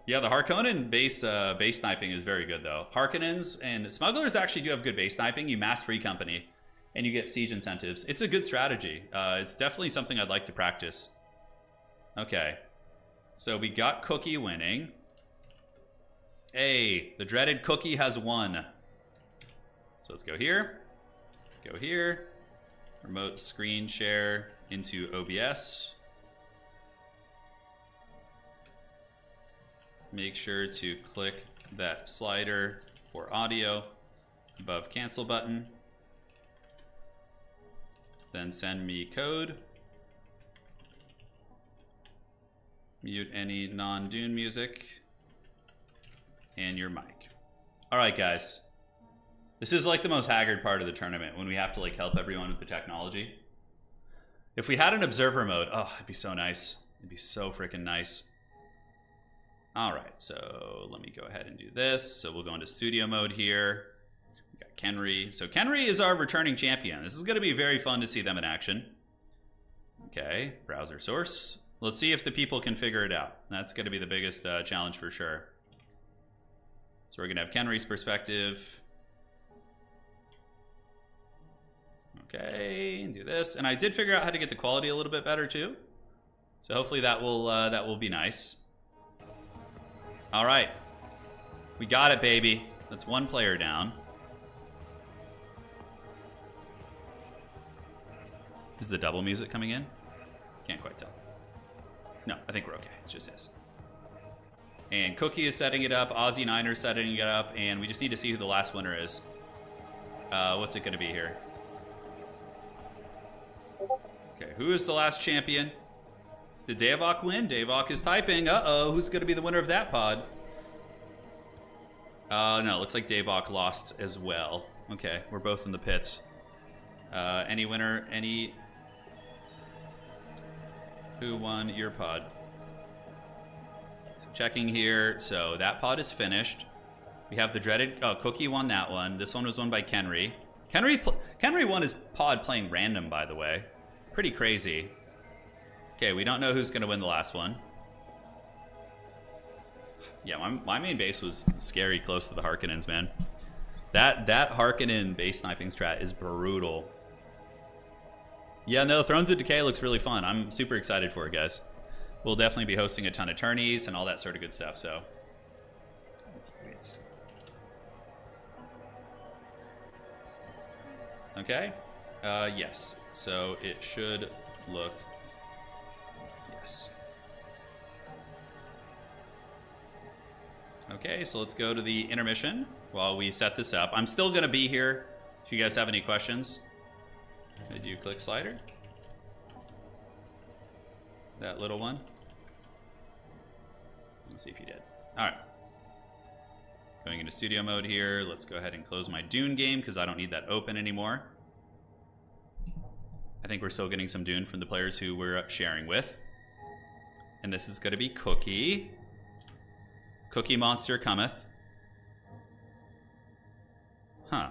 Yeah, the Harkonnen base sniping is very good, though. Harkonnens and Smugglers actually do have good base sniping. You mass free company, and you get siege incentives. It's a good strategy. It's definitely something I'd like to practice. Okay, so we got Cookie winning. Hey, the dreaded Cookie has won. So let's go here, remote screen share into OBS. Make sure to click that slider for audio above cancel button. Then send me code. Mute any non-Dune music and your mic. All right, guys. This is like the most haggard part of the tournament when we have to like help everyone with the technology. If we had an observer mode, oh, it'd be so nice. It'd be so freaking nice. All right, so let me go ahead and do this. So we'll go into studio mode here. We got Kenry. So Kenry is our returning champion. This is going to be very fun to see them in action. Okay, browser source. Let's see if the people can figure it out. That's going to be the biggest challenge for sure. So we're going to have Kenry's perspective. Okay, and do this. And I did figure out how to get the quality a little bit better too. So hopefully that will be nice. All right, we got it, baby. That's one player down. Is the double music coming in? Can't quite tell. No, I think we're okay. It's just this. And Cookie is setting it up. Aussie Niner is setting it up. And we just need to see who the last winner is. What's it going to be here? Okay, who is the last champion? Did Davok win? Davok is typing. Uh-oh, who's going to be the winner of that pod? No, it looks like Davok lost as well. Okay, we're both in the pits. Any winner? Any... Who won your pod? So checking here. So that pod is finished. We have the dreaded... Oh, Cookie won that one. This one was won by Kenry. Kenry won his pod playing random, by the way. Pretty crazy. Okay, we don't know who's going to win the last one. Yeah, my main base was scary close to the Harkonnens, man. That Harkonnen base sniping strat is brutal. Yeah, no, Thrones of Decay looks really fun. I'm super excited for it, guys. We'll definitely be hosting a ton of tourneys and all that sort of good stuff, so. Okay. Yes. So it should look... Yes. Okay, so let's go to the intermission while we set this up. I'm still going to be here if you guys have any questions. Did you click slider? That little one? Let's see if you did. All right. Going into studio mode here. Let's go ahead and close my Dune game because I don't need that open anymore. I think we're still getting some Dune from the players who we're sharing with. And this is going to be Cookie. Cookie Monster cometh. Huh.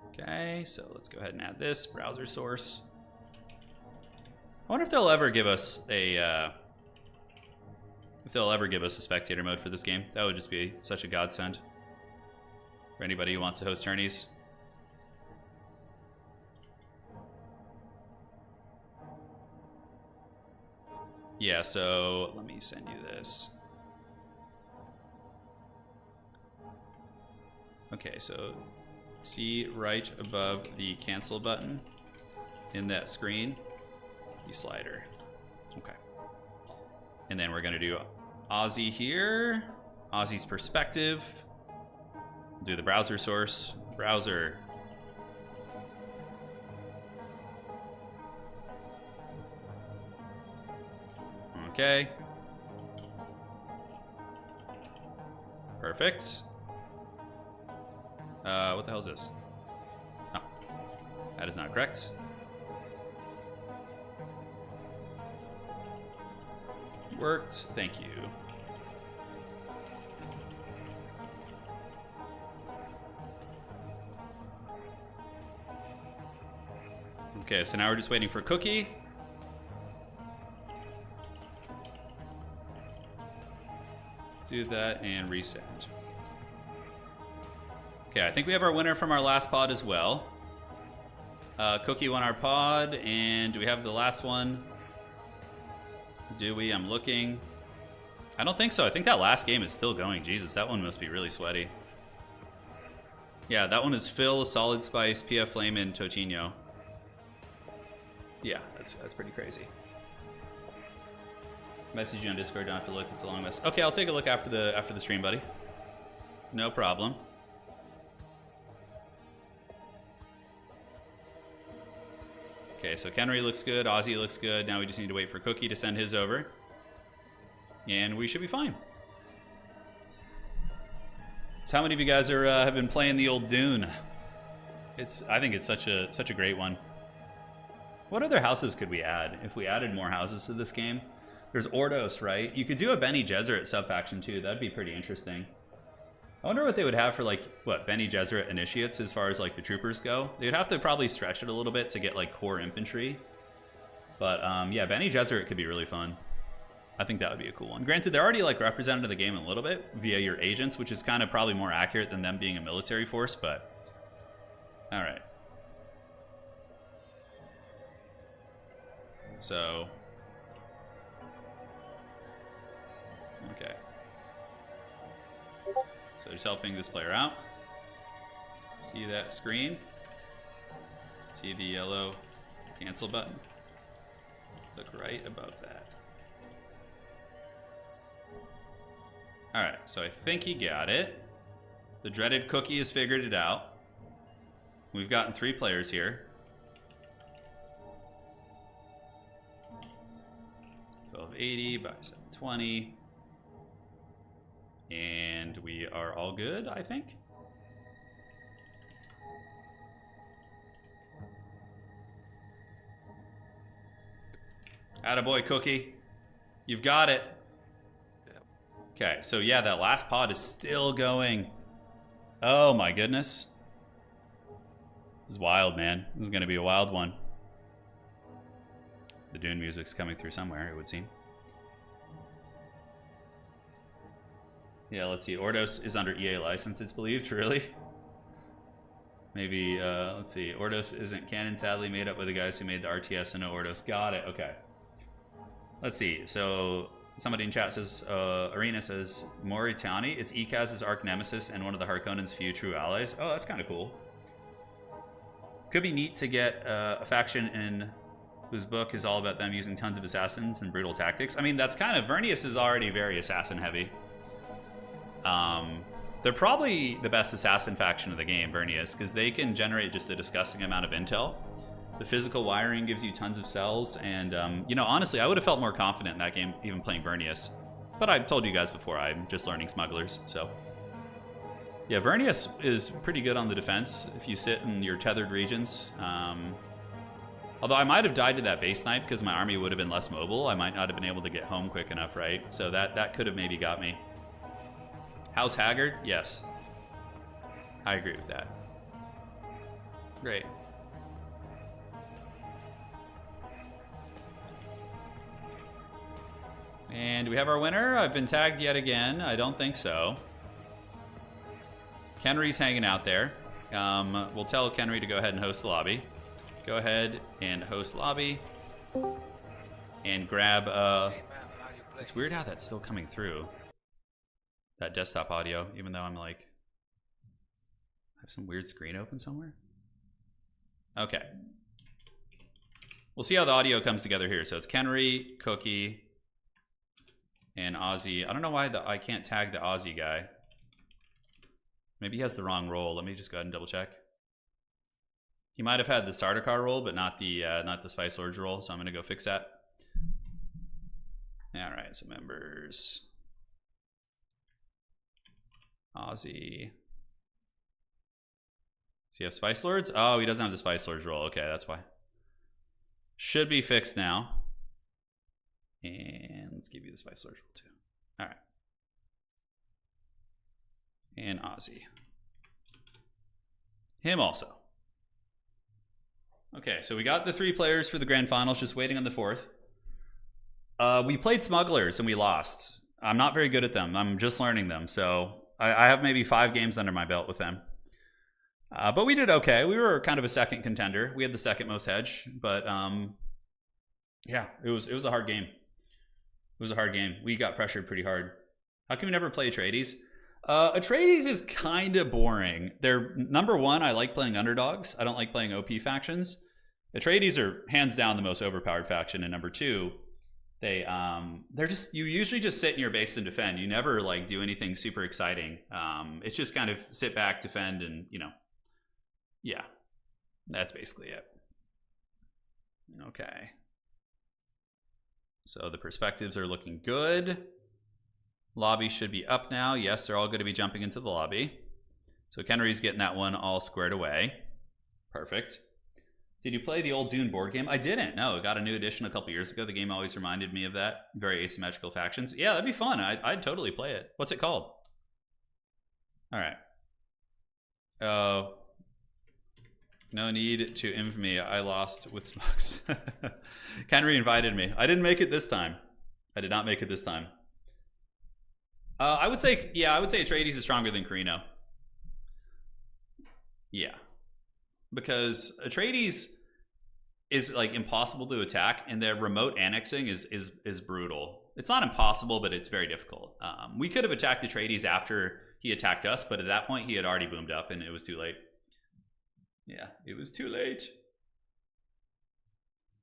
Okay, so let's go ahead and add this browser source. I wonder if they'll ever give us a spectator mode for this game. That would just be such a godsend for anybody who wants to host tourneys. Yeah, so let me send you this. Okay, so see right above the cancel button in that screen, the slider. Okay. And then we're going to do Aussie here. Aussie's perspective. We'll do the browser source. Browser. Okay. Perfect. What the hell is this? Oh, that is not correct. Worked. Thank you. Okay, so now we're just waiting for Cookie. Do that and reset. Okay, I think we have our winner from our last pod as well. Cookie won our pod, and do we have the last one? Do we? I'm looking. I don't think so. I think that last game is still going. Jesus, that one must be really sweaty. Yeah, that one is Phil, Solid Spice, PF Flame, and Totino. Yeah, that's pretty crazy. Message you on Discord, don't have to look, it's a long mess. Okay, I'll take a look after the stream, buddy. No problem. Okay, so Kenry looks good, Aussie looks good. Now we just need to wait for Cookie to send his over. And we should be fine. So how many of you guys are have been playing the old Dune? I think it's such a great one. What other houses could we add if we added more houses to this game? There's Ordos, right? You could do a Bene Gesserit subfaction too. That'd be pretty interesting. I wonder what they would have for like what Bene Gesserit initiates as far as like the troopers go. They'd have to probably stretch it a little bit to get like core infantry. But yeah, Bene Gesserit could be really fun. I think that would be a cool one. Granted, they're already like represented in the game a little bit via your agents, which is kind of probably more accurate than them being a military force, but all right. So, okay. So just helping this player out. See that screen? See the yellow cancel button? Look right above that. All right, so I think he got it. The dreaded cookie has figured it out. We've gotten 3 players here. 1280 by 720. And we are all good, I think. Attaboy, Cookie. You've got it. Okay, so yeah, that last pod is still going. Oh my goodness. This is wild, man. This is going to be a wild one. The Dune music's coming through somewhere, it would seem. Yeah, let's see. Ordos is under EA license, it's believed, really? Maybe, let's see. Ordos isn't canon, sadly, made up with the guys who made the RTS and no Ordos. Got it, okay. Let's see. So, somebody in chat says, Arena says, Mauritani, it's Ekaz's arch nemesis and one of the Harkonnen's few true allies. Oh, that's kind of cool. Could be neat to get a faction in whose book is all about them using tons of assassins and brutal tactics. I mean, that's kind of... Vernius is already very assassin-heavy. They're probably the best assassin faction of the game, Vernius, because they can generate just a disgusting amount of intel. The physical wiring gives you tons of cells, and, you know, honestly, I would have felt more confident in that game even playing Vernius. But I've told you guys before, I'm just learning smugglers, so... Yeah, Vernius is pretty good on the defense if you sit in your tethered regions. Although I might have died to that base snipe because my army would have been less mobile. I might not have been able to get home quick enough, right? So that could have maybe got me. House Haggard? Yes. I agree with that. Great. And do we have our winner? I've been tagged yet again. I don't think so. Kenry's hanging out there. We'll tell Kenry to go ahead and host the lobby. Go ahead and host lobby. And grab... It's weird how that's still coming through. That desktop audio, even though I'm like... I have some weird screen open somewhere. Okay. We'll see how the audio comes together here. So it's Kenry, Cookie, and Ozzy. I don't know why I can't tag the Ozzy guy. Maybe he has the wrong role. Let me just go ahead and double check. He might have had the starter car role, but not the Spice Lords role. So I'm gonna go fix that. All right, so members, Ozzy. Does he have Spice Lords? Oh, he doesn't have the Spice Lords role. Okay, that's why. Should be fixed now. And let's give you the Spice Lords role too. All right. And Ozzy. Him also. Okay, so we got the 3 players for the grand finals, just waiting on the 4th. We played Smugglers and we lost. I'm not very good at them. I'm just learning them. So I have maybe 5 games under my belt with them. But we did okay. We were kind of a second contender. We had the second most hedge. But yeah, it was a hard game. It was a hard game. We got pressured pretty hard. How can we never play Atreides? Atreides is kind of boring. They're number 1, I like playing underdogs. I don't like playing OP factions. Atreides are hands down the most overpowered faction, and number 2, they're just, you usually just sit in your base and defend. You never like do anything super exciting. It's just kind of sit back, defend, and you know, yeah, that's basically it. Okay. So the perspectives are looking good. Lobby should be up now. Yes, they're all going to be jumping into the lobby. So Kenry's getting that one all squared away. Perfect. Did you play the old Dune board game? I didn't. No, it got a new edition a couple years ago. The game always reminded me of that. Very asymmetrical factions. Yeah, that'd be fun. I'd totally play it. What's it called? All right. Oh. No need to infamy. I lost with Smugs. Kenry invited me. I didn't make it this time. I did not make it this time. I would say Atreides is stronger than Carino. Yeah. Because Atreides is like impossible to attack, and their remote annexing is brutal. It's not impossible, but it's very difficult. We could have attacked Atreides after he attacked us, but at that point he had already boomed up and it was too late. Yeah, it was too late.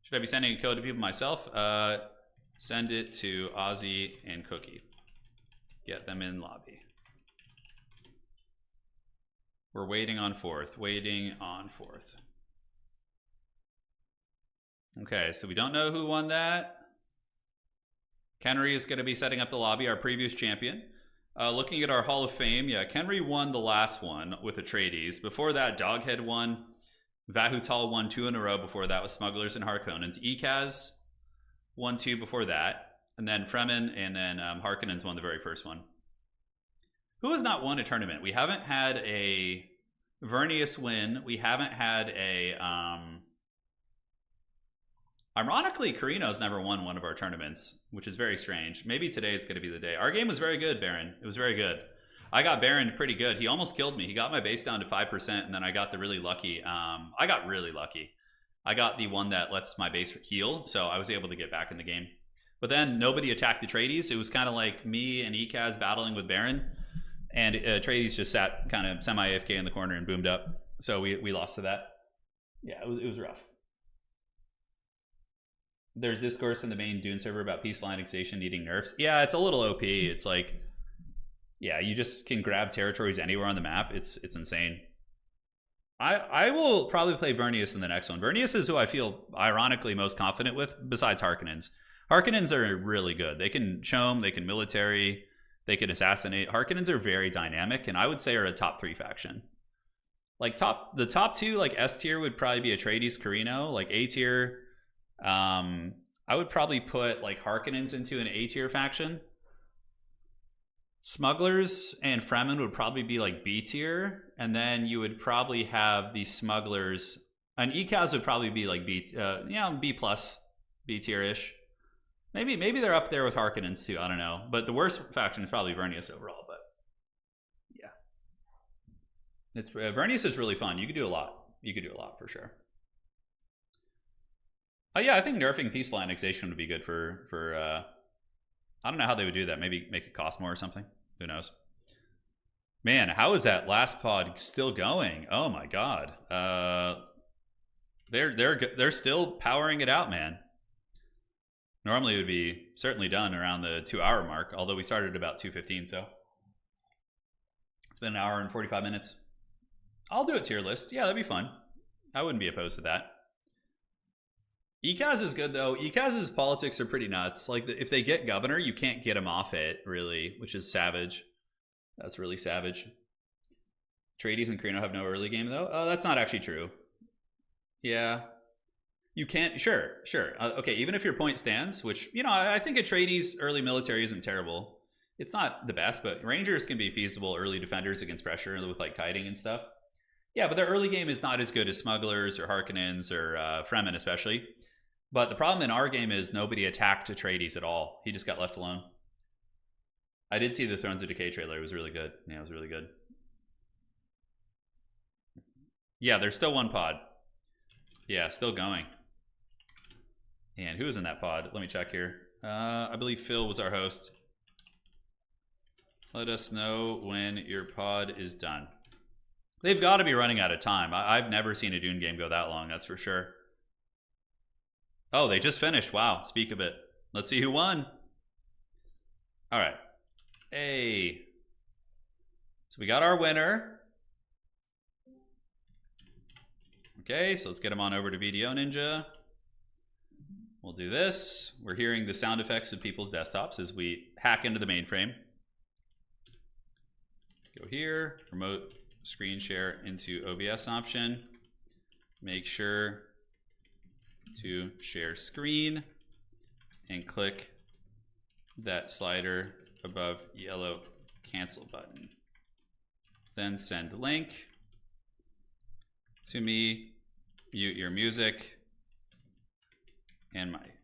Should I be sending a code to people myself? Send it to Ozzy and Cookie. Get them in lobby. We're waiting on fourth. Waiting on fourth. Okay, so we don't know who won that. Kenry is going to be setting up the lobby, our previous champion. Looking at our Hall of Fame, yeah, Kenry won the last one with Atreides. Before that, Doghead won. Vahutal won 2 in a row before that with Smugglers and Harkonnens. Ekaz won 2 before that. And then Fremen and then Harkonnens won the very first one. Who has not won a tournament? We haven't had a Vernius win. We haven't had a... Ironically, Carino's never won one of our tournaments, which is very strange. Maybe today is going to be the day. Our game was very good, Baron. It was very good. I got Baron pretty good. He almost killed me. He got my base down to 5%, and then I got the really lucky. I got really lucky. I got the one that lets my base heal, so I was able to get back in the game. But then nobody attacked Atreides. It was kind of like me and Ekaz battling with Baron, and Atreides just sat kind of semi-AFK in the corner and boomed up. So we lost to that. Yeah, it was rough. There's discourse in the main Dune server about peaceful annexation needing nerfs. Yeah, it's a little OP. It's like, yeah, you just can grab territories anywhere on the map. It's insane. I will probably play Vernius in the next one. Vernius is who I feel ironically most confident with, besides Harkonnens. Harkonnens are really good. They can chome, they can military, they can assassinate. Harkonnens are very dynamic, and I would say are a top 3 faction. Like the top 2, like S tier would probably be Atreides, Carino. Like A tier, I would probably put like Harkonnens into an A tier faction. Smugglers and Fremen would probably be like B tier, and then you would probably have the Smugglers, and Ekaz would probably be like B, B plus, B tier ish. Maybe they're up there with Harkonnens too. I don't know, but the worst faction is probably Vernius overall. But yeah, it's Vernius is really fun. You could do a lot. You could do a lot for sure. Yeah, I think nerfing peaceful annexation would be good for I don't know how they would do that. Maybe make it cost more or something. Who knows? Man, how is that last pod still going? Oh my god. They're still powering it out, man. Normally it would be certainly done around the 2-hour mark, although we started about 2:15, so it's been an hour and 45 minutes. I'll do a tier list. Yeah, that'd be fun. I wouldn't be opposed to that. Ekaz is good though. Ekaz's politics are pretty nuts. Like if they get governor, you can't get him off it really, which is savage. That's really savage. Atreides and Carino have no early game though. Oh, that's not actually true. Yeah, you can't. Sure. Okay, even if your point stands, which I think Atreides early military isn't terrible. It's not the best, but Rangers can be feasible early defenders against pressure with like kiting and stuff. Yeah, but their early game is not as good as Smugglers or Harkonnens or Fremen especially. But the problem in our game is nobody attacked Atreides at all. He just got left alone. I did see the Thrones of Decay trailer. It was really good. Yeah, it was really good. Yeah, there's still one pod. Yeah, still going. And who was in that pod? Let me check here. I believe Phil was our host. Let us know when your pod is done. They've got to be running out of time. I've never seen a Dune game go that long, that's for sure. Oh, they just finished. Wow, speak of it. Let's see who won. All right. Hey. So we got our winner. Okay, so let's get him on over to VDO Ninja. We'll do this. We're hearing the sound effects of people's desktops as we hack into the mainframe. Go here, remote screen share into OBS option. Make sure to share screen and click that slider above yellow cancel button. Then send link to me, mute your music and mic.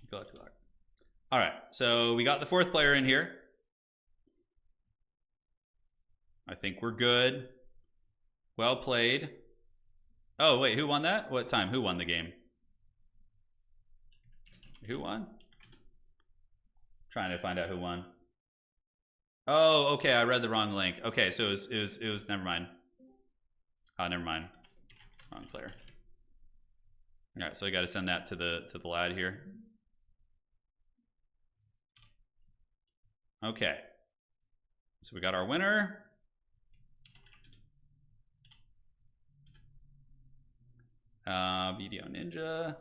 Good luck, good luck. All right, so we got the fourth player in here. I think we're good. Well played. Oh, wait, who won that? What time? Who won the game? Who won? Trying to find out who won. Oh, okay, I read the wrong link. Okay, so it was never mind. Never mind. Wrong player. All right, so I got to send that to the lad here. Okay. So we got our winner. Video Ninja.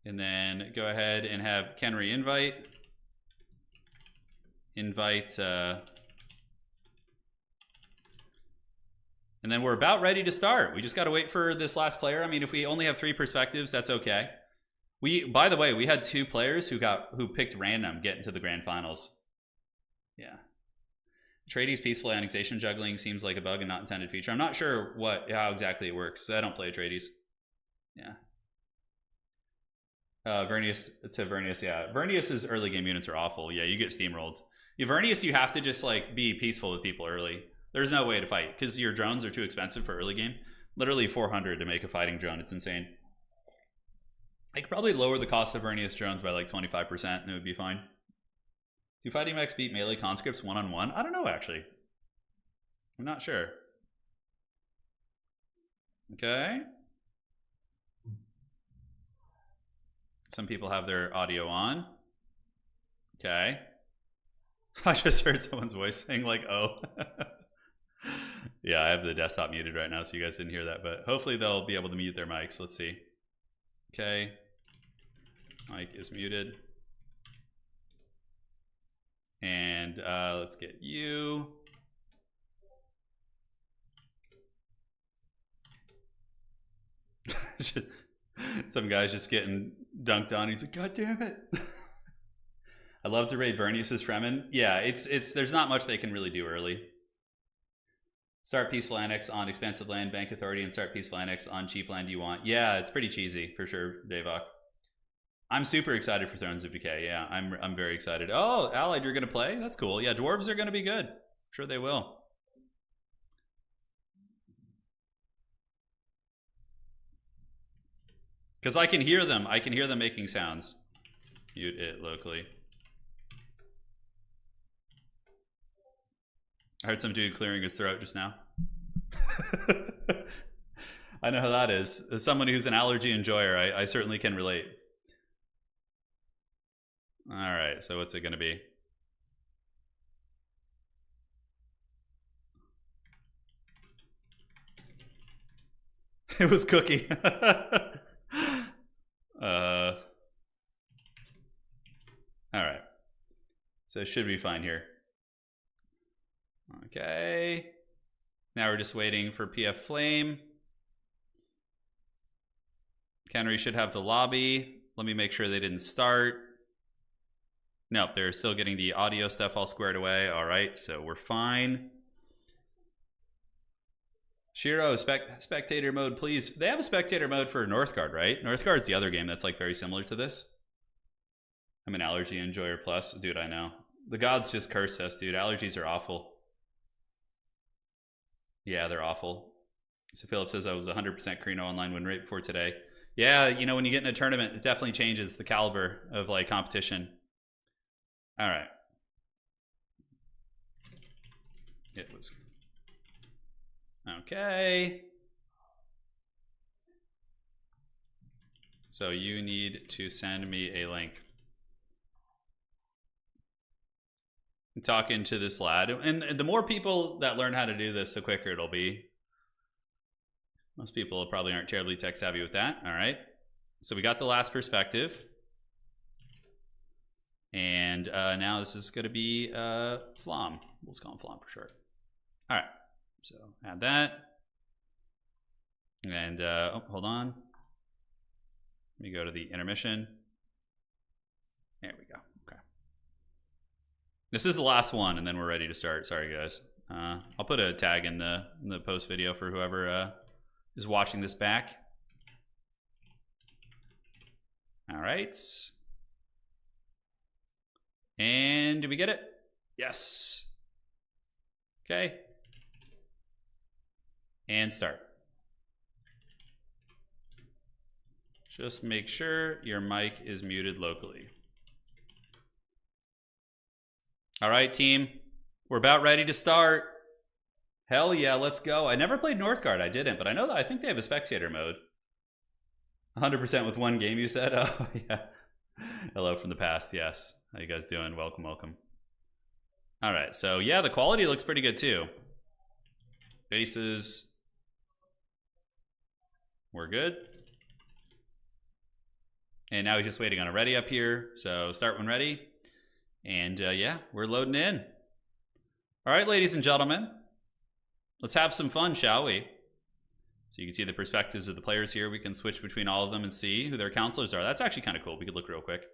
And then go ahead and have Kenry invite. And then we're about ready to start. We just got to wait for this last player. I mean, if we only have 3 perspectives, that's okay. By the way, we had 2 players who picked random get into the grand finals. Yeah. Atreides peaceful annexation juggling seems like a bug and not intended feature. I'm not sure how exactly it works. I don't play Atreides. Yeah. Vernius to Vernius, yeah. Vernius's early game units are awful. Yeah, you get steamrolled. Yeah, Vernius, you have to just like be peaceful with people early. There's no way to fight because your drones are too expensive for early game. Literally 400 to make a fighting drone. It's insane. I could probably lower the cost of Vernius drones by like 25% and it would be fine. Do fighting mechs beat melee conscripts one-on-one? I don't know, actually. I'm not sure. Okay. Some people have their audio on. Okay. I just heard someone's voice saying like, oh. Yeah, I have the desktop muted right now, so you guys didn't hear that, but hopefully they'll be able to mute their mics. Let's see. Okay. Mic is muted. And let's get you. Some guy's just getting dunked on. He's like, God damn it. I love to raid Vernius's Fremen. Yeah, it's there's not much they can really do early. Start peaceful annex on expensive land, bank authority, and start peaceful annex on cheap land you want. Yeah, it's pretty cheesy for sure, Davok. I'm super excited for Thrones of Decay. Yeah, I'm very excited. Oh, Allied, you're gonna play? That's cool. Yeah, dwarves are gonna be good. Sure they will. Because I can hear them. I can hear them making sounds. Mute it locally. I heard some dude clearing his throat just now. I know how that is. As someone who's an allergy enjoyer, I certainly can relate. All right, so what's it going to be? It was Cookie. All right. So it should be fine here. Okay. Now we're just waiting for PF Flame. Kenry should have the lobby. Let me make sure they didn't start. Nope, they're still getting the audio stuff all squared away. All right, so we're fine. Shiro, spectator mode, please. They have a spectator mode for Northgard, right? Northgard's the other game that's like very similar to this. I'm an allergy enjoyer plus. Dude, I know. The gods just cursed us, dude. Allergies are awful. Yeah, they're awful. So Philip says I was 100% Carino online win rate before today. Yeah, you know, when you get in a tournament, it definitely changes the caliber of like competition. All right. It was okay. So you need to send me a link. I'm talking to this lad, and the more people that learn how to do this, the quicker it'll be. Most people probably aren't terribly tech savvy with that. All right. So we got the last perspective. And now this is going to be Flom. We'll just call him Flom for short. All right. So add that. And oh, hold on. Let me go to the intermission. There we go. Okay. This is the last one, and then we're ready to start. Sorry, guys. I'll put a tag in the post video for whoever is watching this back. All right. And did we get it? Yes. Okay. And start. Just make sure your mic is muted locally. All right, team. We're about ready to start. Hell yeah, let's go. I never played Northgard. I didn't, but I know that I think they have a spectator mode. 100% with one game, you said? Oh, yeah. Hello from the past, yes. How you guys doing? Welcome, welcome. All right, so yeah, the quality looks pretty good too. Bases. We're good. And now he's just waiting on a ready up here. So start when ready. And yeah, we're loading in. All right, ladies and gentlemen. Let's have some fun, shall we? So you can see the perspectives of the players here. We can switch between all of them and see who their counselors are. That's actually kind of cool. We could look real quick.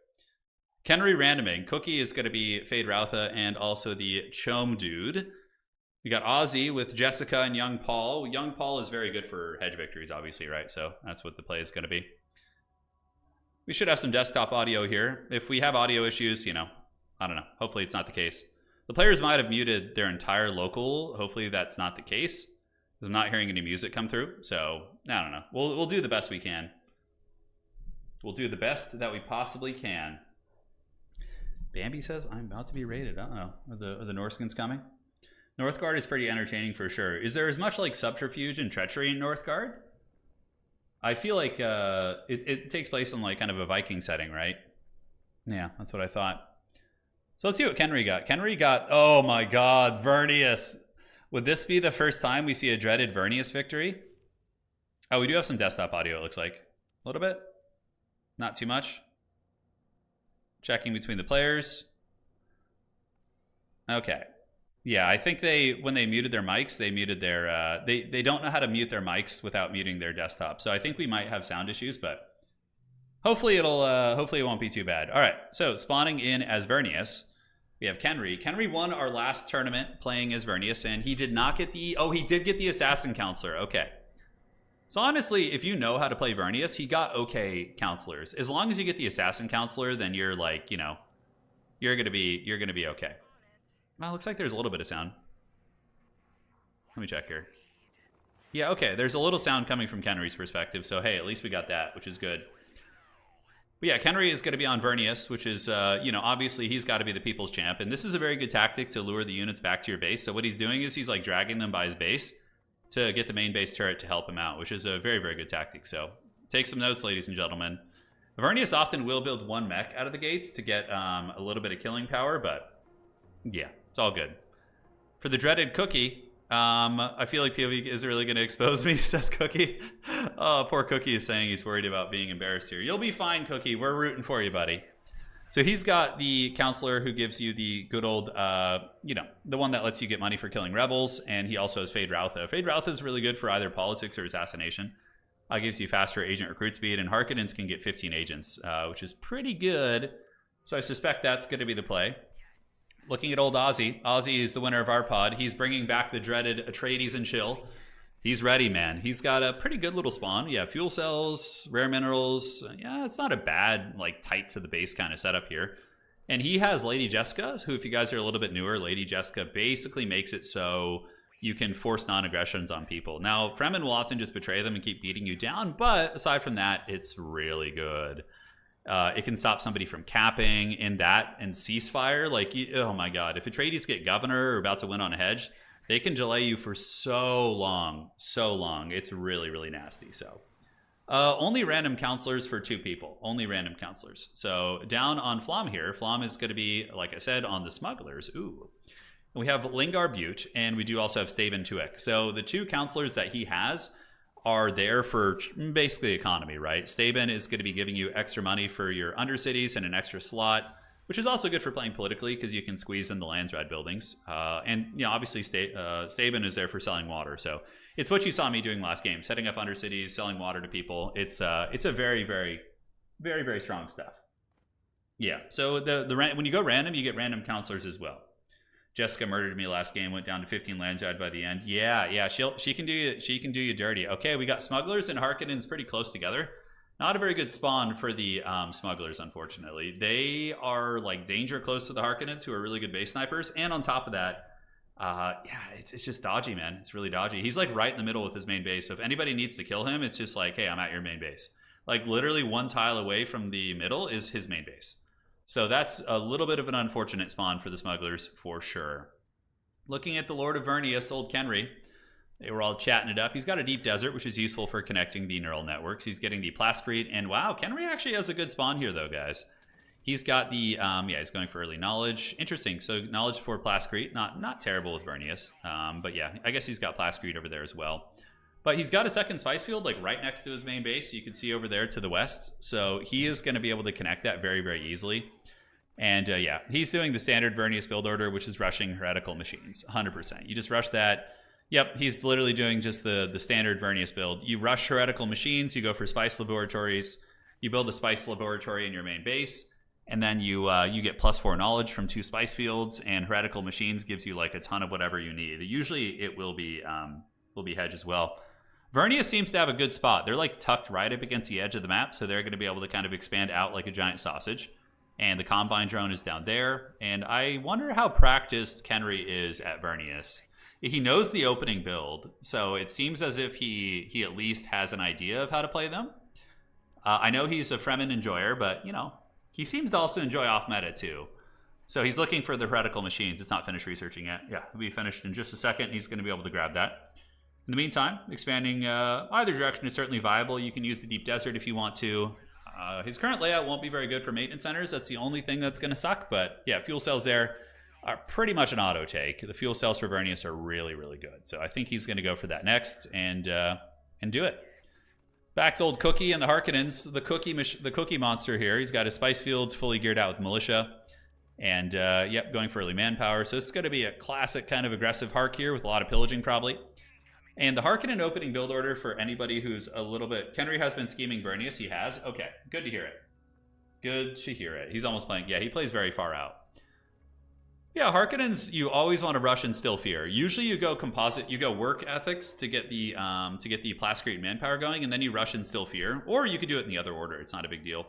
Kenry randoming. Cookie is going to be Fade Routha and also the Chome dude. We got Ozzy with Jessica and Young Paul. Young Paul is very good for hedge victories, obviously, right? So that's what the play is going to be. We should have some desktop audio here. If we have audio issues, you know, I don't know. Hopefully it's not the case. The players might have muted their entire local. Hopefully that's not the case, because I'm not hearing any music come through. So I don't know. We'll do the best we can. We'll do the best that we possibly can. Bambi says, I'm about to be raided. Uh-oh. Are the Norskins coming? Northgard is pretty entertaining for sure. Is there as much like subterfuge and treachery in Northgard? I feel like it takes place in like kind of a Viking setting, right? Yeah, that's what I thought. So let's see what Kenry got. Kenry got, oh my god, Vernius. Would this be the first time we see a dreaded Vernius victory? Oh, we do have some desktop audio, it looks like. A little bit. Not too much. Checking between the players. Okay. Yeah, I think when they muted their mics, they muted their, they don't know how to mute their mics without muting their desktop. So I think we might have sound issues, but hopefully it won't be too bad. All right, so spawning in as Vernius, we have Kenry. Kenry won our last tournament playing as Vernius, and he did not get the, oh, he did get the Assassin Counselor, okay. So honestly, if you know how to play Vernius, he got okay counselors. As long as you get the Assassin Counselor, then you're like, you know, you're gonna be okay. Well, looks like there's a little bit of sound. Let me check here. Yeah, okay, there's a little sound coming from Kenry's perspective, so hey, at least we got that, which is good. But yeah, Kenry is going to be on Vernius, which is, you know, obviously he's got to be the people's champ, and this is a very good tactic to lure the units back to your base. So what he's doing is he's like dragging them by his base to get the main base turret to help him out, which is a very, very good tactic. So take some notes, ladies and gentlemen. Vernius often will build one mech out of the gates to get a little bit of killing power, but yeah, it's all good. For the dreaded Cookie, I feel like POV is really going to expose me, says Cookie. Oh, poor Cookie is saying he's worried about being embarrassed here. You'll be fine, Cookie. We're rooting for you, buddy. So he's got the counselor who gives you the good old, you know, the one that lets you get money for killing rebels, and he also has Fade Routha. Fade Routha is really good for either politics or assassination. Gives you faster agent recruit speed, and Harkonnens can get 15 agents, which is pretty good. So I suspect that's going to be the play. Looking at old Ozzy. Ozzy is the winner of our pod. He's bringing back the dreaded Atreides and Chill. He's ready, man. He's got a pretty good little spawn. Yeah, fuel cells, rare minerals. Yeah, it's not a bad, like, tight to the base kind of setup here. And he has Lady Jessica, who, if you guys are a little bit newer, Lady Jessica basically makes it so you can force non-aggressions on people. Now, Fremen will often just betray them and keep beating you down, but aside from that, it's really good. It can stop somebody from capping in that and ceasefire. Like, oh my god, if Atreides get governor or about to win on a hedge, they can delay you for so long. It's really, really nasty. So only random counselors for 2 people. Only random counselors. So down on Flom here, Flom is going to be, like I said, on the smugglers. Ooh. And we have Lingar Butte, and we do also have Staben Tuek. So the 2 counselors that he has are there for basically economy, right? Staben is going to be giving you extra money for your Undercities and an extra slot which is also good for playing politically because you can squeeze in the Landsrad buildings. And obviously, Staben is there for selling water, so it's what you saw me doing last game, setting up Undercities, selling water to people. It's a very, very, very, very strong stuff. Yeah. So when you go random, you get random counselors as well. Jessica murdered me last game, went down to 15 Landsrad by the end. Yeah. She can do you dirty. Okay, we got smugglers and Harkonnens pretty close together. Not a very good spawn for the smugglers, unfortunately. They are like danger close to the Harkonnens, who are really good base snipers. And on top of that, it's just dodgy, man. It's really dodgy. He's like right in the middle with his main base. So if anybody needs to kill him, it's just like, hey, I'm at your main base. Like literally one tile away from the middle is his main base. So that's a little bit of an unfortunate spawn for the smugglers for sure. Looking at the Lord of Vernius, old Kenry. They were all chatting it up. He's got a deep desert, which is useful for connecting the neural networks. He's getting the Plascrete. And wow, Kenry actually has a good spawn here, though, guys. He's got the, he's going for early knowledge. Interesting. So knowledge for Plascrete. Not terrible with Vernius. But yeah, I guess he's got Plascrete over there as well. But he's got a second spice field, like right next to his main base. You can see over there to the west. So he is going to be able to connect that very, very easily. And yeah, he's doing the standard Vernius build order, which is rushing heretical machines. 100%. You just rush that. Yep, he's literally doing just the standard Vernius build. You rush heretical machines, you go for spice laboratories, you build a spice laboratory in your main base, and then you get +4 knowledge from 2 spice fields, and heretical machines gives you like a ton of whatever you need. Usually it will be hedge as well. Vernius seems to have a good spot. They're like tucked right up against the edge of the map, so they're going to be able to kind of expand out like a giant sausage. And the Combine drone is down there, and I wonder how practiced Kenry is at Vernius. He knows the opening build, so it seems as if he at least has an idea of how to play them. I know he's a Fremen enjoyer, but, he seems to also enjoy off-meta, too. So he's looking for the heretical machines. It's not finished researching yet. Yeah, it'll be finished in just a second. He's going to be able to grab that. In the meantime, expanding either direction is certainly viable. You can use the deep desert if you want to. His current layout won't be very good for maintenance centers. That's the only thing that's going to suck. But, yeah, fuel cells there are pretty much an auto take. The fuel cells for Vernius are really, really good. So I think he's going to go for that next and do it. Back to old Cookie and the Harkonnens. The cookie monster here. He's got his spice fields fully geared out with militia. And, yep, going for early manpower. So this is going to be a classic kind of aggressive Hark here with a lot of pillaging probably. And the Harkonnen opening build order for anybody who's a little bit... Kenry has been scheming Vernius. He has? Okay, good to hear it. Good to hear it. He's almost playing... Yeah, he plays very far out. Yeah, Harkonnens, you always want to rush and still fear. Usually you go composite, you go work ethics to get the Plascrete manpower going, and then you rush and still fear. Or you could do it in the other order. It's not a big deal.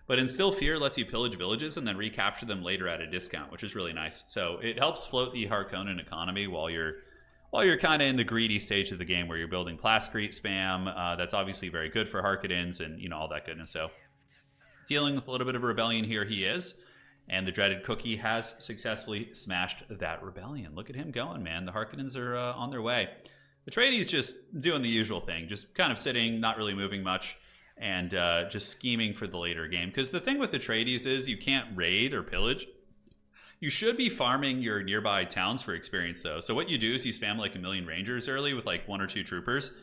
But instill fear lets you pillage villages and then recapture them later at a discount, which is really nice. So it helps float the Harkonnen economy while you're kind of in the greedy stage of the game where you're building Plascrete spam. That's obviously very good for Harkonnens and all that goodness. So dealing with a little bit of a rebellion here he is. And the dreaded Cookie has successfully smashed that rebellion. Look at him going, man. The Harkonnens are on their way. Atreides just doing the usual thing, just kind of sitting, not really moving much, and just scheming for the later game. Because the thing with Atreides is you can't raid or pillage. You should be farming your nearby towns for experience, though. So what you do is you spam like 1,000,000 rangers early with like 1 or 2 troopers.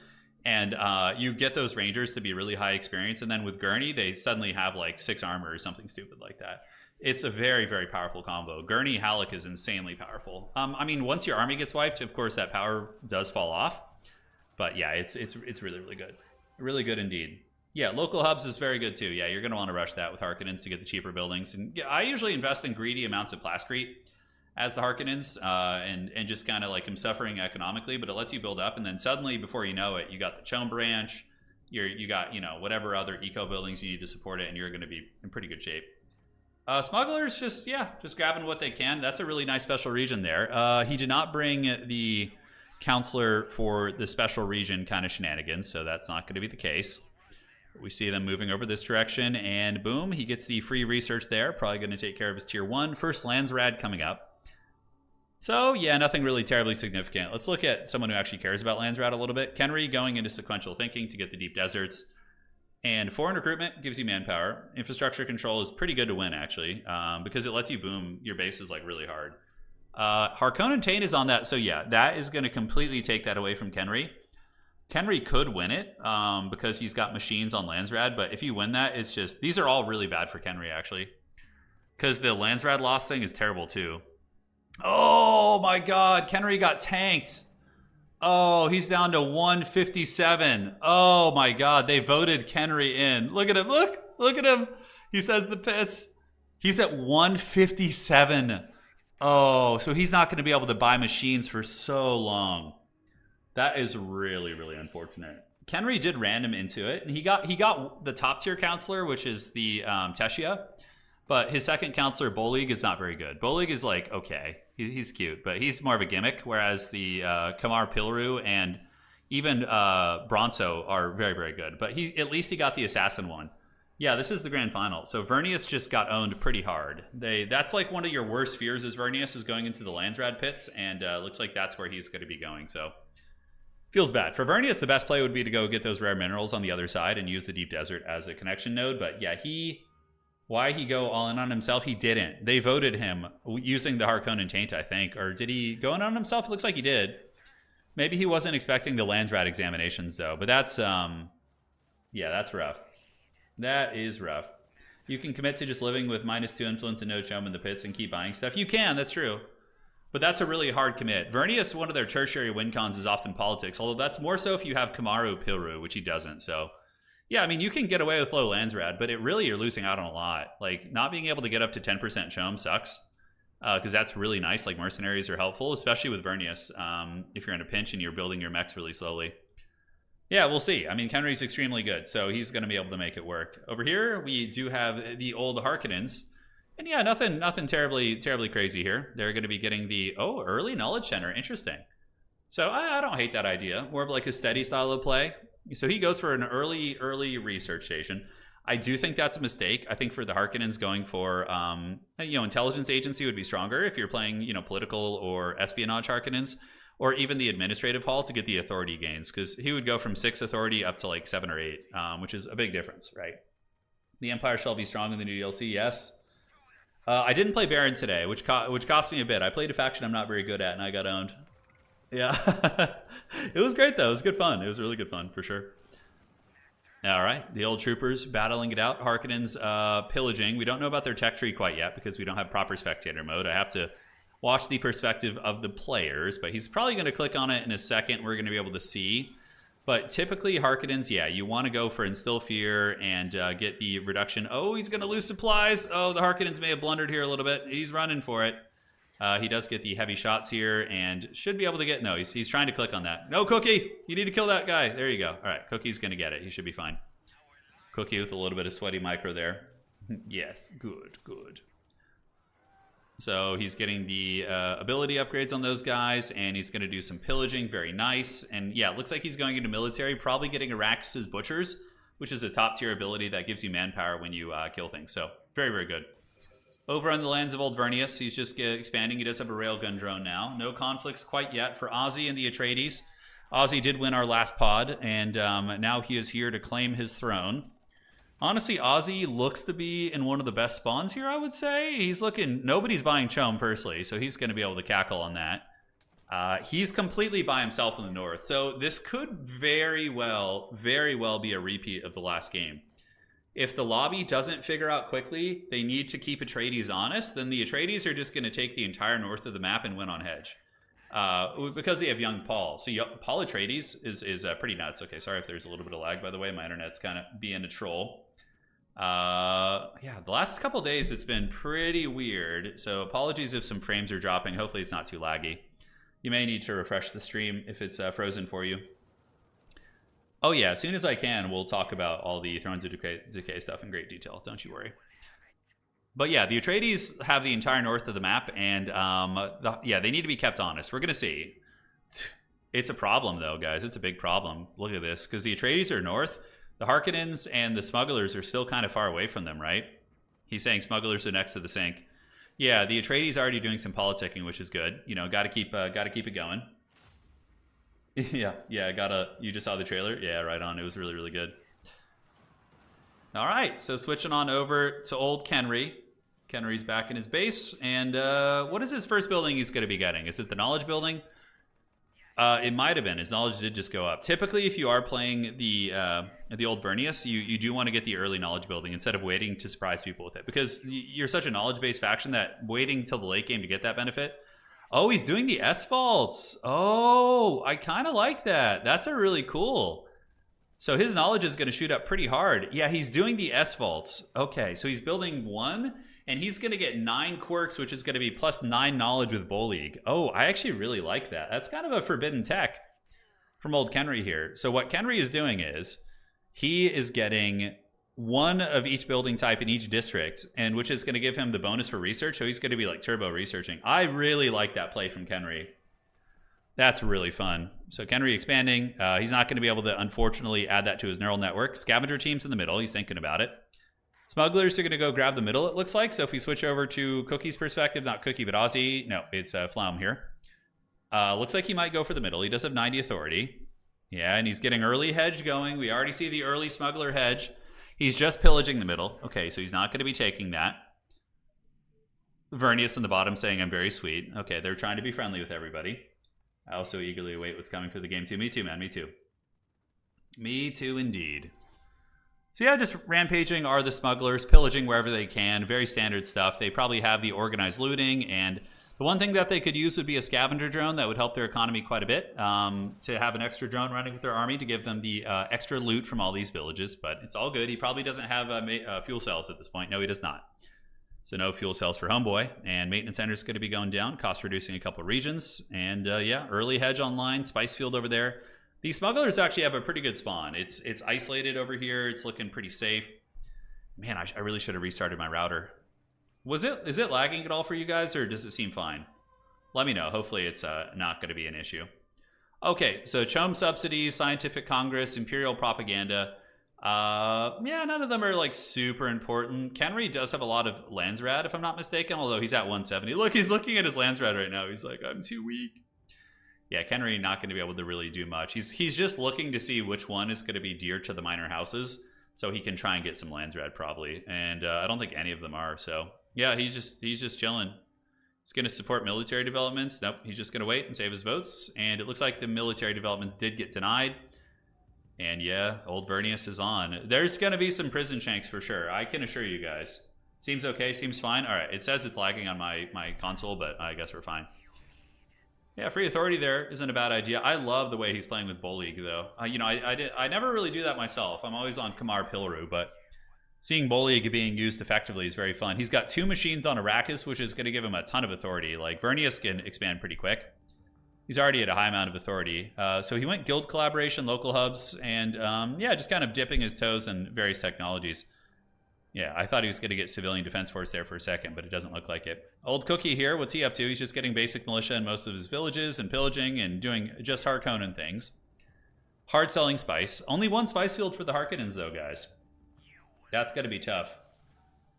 And you get those rangers to be really high experience. And then with Gurney, they suddenly have like 6 armor or something stupid like that. It's a very, very powerful combo. Gurney Halleck is insanely powerful. I mean, once your army gets wiped, of course, that power does fall off. But yeah, it's really, really good. Really good indeed. Yeah, local hubs is very good too. Yeah, you're going to want to rush that with Harkonnens to get the cheaper buildings. And yeah, I usually invest in greedy amounts of Plascrete as the Harkonnens and just kind of like I'm suffering economically, but it lets you build up. And then suddenly, before you know it, you got the Chome branch. You got, whatever other eco buildings you need to support it, and you're going to be in pretty good shape. Smugglers, just grabbing what they can. That's a really nice special region there. He did not bring the counselor for the special region kind of shenanigans, so that's not going to be the case. We see them moving over this direction, and boom, he gets the free research there. Probably going to take care of his tier 1. First Landsrad coming up. So, yeah, nothing really terribly significant. Let's look at someone who actually cares about Landsrad a little bit. Kenry going into sequential thinking to get the deep deserts. And foreign recruitment gives you manpower. Infrastructure control is pretty good to win, actually, because it lets you boom your bases like really hard. Harkonnen Tain is on that, so yeah, that is going to completely take that away from Kenry. Kenry could win it because he's got machines on Landsrad, but if you win that, it's just... These are all really bad for Kenry, actually. Because the Landsrad loss thing is terrible too. Oh my god, Kenry got tanked. Oh, he's down to 157. Oh my god, they voted Kenry in. Look at him, look at him. He says the pits. He's at 157. Oh, so he's not going to be able to buy machines for so long. That is really, really unfortunate. Kenry did random into it, and he got the top tier counselor, which is the Teshia. But his second counselor, Bolig, is not very good. Bolig is like, okay, he's cute, but he's more of a gimmick, whereas the Kamar Pilru and even Bronzo are very, very good. But at least he got the assassin one. Yeah, this is the grand final. So Vernius just got owned pretty hard. That's like one of your worst fears is Vernius is going into the Landsrad pits, and looks like that's where he's going to be going. So feels bad. For Vernius, the best play would be to go get those rare minerals on the other side and use the Deep Desert as a connection node. But yeah, why he go all in on himself? He didn't. They voted him using the Harkonnen Taint, I think. Or did he go in on himself? It looks like he did. Maybe he wasn't expecting the Landsrad examinations, though. But that's, yeah, that's rough. That is rough. You can commit to just living with -2 influence and no chum in the pits and keep buying stuff. You can, that's true. But that's a really hard commit. Vernius, one of their tertiary win cons is often politics, although that's more so if you have Kamaru Pilru, which he doesn't, so... Yeah, I mean, you can get away with low Landsrad, but you're losing out on a lot. Like, not being able to get up to 10% chum sucks, because that's really nice. Like, mercenaries are helpful, especially with Vernius, if you're in a pinch and you're building your mechs really slowly. Yeah, we'll see. I mean, Kenry's extremely good, so he's going to be able to make it work. Over here, we do have the old Harkonnens. And yeah, nothing terribly crazy here. They're going to be getting the, early Knowledge Center. Interesting. So I don't hate that idea. More of like a steady style of play. So he goes for an early research station. I do think that's a mistake. I think for the Harkonnens going for, intelligence agency would be stronger if you're playing, political or espionage Harkonnens, or even the administrative hall to get the authority gains, because he would go from 6 authority up to like 7 or 8, which is a big difference, right? The Empire shall be strong in the new DLC, yes. I didn't play Baron today, which cost me a bit. I played a faction I'm not very good at, and I got owned. Yeah. It was great, though. It was good fun. It was really good fun, for sure. All right. The old troopers battling it out. Harkonnens pillaging. We don't know about their tech tree quite yet because we don't have proper spectator mode. I have to watch the perspective of the players, but he's probably going to click on it in a second. We're going to be able to see. But typically, Harkonnens, yeah, you want to go for Instill Fear and get the reduction. Oh, he's going to lose supplies. Oh, the Harkonnens may have blundered here a little bit. He's running for it. He does get the heavy shots here and should be able to get... No, he's trying to click on that. No, Cookie! You need to kill that guy. There you go. All right, Cookie's going to get it. He should be fine. Cookie with a little bit of sweaty micro there. Yes, good. So he's getting the ability upgrades on those guys, and he's going to do some pillaging. Very nice. And yeah, it looks like he's going into military, probably getting Arrakis' Butchers, which is a top-tier ability that gives you manpower when you kill things. So very, very good. Over on the lands of Old Vernius, he's just expanding. He does have a railgun drone now. No conflicts quite yet for Ozzy and the Atreides. Ozzy did win our last pod, and now he is here to claim his throne. Honestly, Ozzy looks to be in one of the best spawns here, I would say. He's looking... Nobody's buying Chum, firstly, so he's going to be able to cackle on that. He's completely by himself in the north, so this could very well be a repeat of the last game. If the lobby doesn't figure out quickly they need to keep Atreides honest, then the Atreides are just going to take the entire north of the map and win on Hedge. Because they have young Paul. So Paul Atreides is pretty nuts. Okay, sorry if there's a little bit of lag, by the way. My internet's kind of being a troll. Yeah, the last couple days it's been pretty weird. So apologies if some frames are dropping. Hopefully it's not too laggy. You may need to refresh the stream if it's frozen for you. Oh yeah, as soon as I can, we'll talk about all the Thrones of Decay stuff in great detail. Don't you worry. But yeah, the Atreides have the entire north of the map, and yeah, they need to be kept honest. We're going to see. It's a problem, though, guys. It's a big problem. Look at this, because the Atreides are north. The Harkonnens and the smugglers are still kind of far away from them, right? He's saying smugglers are next to the sink. Yeah, the Atreides are already doing some politicking, which is good. You know, got to keep it going. Yeah, you just saw the trailer? Yeah, right on. It was really, really good. All right, so switching on over to old Kenry. Kenry's back in his base, and what is his first building he's going to be getting? Is it the knowledge building? It might have been. His knowledge did just go up. Typically, if you are playing the old Vernius, you do want to get the early knowledge building instead of waiting to surprise people with it, because you're such a knowledge-based faction that waiting till the late game to get that benefit. Oh, he's doing the S-Faults. Oh, I kind of like that. That's a really cool. So his knowledge is going to shoot up pretty hard. Yeah, he's doing the S-Faults. Okay, so he's building 1, and he's going to get 9 quirks, which is going to be plus 9 knowledge with Bull League. Oh, I actually really like that. That's kind of a forbidden tech from old Kenry here. So what Kenry is doing is he is getting 1 of each building type in each district, and which is going to give him the bonus for research. So he's going to be like turbo researching. I really like that play from Kenry. That's really fun. So Kenry expanding. He's not going to be able to, unfortunately, add that to his neural network. Scavenger team's in the middle. He's thinking about it. Smugglers are going to go grab the middle, it looks like. So if we switch over to Cookie's perspective, not Cookie, but Aussie. No, it's Flaum here. Looks like he might go for the middle. He does have 90 authority. Yeah, and he's getting early hedge going. We already see the early smuggler hedge. He's just pillaging the middle. Okay, so he's not going to be taking that. Vernius in the bottom saying, I'm very sweet. Okay, they're trying to be friendly with everybody. I also eagerly await what's coming for the game too. Me too, man. Me too. Me too, indeed. So yeah, just rampaging are the smugglers, pillaging wherever they can. Very standard stuff. They probably have the organized looting, and the one thing that they could use would be a scavenger drone that would help their economy quite a bit. To have an extra drone running with their army to give them the extra loot from all these villages, but it's all good. He probably doesn't have fuel cells at this point. No, he does not. So no fuel cells for Homeboy, and maintenance center is going to be going down, cost reducing a couple of regions, and yeah, early hedge online, spice field over there. These smugglers actually have a pretty good spawn. It's isolated over here. It's looking pretty safe. Man, I really should have restarted my router. Is it lagging at all for you guys, or does it seem fine? Let me know. Hopefully it's not going to be an issue. Okay, so Chom subsidies, scientific congress, imperial propaganda. Yeah, none of them are like super important. Kenry does have a lot of Landsrad, if I'm not mistaken, although he's at 170. Look, he's looking at his Landsrad right now. He's like, I'm too weak. Yeah, Kenry not going to be able to really do much. He's just looking to see which one is going to be dear to the minor houses, so he can try and get some Landsrad probably. And I don't think any of them are. So yeah, he's just chilling. He's going to support military developments. Nope, he's just going to wait and save his votes. And it looks like the military developments did get denied. And yeah, old Vernius is on. There's going to be some prison shanks for sure. I can assure you guys. Seems okay, seems fine. All right, it says it's lagging on my console, but I guess we're fine. Yeah, free authority there isn't a bad idea. I love the way he's playing with Bull League, though. You know, I never really do that myself. I'm always on Kamar Pilru, but seeing Bull League being used effectively is very fun. He's got 2 machines on Arrakis, which is going to give him a ton of authority. Like, Vernius can expand pretty quick. He's already at a high amount of authority. So he went guild collaboration, local hubs, and yeah, just kind of dipping his toes in various technologies. Yeah, I thought he was going to get civilian defense force there for a second, but it doesn't look like it. Old Cookie here, what's he up to? He's just getting basic militia in most of his villages and pillaging and doing just Harkonnen things. Hard selling spice. Only 1 spice field for the Harkonnens though, guys. That's going to be tough.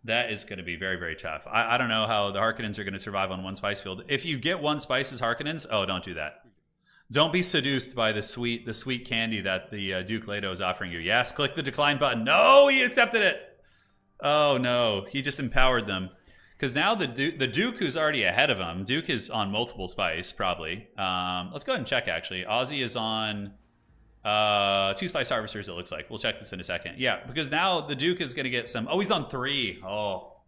That is going to be very, very tough. I don't know how the Harkonnens are going to survive on 1 spice field. If you get 1 spice as Harkonnens, oh, don't do that. Don't be seduced by the sweet candy that the Duke Leto is offering you. Yes, click the decline button. No, he accepted it. Oh no, he just empowered them. Because now the Duke, who's already ahead of him, Duke is on multiple spice, probably. Let's go ahead and check, actually. Aussie is on 2 spice harvesters, it looks like. We'll check this in a second. Yeah, because now the Duke is going to get some... Oh, he's on 3. Oh.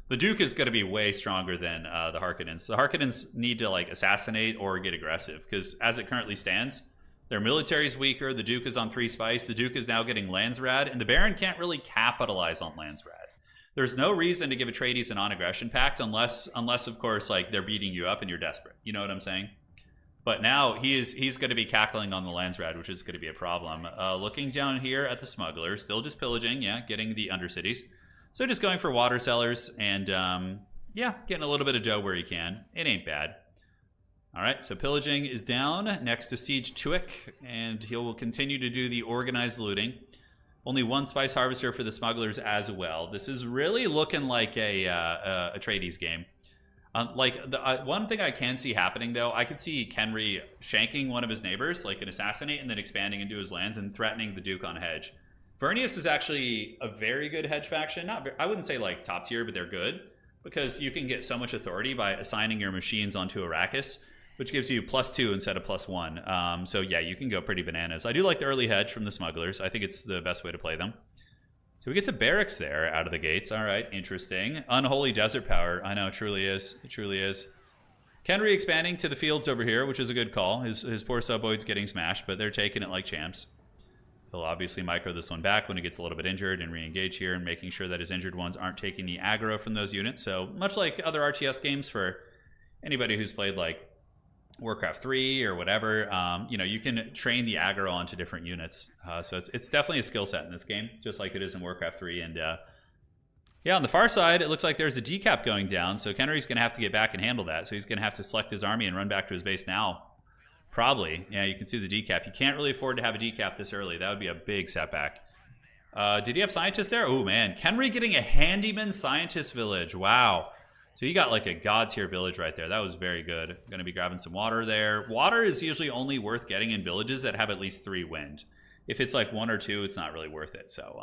The Duke is going to be way stronger than the Harkonnens. The Harkonnens need to, like, assassinate or get aggressive. Because as it currently stands, their military is weaker. The Duke is on 3 spice. The Duke is now getting Landsrad. And the Baron can't really capitalize on Landsrad. There's no reason to give Atreides a non-aggression pact unless of course, like, they're beating you up and you're desperate. You know what I'm saying? But now he's going to be cackling on the Landsrad, which is going to be a problem. Looking down here at the smugglers, still just pillaging, yeah, getting the Undercities. So just going for water cellars and, yeah, getting a little bit of dough where he can. It ain't bad. All right, so pillaging is down next to Siege Tuick, and he will continue to do the organized looting. Only 1 spice harvester for the smugglers as well. This is really looking like a Atreides game. One thing I can see happening, though, I could see Kenry shanking one of his neighbors, like an assassinate, and then expanding into his lands and threatening the Duke on hedge. Vernius is actually a very good hedge faction. I wouldn't say like top tier, but they're good because you can get so much authority by assigning your machines onto Arrakis. which gives you +2 instead of +1. So yeah, you can go pretty bananas. I do like the early hedge from the smugglers. I think it's the best way to play them. So we get some barracks there out of the gates. All right, interesting. Unholy desert power. I know, it truly is. It truly is. Kenry expanding to the fields over here, which is a good call. His poor suboid's getting smashed, but they're taking it like champs. He'll obviously micro this one back when he gets a little bit injured and re-engage here and making sure that his injured ones aren't taking the aggro from those units. So much like other RTS games, for anybody who's played like Warcraft 3 or whatever, you know, you can train the aggro onto different units. So it's definitely a skill set in this game, just like it is in Warcraft 3. And yeah, on the far side, it looks like there's a decap going down. So Kenry's going to have to get back and handle that. So he's going to have to select his army and run back to his base now. Probably. Yeah, you can see the decap. You can't really afford to have a decap this early. That would be a big setback. Did he have scientists there? Oh, man. Kenry getting a handyman scientist village. Wow. So he got like a god tier village right there. That was very good. Going to be grabbing some water there. Water is usually only worth getting in villages that have at least 3 wind. If it's like 1 or 2, it's not really worth it. So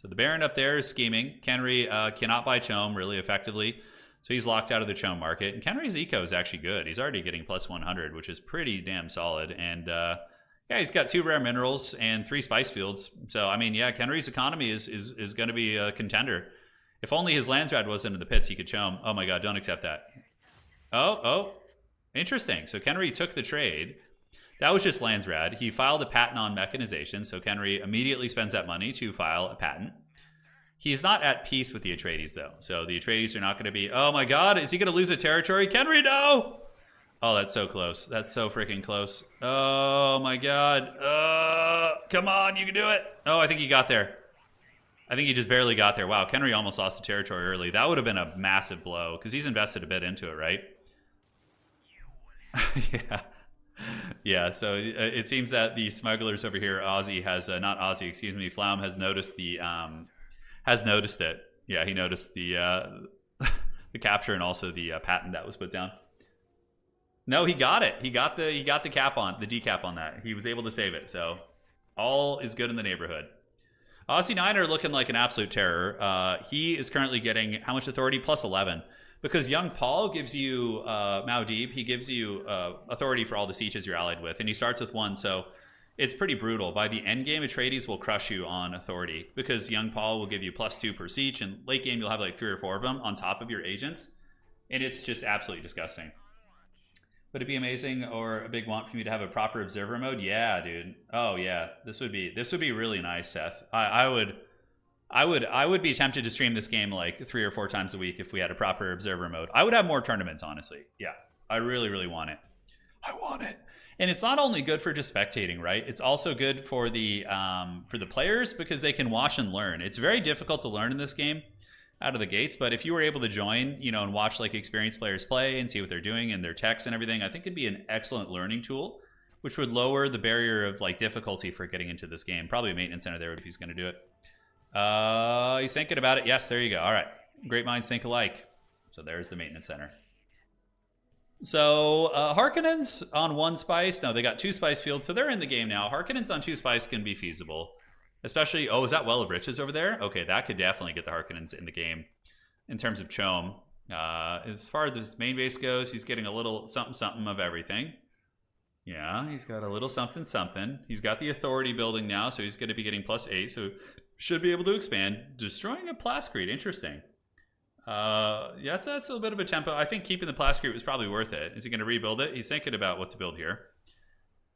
the Baron up there is scheming. Kenry cannot buy Chome really effectively. So he's locked out of the Chome market. And Kenry's eco is actually good. He's already getting +100, which is pretty damn solid. And yeah, he's got 2 rare minerals and 3 spice fields. So, I mean, yeah, Kenry's economy is going to be a contender. If only his Landsrad wasn't in the pits, he could Chome. Oh my god, don't accept that. Oh, interesting. So Kenry took the trade. That was just Landsrad. He filed a patent on mechanization, so Kenry immediately spends that money to file a patent. He's not at peace with the Atreides, though. So the Atreides are not going to be, oh my god, is he going to lose a territory? Kenry, no! Oh, that's so close. That's so freaking close. Oh my god. Come on, you can do it. Oh, I think he got there. I think he just barely got there. Wow, Kenry almost lost the territory early. That would have been a massive blow, because he's invested a bit into it, right? Yeah. Yeah, so it seems that the smugglers over here, Ozzy has, not Ozzy, excuse me, Flaum has noticed the, has noticed it. Yeah, he noticed the the capture and also the patent that was put down. No, he got it. He got the cap on, the decap on that. He was able to save it, so all is good in the neighborhood. Aussie 9 are looking like an absolute terror. He is currently getting how much authority? +11. Because young Paul gives you Muad'Dib, he gives you authority for all the sieges you're allied with, and he starts with 1, so it's pretty brutal. By the end game, Atreides will crush you on authority, because young Paul will give you +2 per siege, and late game you'll have like 3 or 4 of them on top of your agents, and it's just absolutely disgusting. Would it be amazing or a big want for me to have a proper observer mode? Yeah, dude. Oh yeah, this would be really nice, Seth. I would be tempted to stream this game like 3 or 4 times a week if we had a proper observer mode. I would have more tournaments, honestly. Yeah, I really, really want it. I want it. And it's not only good for just spectating, right? It's also good for the players, because they can watch and learn. It's very difficult to learn in this game out of the gates, but if you were able to join, you know, and watch like experienced players play and see what they're doing and their techs and everything, I think it'd be an excellent learning tool, which would lower the barrier of like difficulty for getting into this game. Probably a maintenance center there if he's going to do it. He's thinking about it. Yes, there you go. All right. Great minds think alike. So there's the maintenance center. So Harkonnens on 1 spice. No, they got 2 spice fields, so they're in the game now. Harkonnens on 2 spice can be feasible. Especially, oh, is that Well of Riches over there? Okay, that could definitely get the Harkonnens in the game in terms of Chome. As far as this main base goes, he's getting a little something of everything. Yeah, he's got a little something. He's got the authority building now, so he's going to be getting +8, so should be able to expand. Destroying a Plascrete, interesting. Yeah, that's a bit of a tempo. I think keeping the Plascrete was probably worth it. Is he going to rebuild it? He's thinking about what to build here.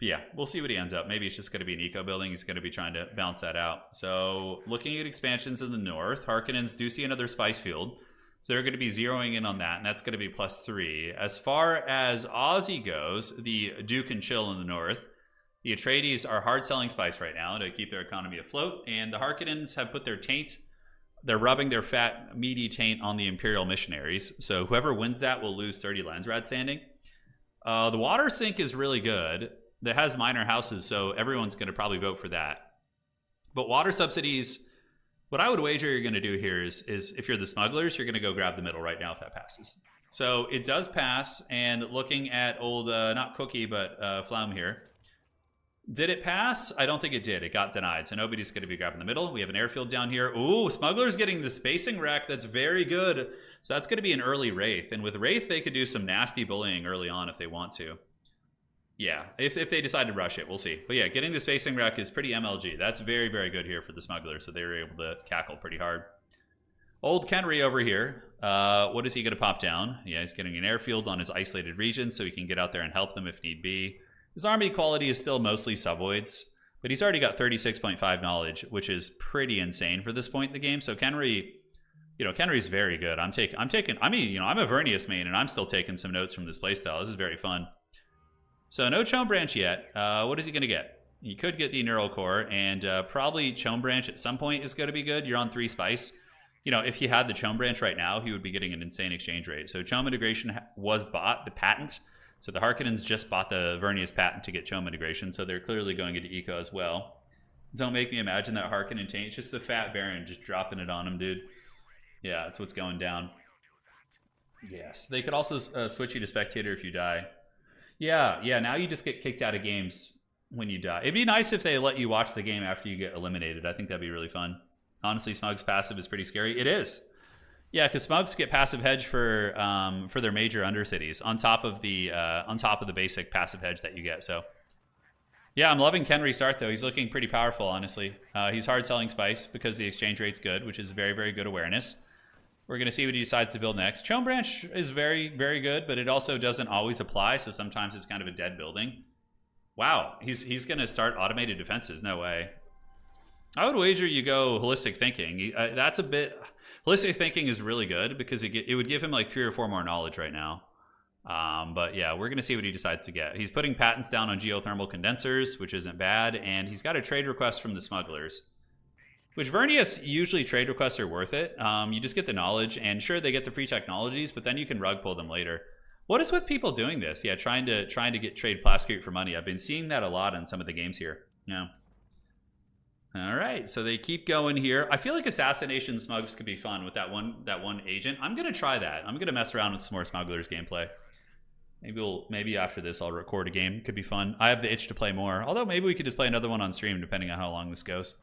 But yeah, we'll see what he ends up. Maybe it's just going to be an eco building. He's going to be trying to balance that out. So looking at expansions in the north, Harkonnens do see another spice field. So they're going to be zeroing in on that, and that's going to be +3. As far as Aussie goes, the Duke and Chill in the north, the Atreides are hard selling spice right now to keep their economy afloat, and the Harkonnens have put their taint, they're rubbing their fat, meaty taint on the Imperial missionaries. So whoever wins that will lose 30 Landsrad standing. The water sink is really good. That has minor houses, so everyone's going to probably vote for that. But water subsidies, what I would wager you're going to do here is if you're the smugglers, you're going to go grab the middle right now if that passes. So it does pass, and looking at old, not Cookie, but Flaum here, Did it pass? I don't think it did. It got denied. So nobody's going to be grabbing the middle. We have an airfield down here. Ooh, Smuggler's getting the spacing rack. That's very good. So that's going to be an early Wraith. And with Wraith, they could do some nasty bullying early on if they want to. Yeah, if they decide to rush it, we'll see. But yeah, getting the spacing rack is pretty MLG. That's very, very good here for the Smuggler. So they were able to cackle pretty hard. Old Kenry over here. What is he going to pop down? Yeah, he's getting an airfield on his isolated region so he can get out there and help them if need be. His army quality is still mostly suboids, but he's already got 36.5 knowledge, which is pretty insane for this point in the game. So Kenry, Kenry's very good. I'm a Vernius main, and I'm still taking some notes from this playstyle. This is very fun. So no Chome Branch yet. What is he going to get? He could get the Neural Core, and probably Chome Branch at some point is going to be good. You're on 3 spice. If he had the Chome Branch right now, he would be getting an insane exchange rate. So Chome integration was bought, the patent. So the Harkonnens just bought the Vernius patent to get Chome integration, so they're clearly going into eco as well. Don't make me imagine that Harkonnen taint. It's just the fat Baron just dropping it on him, dude. Yeah, that's what's going down. Yes, they could also switch you to spectator if you die. Yeah, now you just get kicked out of games when you die. It'd be nice if they let you watch the game after you get eliminated. I think that'd be really fun. Honestly, Smug's passive is pretty scary. It is. Yeah, because Smugs get passive hedge for their major undercities on top of the basic passive hedge that you get. So, yeah, I'm loving Kenry's start though. He's looking pretty powerful, honestly. He's hard selling spice because the exchange rate's good, which is very, very good awareness. We're gonna see what he decides to build next. Chome Branch is very, very good, but it also doesn't always apply. So sometimes it's kind of a dead building. Wow, he's gonna start automated defenses. No way. I would wager you go holistic thinking. That's a bit. Holistic thinking is really good because it would give him like 3 or 4 more knowledge right now. But yeah, we're going to see what he decides to get. He's putting patents down on geothermal condensers, which isn't bad. And he's got a trade request from the Smugglers, which Vernius usually trade requests are worth it. You just get the knowledge, and sure, they get the free technologies, but then you can rug pull them later. What is with people doing this? Yeah, trying to get trade Plascrete for money. I've been seeing that a lot in some of the games here. Yeah. All right, so they keep going here. I feel like assassination smugs could be fun with that one agent. I'm gonna try that. I'm gonna mess around with some more Smugglers gameplay. Maybe after this I'll record a game. Could be fun. I have the itch to play more. Although maybe we could just play another one on stream depending on how long this goes.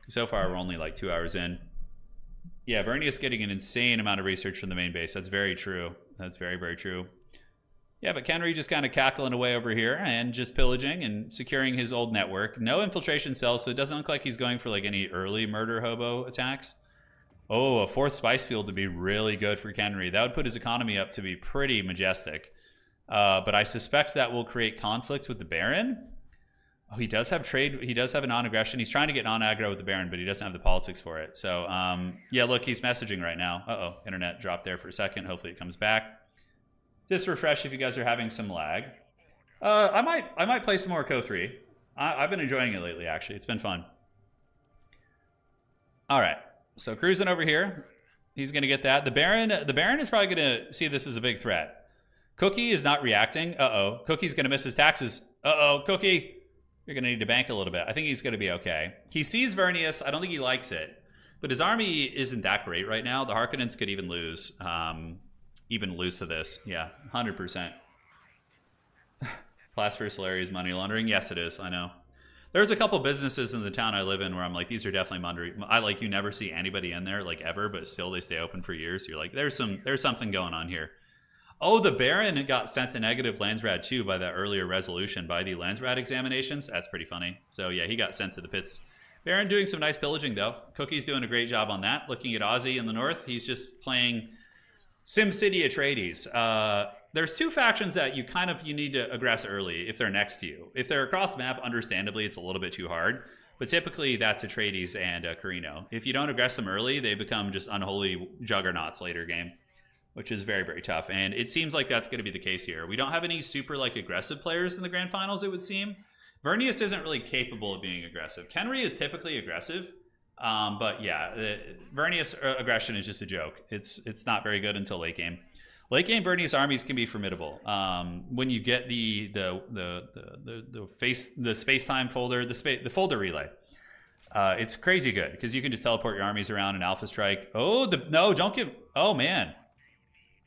So far we're only like 2 hours in. Yeah, Vernius getting an insane amount of research from the main base. That's very true. That's very, very true. Yeah, but Kenry just kind of cackling away over here and just pillaging and securing his old network. No infiltration cells, so it doesn't look like he's going for like any early murder hobo attacks. Oh, a 4th spice field would be really good for Kenry. That would put his economy up to be pretty majestic. But I suspect that will create conflict with the Baron. Oh, he does have trade. He does have a non-aggression. He's trying to get non-aggro with the Baron, but he doesn't have the politics for it. So, yeah, look, he's messaging right now. Uh-oh, internet dropped there for a second. Hopefully it comes back. Just refresh if you guys are having some lag. I might play some more Co 3. I've been enjoying it lately, actually. It's been fun. All right, so cruising over here. He's going to get that. The Baron is probably going to see this as a big threat. Cookie is not reacting. Uh-oh. Cookie's going to miss his taxes. Uh-oh, Cookie. You're going to need to bank a little bit. I think he's going to be okay. He sees Vernius. I don't think he likes it. But his army isn't that great right now. The Harkonnens could even lose. Even lose to this. Yeah, 100%. Class for Solari is money laundering. Yes, it is. I know. There's a couple businesses in the town I live in where I'm like, these are definitely money. You never see anybody in there like ever, but still they stay open for years. You're like, there's something going on here. Oh, the Baron got sent to negative Landsrad too by that earlier resolution by the Landsrad examinations. That's pretty funny. So yeah, he got sent to the pits. Baron doing some nice pillaging though. Cookie's doing a great job on that. Looking at Ozzy in the north, he's just playing SimCity Atreides. There's 2 factions that you need to aggress early if they're next to you. If they're across the map, understandably, it's a little bit too hard. But typically, that's Atreides and Carino. If you don't aggress them early, they become just unholy juggernauts later game, which is very, very tough. And it seems like that's going to be the case here. We don't have any super aggressive players in the Grand Finals, it would seem. Vernius isn't really capable of being aggressive. Kenry is typically aggressive. But yeah, Vernius aggression is just a joke. It's not very good until late game. Late game Vernius armies can be formidable. When you get the space time folder, the folder relay, it's crazy good because you can just teleport your armies around and alpha strike. Oh, don't give. Oh man.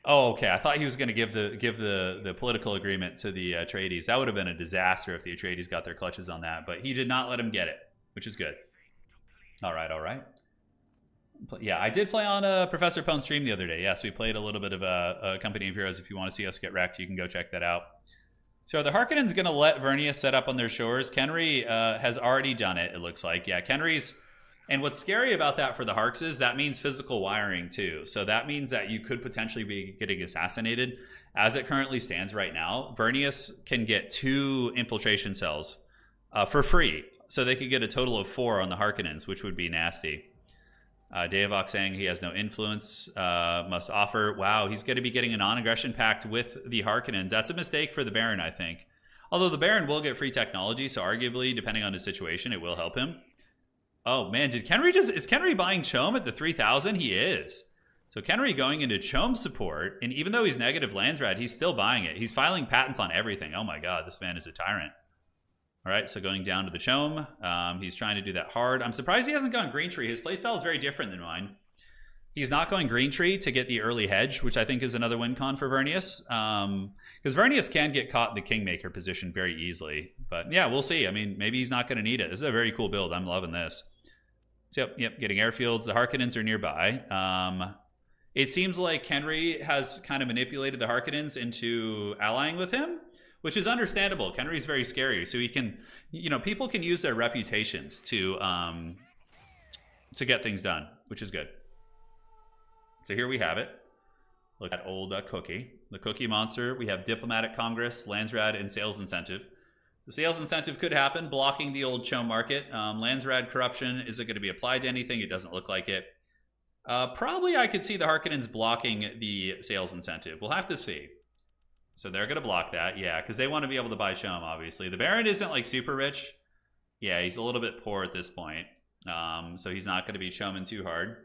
Oh, okay. I thought he was going to give the political agreement to the Atreides. That would have been a disaster if the Atreides got their clutches on that. But he did not let him get it, which is good. All right, all right. Yeah, I did play on Professor Pone's stream the other day. Yes, we played a little bit of a Company of Heroes. If you want to see us get wrecked, you can go check that out. So are the Harkonnens going to let Vernius set up on their shores? Kenry has already done it, it looks like. Yeah, Kenry's... And what's scary about that for the Harks is that means physical wiring too. So that means that you could potentially be getting assassinated. As it currently stands right now, Vernius can get 2 infiltration cells for free. So they could get a total of 4 on the Harkonnens, which would be nasty. Deavok saying he has no influence, must offer. Wow, he's going to be getting a non-aggression pact with the Harkonnens. That's a mistake for the Baron, I think. Although the Baron will get free technology, so arguably, depending on his situation, it will help him. Oh man, is Kenry buying Chom at the 3,000? He is. So Kenry going into Chom support, and even though he's negative Landsrad, he's still buying it. He's filing patents on everything. Oh my god, this man is a tyrant. All right, so going down to the Chom, he's trying to do that hard. I'm surprised he hasn't gone Green Tree. His playstyle is very different than mine. He's not going Green Tree to get the early hedge, which I think is another win con for Vernius. Because Vernius can get caught in the Kingmaker position very easily. But yeah, we'll see. I mean, maybe he's not going to need it. This is a very cool build. I'm loving this. So, yep, getting airfields. The Harkonnens are nearby. It seems like Kenry has kind of manipulated the Harkonnens into allying with him, which is understandable. Kenry's very scary, so he can, people can use their reputations to get things done, which is good. So here we have it. Look at old Cookie. The Cookie Monster. We have Diplomatic Congress, Landsrad, and Sales Incentive. The sales incentive could happen, blocking the old Chom market. Landsrad corruption, is it going to be applied to anything? It doesn't look like it. Probably I could see the Harkonnens blocking the sales incentive. We'll have to see. So they're going to block that, yeah, because they want to be able to buy Chom, obviously. The Baron isn't like super rich. Yeah, he's a little bit poor at this point. So he's not going to be Chomming too hard.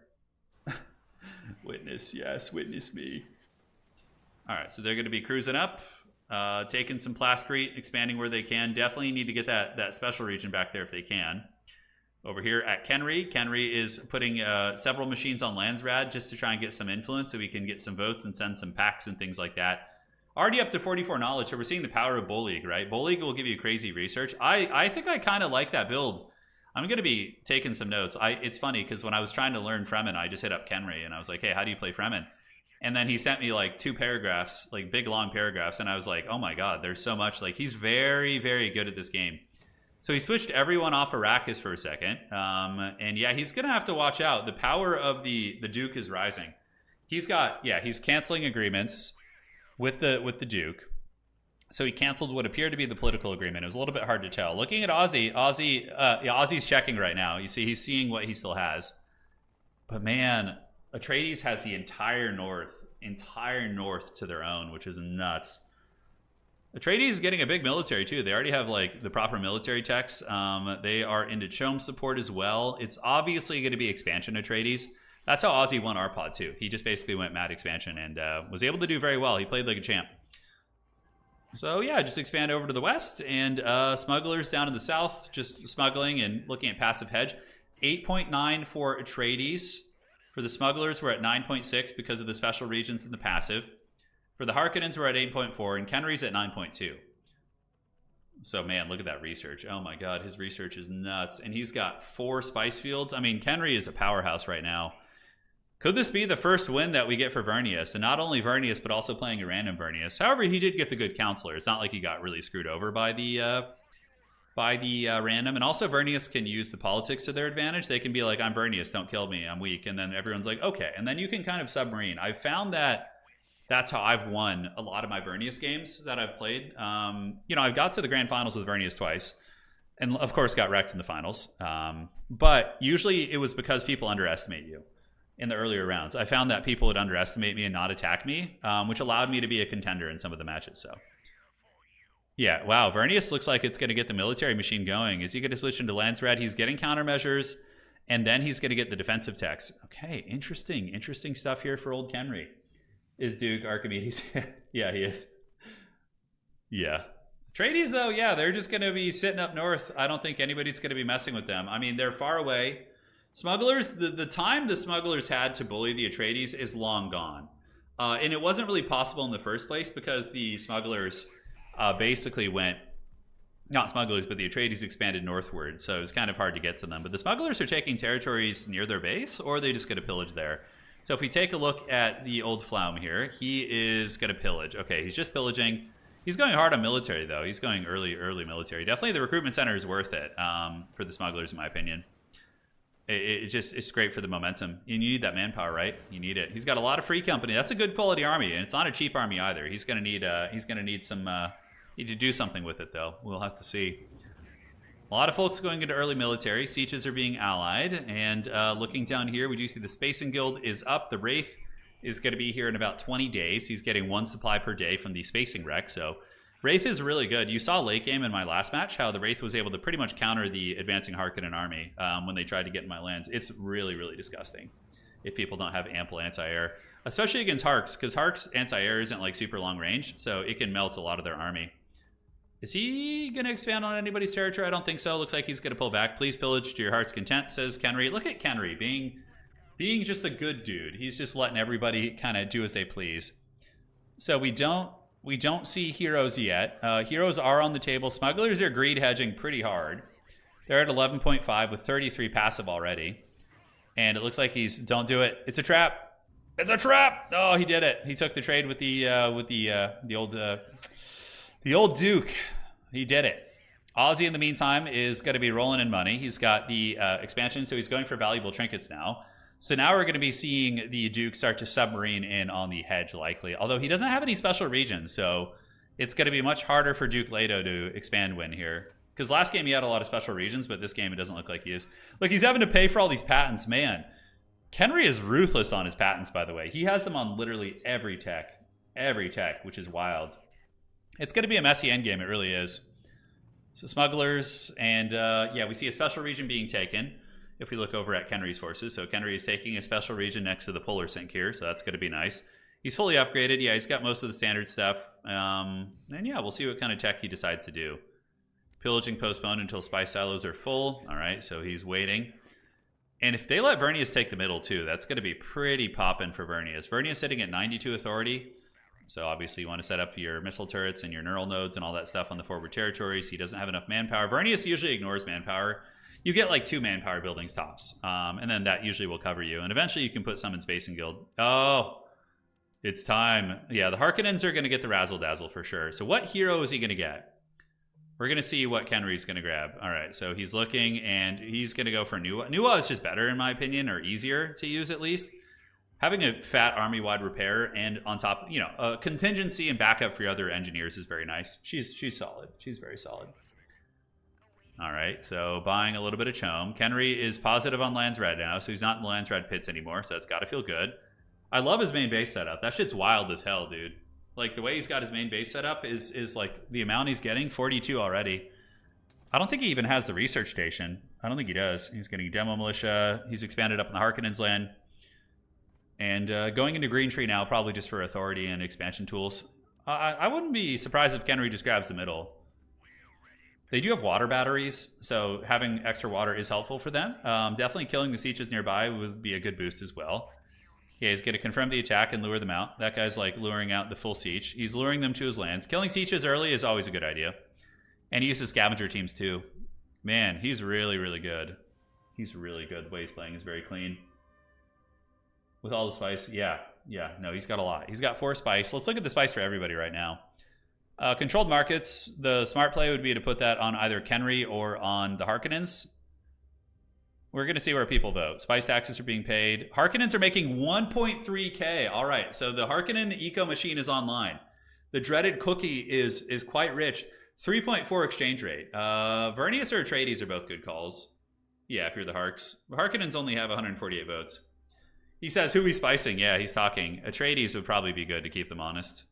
Witness, yes, witness me. All right, so they're going to be cruising up. Taking some Plastrete, expanding where they can. Definitely need to get that special region back there if they can. Over here at Kenry is putting several machines on Landsrad just to try and get some influence so we can get some votes and send some packs and things like that. Already up to 44 knowledge, so we're seeing the power of Bolig, right? Bolig will give you crazy research. I think I kind of like that build. I'm going to be taking some notes. It's funny because when I was trying to learn Fremen, I just hit up Kenry and I was like, hey, how do you play Fremen? And then he sent me like 2 paragraphs, like big long paragraphs. And I was like, oh my God, there's so much. Like he's very, very good at this game. So he switched everyone off Arrakis for a second. And yeah, he's going to have to watch out. The power of the Duke is rising. He's canceling agreements with the Duke. So he canceled what appeared to be the political agreement. It was a little bit hard to tell. Looking at Ozzy's checking right now. You see, he's seeing what he still has. But man, Atreides has the entire north to their own, which is nuts. Atreides is getting a big military too. They already have like the proper military techs. They are into Chom support as well. It's obviously going to be expansion Atreides. That's how Ozzy won our pod too. He just basically went mad expansion and was able to do very well. He played like a champ. So yeah, just expand over to the west and smugglers down in the south, just smuggling and looking at passive hedge. 8.9 for Atreides. For the smugglers, we're at 9.6 because of the special regions and the passive. For the Harkonnens, we're at 8.4, and Kenry's at 9.2. So, man, look at that research. Oh, my God, his research is nuts. And he's got 4 spice fields. I mean, Kenry is a powerhouse right now. Could this be the first win that we get for Vernius? And not only Vernius, but also playing a random Vernius. However, he did get the good counselor. It's not like he got really screwed over by the random. And also Vernius can use the politics to their advantage. They can be like, I'm Vernius, don't kill me, I'm weak. And then everyone's like, okay. And then you can kind of submarine. I've found that that's how I've won a lot of my Vernius games that I've played. I've got to the grand finals with Vernius twice. And of course got wrecked in the finals. But usually it was because people underestimate you in the earlier rounds. I found that people would underestimate me and not attack me, which allowed me to be a contender in some of the matches. So yeah, wow, Vernius looks like it's going to get the military machine going. Is he going to switch into Landsrad? He's getting countermeasures, and then he's going to get the defensive techs. Okay, interesting stuff here for old Kenry. Is Duke Archimedes? Yeah, he is. Yeah. Atreides, though, yeah, they're just going to be sitting up north. I don't think anybody's going to be messing with them. I mean, they're far away. Smugglers, the time the smugglers had to bully the Atreides is long gone. And it wasn't really possible in the first place because the smugglers basically went, not smugglers, but the Atreides expanded northward, so it was kind of hard to get to them. But the smugglers are taking territories near their base, or they just get to pillage there. So if we take a look at the old Flaum here, he is going to pillage. Okay, he's just pillaging. He's going hard on military, though. He's going early military. Definitely the recruitment center is worth it for the smugglers, in my opinion. It's great for the momentum. You need that manpower, right? You need it. He's got a lot of free company. That's a good quality army, and it's not a cheap army either. He's going to need some need to do something with it, though. We'll have to see. A lot of folks going into early military. Sieges are being allied, and looking down here, we do see the Spacing Guild is up. The Wraith is going to be here in about 20 days. He's getting 1 supply per day from the Spacing Wreck, so Wraith is really good. You saw late game in my last match how the Wraith was able to pretty much counter the advancing Harkonnen army when they tried to get in my lands. It's really, really disgusting if people don't have ample anti-air, especially against Harks, because Harks anti-air isn't like super long range, so it can melt a lot of their army. Is he going to expand on anybody's territory? I don't think so. Looks like he's going to pull back. Please pillage to your heart's content, says Kenry. Look at Kenry being just a good dude. He's just letting everybody kind of do as they please. So we don't see heroes yet. Heroes are on the table. Smugglers are greed hedging pretty hard. They're at 11.5 with 33 passive already. And it looks like he's, don't do it. It's a trap. It's a trap. Oh, he did it. He took the trade with the old Duke. He did it. Ozzy, in the meantime, is going to be rolling in money. He's got the expansion, so he's going for valuable trinkets now. So now we're going to be seeing the Duke start to submarine in on the hedge, likely. Although he doesn't have any special regions, so it's going to be much harder for Duke Leto to expand win here. Because last game he had a lot of special regions, but this game it doesn't look like he is. Look, he's having to pay for all these patents. Man, Kenry is ruthless on his patents, by the way. He has them on literally every tech, which is wild. It's going to be a messy endgame, it really is. So smugglers, and yeah, we see a special region being taken if we look over at Kenry's forces. So Kenry is taking a special region next to the polar sink here, so that's going to be nice. He's fully upgraded. Yeah, he's got most of the standard stuff. And yeah, we'll see what kind of tech he decides to do. Pillaging postponed until spy silos are full. All right, so he's waiting. And if they let Vernius take the middle too, that's going to be pretty poppin' for Vernius. Vernius sitting at 92 authority. So obviously you want to set up your missile turrets and your neural nodes and all that stuff on the forward territories. He doesn't have enough manpower. Vernius usually ignores manpower. You get like 2 manpower buildings tops. And then that usually will cover you. And eventually you can put some in Spacing Guild. Oh, it's time. Yeah, the Harkonnens are going to get the razzle dazzle for sure. So what hero is he going to get? We're going to see what Kenry's going to grab. All right, so he's looking and he's going to go for Nuwa. Nuwa is just better in my opinion, or easier to use at least. Having a fat army-wide repair and on top, you know, a contingency and backup for your other engineers is very nice. She's solid. She's very solid. All right, so buying a little bit of Chome. Kenry is positive on Lands Red now, so he's not in the Lands Red pits anymore, so that's got to feel good. I love his main base setup. That shit's wild as hell, dude. Like, the way he's got his main base set up is like the amount he's getting, 42 already. I don't think he even has the research station. I don't think he does. He's getting demo militia. He's expanded up in the Harkonnens land. And going into Green Tree now, probably just for authority and expansion tools. I wouldn't be surprised if Kenry just grabs the middle. They do have water batteries, so having extra water is helpful for them. Definitely killing the sieges nearby would be a good boost as well. Yeah, he's going to confirm the attack and lure them out. That guy's like luring out the full siege. He's luring them to his lands. Killing sieges early is always a good idea. And he uses scavenger teams too. Man, he's really, really good. He's really good. The way he's playing is very clean. With all the spice, yeah, no, he's got a lot. He's got 4 spice. Let's look at the spice for everybody right now. Controlled markets, the smart play would be to put that on either Kenry or on the Harkonnens. We're going to see where people vote. Spice taxes are being paid. Harkonnens are making 1.3k. All right, so the Harkonnen eco machine is online. The dreaded cookie is quite rich. 3.4 exchange rate. Vernius or Atreides are both good calls. Yeah, if you're the Harks. Harkonnens only have 148 votes. He says, who he's spicing? Yeah, he's talking. Atreides would probably be good to keep them honest.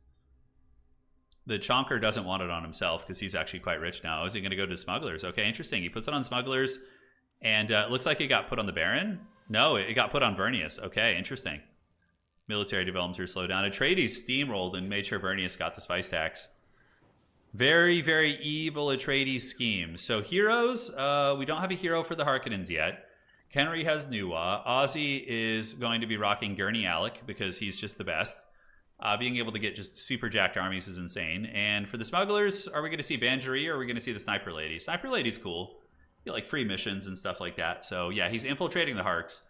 The Chonker doesn't want it on himself because he's actually quite rich now. Is he going to go to smugglers? Okay, interesting. He puts it on smugglers. And it looks like it got put on the Baron. No, it got put on Vernius. Okay, interesting. Military developments are slowed down. Atreides steamrolled and made sure Vernius got the spice tax. Very, very evil Atreides scheme. So heroes, we don't have a hero for the Harkonnens yet. Kenry has Nuwa. Ozzy is going to be rocking Gurney Alec because he's just the best. Being able to get just super jacked armies is insane. And for the smugglers, are we going to see Banjari or are we going to see the Sniper Lady? Sniper Lady's cool. You like free missions and stuff like that. So yeah, he's infiltrating the Harks.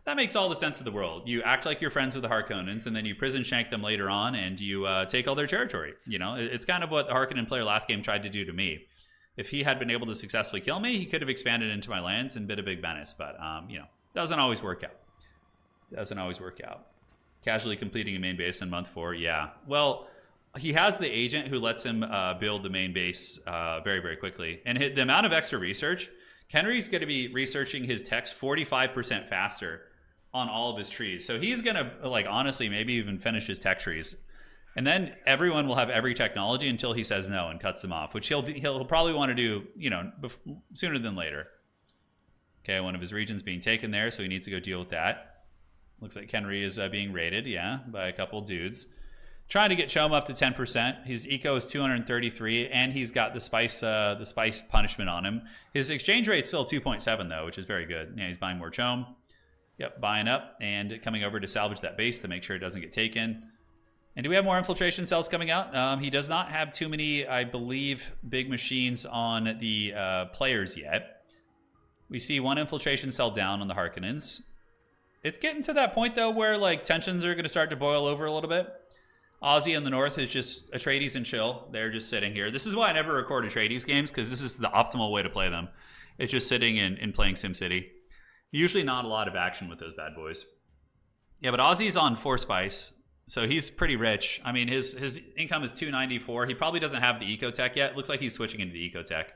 That makes all the sense of the world. You act like you're friends with the Harkonnens, and then you prison shank them later on, and you take all their territory. You know, it's kind of what the Harkonnen player last game tried to do to me. If he had been able to successfully kill me, he could have expanded into my lands and been a big menace. But you know, doesn't always work out. Doesn't always work out. Casually completing a main base in month 4, yeah. Well, he has the agent who lets him build the main base very, very quickly. And the amount of extra research, Henry's going to be researching his text 45% faster on all of his trees. So he's going to, like, honestly, maybe even finish his tech trees. And then everyone will have every technology until he says no and cuts them off, which he'll probably want to do, you know, sooner than later. Okay, one of his regions being taken there, so he needs to go deal with that. Looks like Henry is being raided, yeah, by a couple dudes. Trying to get Chom up to 10%. His eco is 233, and he's got the spice punishment on him. His exchange rate's still 2.7 though, which is very good. Yeah, he's buying more Chom. Yep, buying up and coming over to salvage that base to make sure it doesn't get taken. And do we have more infiltration cells coming out? He does not have too many, I believe, big machines on the players yet. We see one infiltration cell down on the Harkonnens. It's getting to that point, though, where like tensions are going to start to boil over a little bit. Aussie in the north is just Atreides and chill. They're just sitting here. This is why I never record Atreides games, because this is the optimal way to play them. It's just sitting and playing SimCity. Usually not a lot of action with those bad boys. Yeah, but Aussie's on 4 spice, so he's pretty rich. I mean, his income is 294. He probably doesn't have the eco-tech yet. Looks like he's switching into the eco-tech.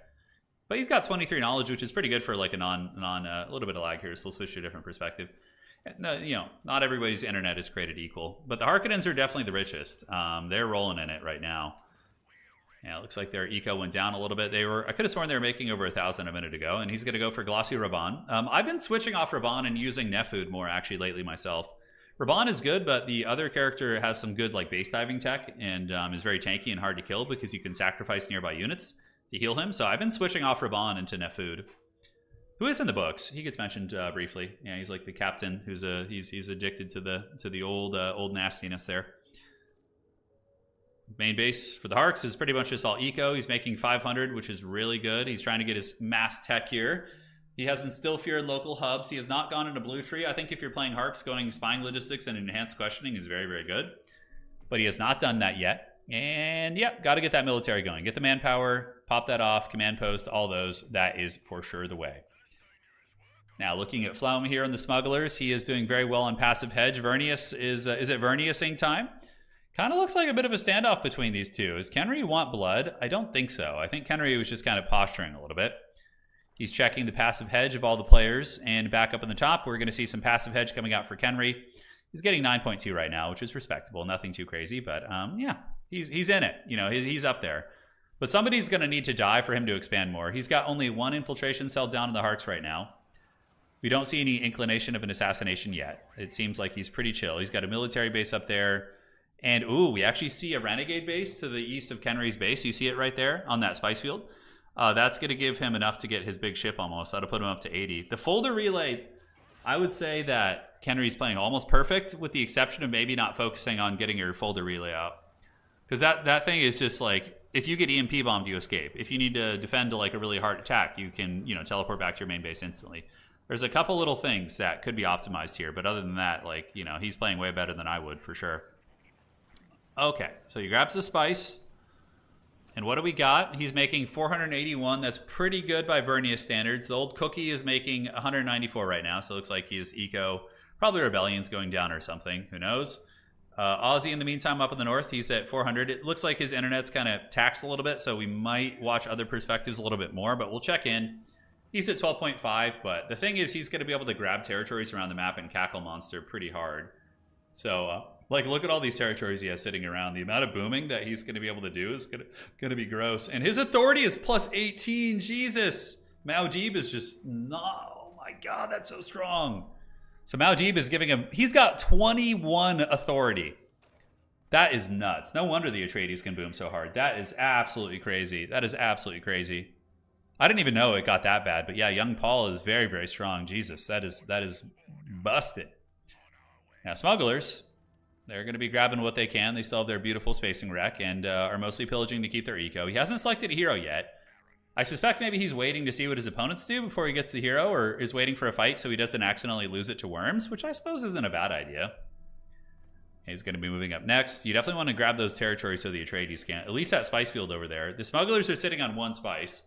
But he's got 23 knowledge, which is pretty good for like a a little bit of lag here, so we'll switch to a different perspective. No, you know, not everybody's internet is created equal, but the Harkonnens are definitely the richest. They're rolling in it right now. Yeah, it looks like their eco went down a little bit. I could have sworn they were making over 1,000 a minute ago, and he's going to go for Glossy Raban. I've been switching off Raban and using Nefud more actually lately myself. Raban is good, but the other character has some good like base diving tech and is very tanky and hard to kill because you can sacrifice nearby units to heal him. So I've been switching off Raban into Nefud, who is in the books. He gets mentioned briefly. Yeah, he's like the captain who's he's addicted to the old nastiness there. Main base for the Harks is pretty much just all eco. He's making 500, which is really good. He's trying to get his mass tech here. He has instill fear in local hubs. He has not gone into blue tree. I think if you're playing Harks, going spying logistics and enhanced questioning is very, very good. But he has not done that yet. And yeah, got to get that military going. Get the manpower, pop that off, command post, all those. That is for sure the way. Now, looking at Flaum here in the smugglers, he is doing very well on passive hedge. Vernius is it Verniusing time? Kind of looks like a bit of a standoff between these two. Does Kenry want blood? I don't think so. I think Kenry was just kind of posturing a little bit. He's checking the passive hedge of all the players, and back up in the top, we're going to see some passive hedge coming out for Kenry. He's getting 9.2 right now, which is respectable. Nothing too crazy, but yeah, he's in it. You know, he's up there. But somebody's going to need to die for him to expand more. He's got only one infiltration cell down in the Harks right now. We don't see any inclination of an assassination yet. It seems like he's pretty chill. He's got a military base up there. And, ooh, we actually see a renegade base to the east of Kenry's base. You see it right there on that spice field. That's going to give him enough to get his big ship almost. That'll put him up to 80. The folder relay, I would say that Kenry's playing almost perfect, with the exception of maybe not focusing on getting your folder relay out. Because that thing is just like, if you get EMP bombed, you escape. If you need to defend like a really hard attack, you can, you know, teleport back to your main base instantly. There's a couple little things that could be optimized here, but other than that, like, you know, he's playing way better than I would for sure. Okay, so he grabs the spice. And what do we got? He's making 481. That's pretty good by Vernius standards. The old cookie is making 194 right now, so it looks like his eco, probably rebellion's going down or something. Who knows? Aussie, in the meantime, up in the north, he's at 400. It looks like his internet's kind of taxed a little bit, so we might watch other perspectives a little bit more, but we'll check in. He's at 12.5, but the thing is he's going to be able to grab territories around the map and cackle monster pretty hard. So, like, look at all these territories he has sitting around. The amount of booming that he's going to be able to do is going to be gross. And his authority is plus 18. Jesus. Muad'Dib is just, no, oh my God, that's so strong. So Muad'Dib is giving him, he's got 21 authority. That is nuts. No wonder the Atreides can boom so hard. That is absolutely crazy. That is absolutely crazy. I didn't even know it got that bad, but yeah, young Paul is very, very strong. Jesus, that is busted. Now, smugglers, They're going to be grabbing what they can. They still have their beautiful spacing wreck and are mostly pillaging to keep their eco. He hasn't selected a hero yet. I suspect maybe he's waiting to see what his opponents do before he gets the hero, or is waiting for a fight so he doesn't accidentally lose it to worms, which I suppose isn't a bad idea. He's going to be moving up next. You definitely want to grab those territories so the Atreides can't. At least that spice field over there. The smugglers are sitting on 1 spice,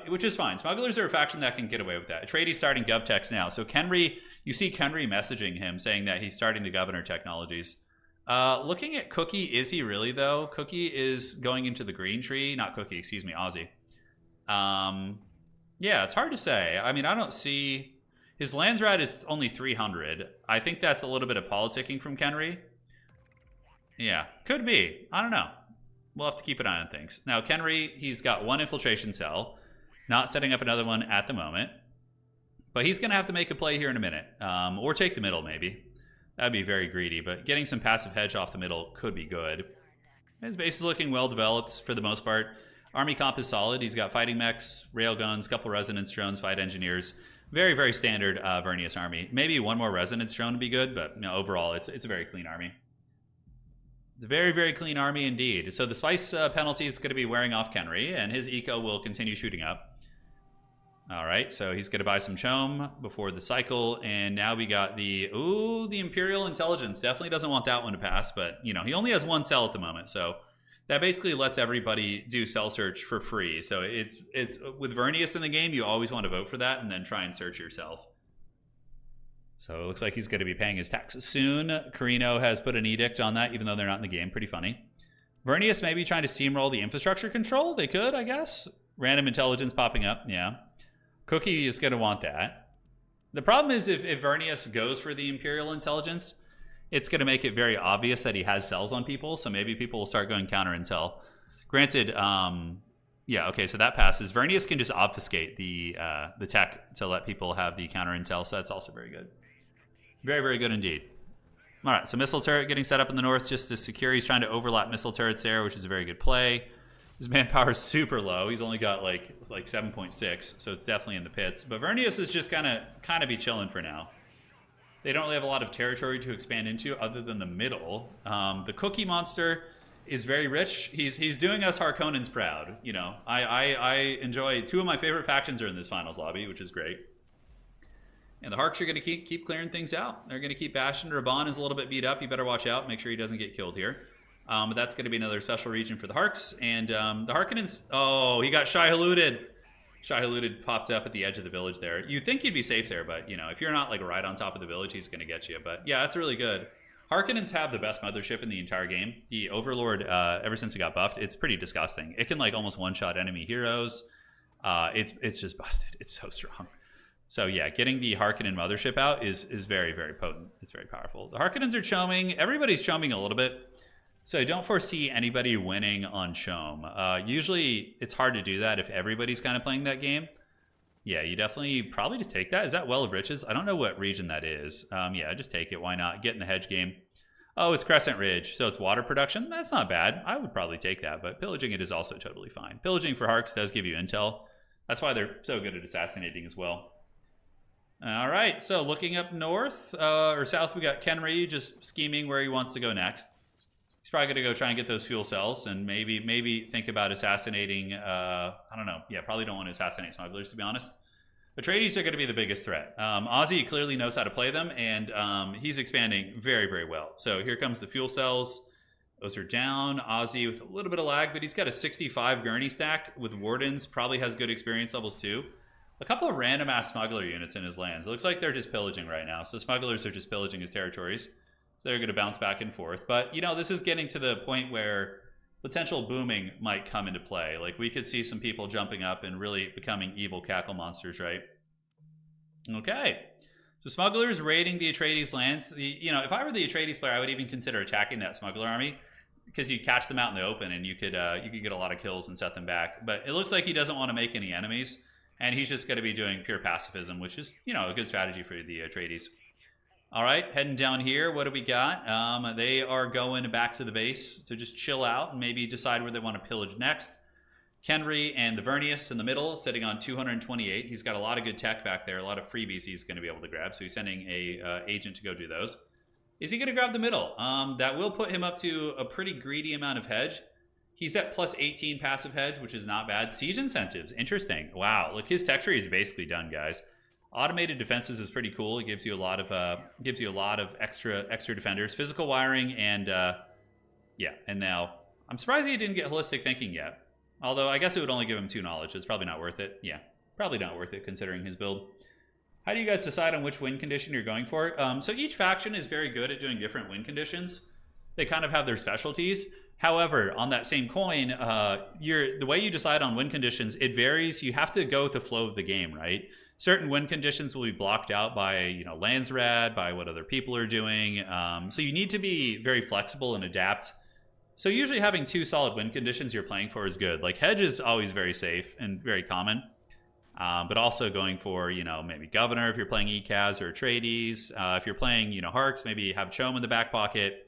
which is fine. Smugglers are a faction that can get away with that. Atreides starting GovTechs now. So Kenry, you see Kenry messaging him saying that he's starting the governor technologies. Looking at Cookie, is he really though? Cookie is going into the green tree. Not Cookie, excuse me, Ozzy. Yeah, it's hard to say. I mean, I don't see... His Landsrat is only 300. I think that's a little bit of politicking from Kenry. Yeah, could be. I don't know. We'll have to keep an eye on things. Now, Kenry, he's got 1 infiltration cell. Not setting up another one at the moment. But he's going to have to make a play here in a minute. Or take the middle, maybe. That'd be very greedy. But getting some passive hedge off the middle could be good. His base is looking well developed for the most part. Army comp is solid. He's got fighting mechs, railguns, couple resonance drones, fight engineers. Very, very standard Vernius army. Maybe 1 more resonance drone would be good, but overall, it's a very clean army. It's a very, very clean army indeed. So the spice penalty is going to be wearing off Kenry, and his eco will continue shooting up. All right, so he's going to buy some chome before the cycle, and now we got the Imperial Intelligence. Definitely doesn't want that one to pass, but he only has 1 cell at the moment, so that basically lets everybody do cell search for free. So it's with Vernius in the game, you always want to vote for that and then try and search yourself. So it looks like he's going to be paying his taxes soon. Carino has put an edict on that, even though they're not in the game. Pretty funny. Vernius may be trying to steamroll the infrastructure control. They could, I guess. Random intelligence popping up. Yeah. Cookie is going to want that. The problem is if Vernius goes for the Imperial Intelligence, it's going to make it very obvious that he has cells on people, so maybe people will start going counter intel. Granted, yeah, okay, so that passes. Vernius can just obfuscate the tech to let people have the counter intel, so that's also very good. Very, very good indeed. All right, so missile turret getting set up in the north just to secure. He's trying to overlap missile turrets there, which is a very good play. His manpower is super low. He's only got like 7.6, so it's definitely in the pits. But Vernius is just kind of be chilling for now. They don't really have a lot of territory to expand into other than the middle. The Cookie Monster is very rich. He's doing us Harkonnens proud. I enjoy 2 of my favorite factions are in this finals lobby, which is great. And the Harks are going to keep clearing things out. They're going to keep bashing. Raban is a little bit beat up. You better watch out. Make sure he doesn't get killed here. But that's going to be another special region for the Harks. And the Harkonnens... Oh, he got Shai-Haluded. Shai-Haluded popped up at the edge of the village there. You'd think you'd be safe there, but, if you're not, right on top of the village, he's going to get you. But, yeah, that's really good. Harkonnens have the best mothership in the entire game. The Overlord, ever since it got buffed, it's pretty disgusting. It can, almost one-shot enemy heroes. It's just busted. It's so strong. So, yeah, getting the Harkonnen mothership out is very, very potent. It's very powerful. The Harkonnens are choming. Everybody's choming a little bit. So I don't foresee anybody winning on Chome. Usually it's hard to do that if everybody's kind of playing that game. Yeah, you definitely probably just take that. Is that Well of Riches? I don't know what region that is. Yeah, just take it. Why not? Get in the hedge game. Oh, it's Crescent Ridge, so it's water production. That's not bad. I would probably take that, but pillaging it is also totally fine. Pillaging for Harks does give you intel. That's why they're so good at assassinating as well. All right, so looking up north or south, we got Kenry just scheming where he wants to go next. He's probably going to go try and get those fuel cells and maybe think about assassinating, I don't know. Yeah, probably don't want to assassinate smugglers, to be honest. Atreides are going to be the biggest threat. Ozzy clearly knows how to play them, and he's expanding very, very well. So here comes the fuel cells. Those are down. Ozzy with a little bit of lag, but he's got a 65 gurney stack with wardens. Probably has good experience levels too. A couple of random ass smuggler units in his lands. It looks like they're just pillaging right now. So smugglers are just pillaging his territories. So they're going to bounce back and forth. But, this is getting to the point where potential booming might come into play. We could see some people jumping up and really becoming evil cackle monsters, right? Okay. So smugglers raiding the Atreides lands. If I were the Atreides player, I would even consider attacking that smuggler army because you catch them out in the open and you could get a lot of kills and set them back. But it looks like he doesn't want to make any enemies. And he's just going to be doing pure pacifism, which is, a good strategy for the Atreides. All right, heading down here, what do we got? They are going back to the base to just chill out and maybe decide where they want to pillage next. Kenry and the Vernius in the middle, sitting on 228. He's got a lot of good tech back there, a lot of freebies he's going to be able to grab, so he's sending a agent to go do those. Is he going to grab the middle? That will put him up to a pretty greedy amount of hedge. He's at plus 18 passive hedge, which is not bad. Siege incentives, interesting. Wow, look, his tech tree is basically done, guys. Automated defenses is pretty cool. It gives you a lot of extra defenders, physical wiring, and yeah. And now I'm surprised he didn't get holistic thinking yet. Although I guess it would only give him 2 knowledge. It's probably not worth it. Yeah, probably not worth it considering his build. How do you guys decide on which win condition you're going for? So each faction is very good at doing different win conditions. They kind of have their specialties. However, on that same coin, the way you decide on win conditions, it varies. You have to go with the flow of the game, right? Certain win conditions will be blocked out by, lands rad, by what other people are doing. So you need to be very flexible and adapt. So usually having 2 solid win conditions you're playing for is good. Like hedge is always very safe and very common. But also going for, maybe Governor if you're playing ECAS or Atreides. If you're playing, Harks, maybe have Chom in the back pocket.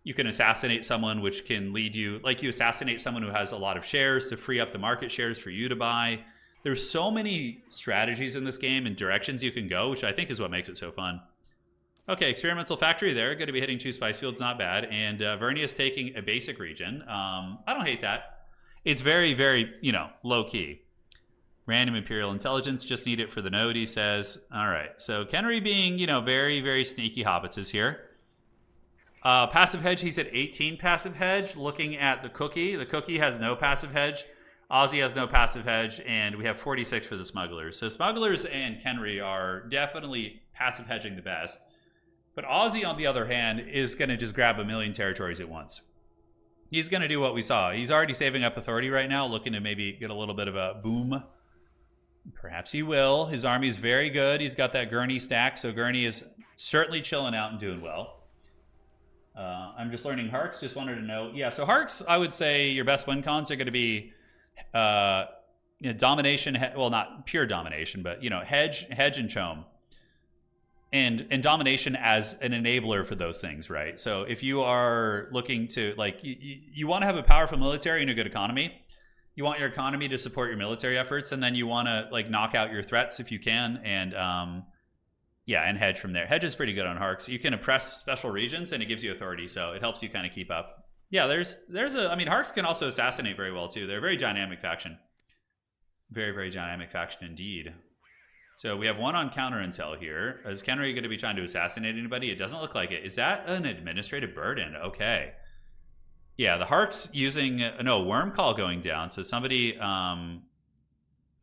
You can assassinate someone, which can lead you, like you assassinate someone who has a lot of shares to free up the market shares for you to buy. There's so many strategies in this game and directions you can go, which I think is what makes it so fun. Okay, experimental factory there. Going to be hitting 2 spice fields, not bad. And Vernia's taking a basic region. I don't hate that. It's very, very, low key. Random Imperial Intelligence, just need it for the node, he says. All right, so Kenry being, very, very sneaky hobbits is here. Passive hedge, he's at 18 passive hedge. Looking at the cookie has no passive hedge. Ozzy has no passive hedge, and we have 46 for the smugglers. So smugglers and Kenry are definitely passive hedging the best. But Ozzy, on the other hand, is going to just grab a million territories at once. He's going to do what we saw. He's already saving up authority right now, looking to maybe get a little bit of a boom. Perhaps he will. His army is very good. He's got that Gurney stack, so Gurney is certainly chilling out and doing well. I'm just learning Harks. Just wanted to know. Yeah, so Harks, I would say your best win cons are going to be domination. Well, not pure domination, but hedge, and Chom, and domination as an enabler for those things, right? So if you are looking to you want to have a powerful military and a good economy. You want your economy to support your military efforts, and then you want to knock out your threats if you can, and and hedge from there. Hedge is pretty good on Harks. You can oppress special regions, and it gives you authority, so it helps you kind of keep up. Yeah, Harks can also assassinate very well too. They're a very dynamic faction. Very, very dynamic faction indeed. So we have 1 on counter intel here. Is Kenry going to be trying to assassinate anybody? It doesn't look like it. Is that an administrative burden? Okay. Yeah, the Harks using worm call going down. So somebody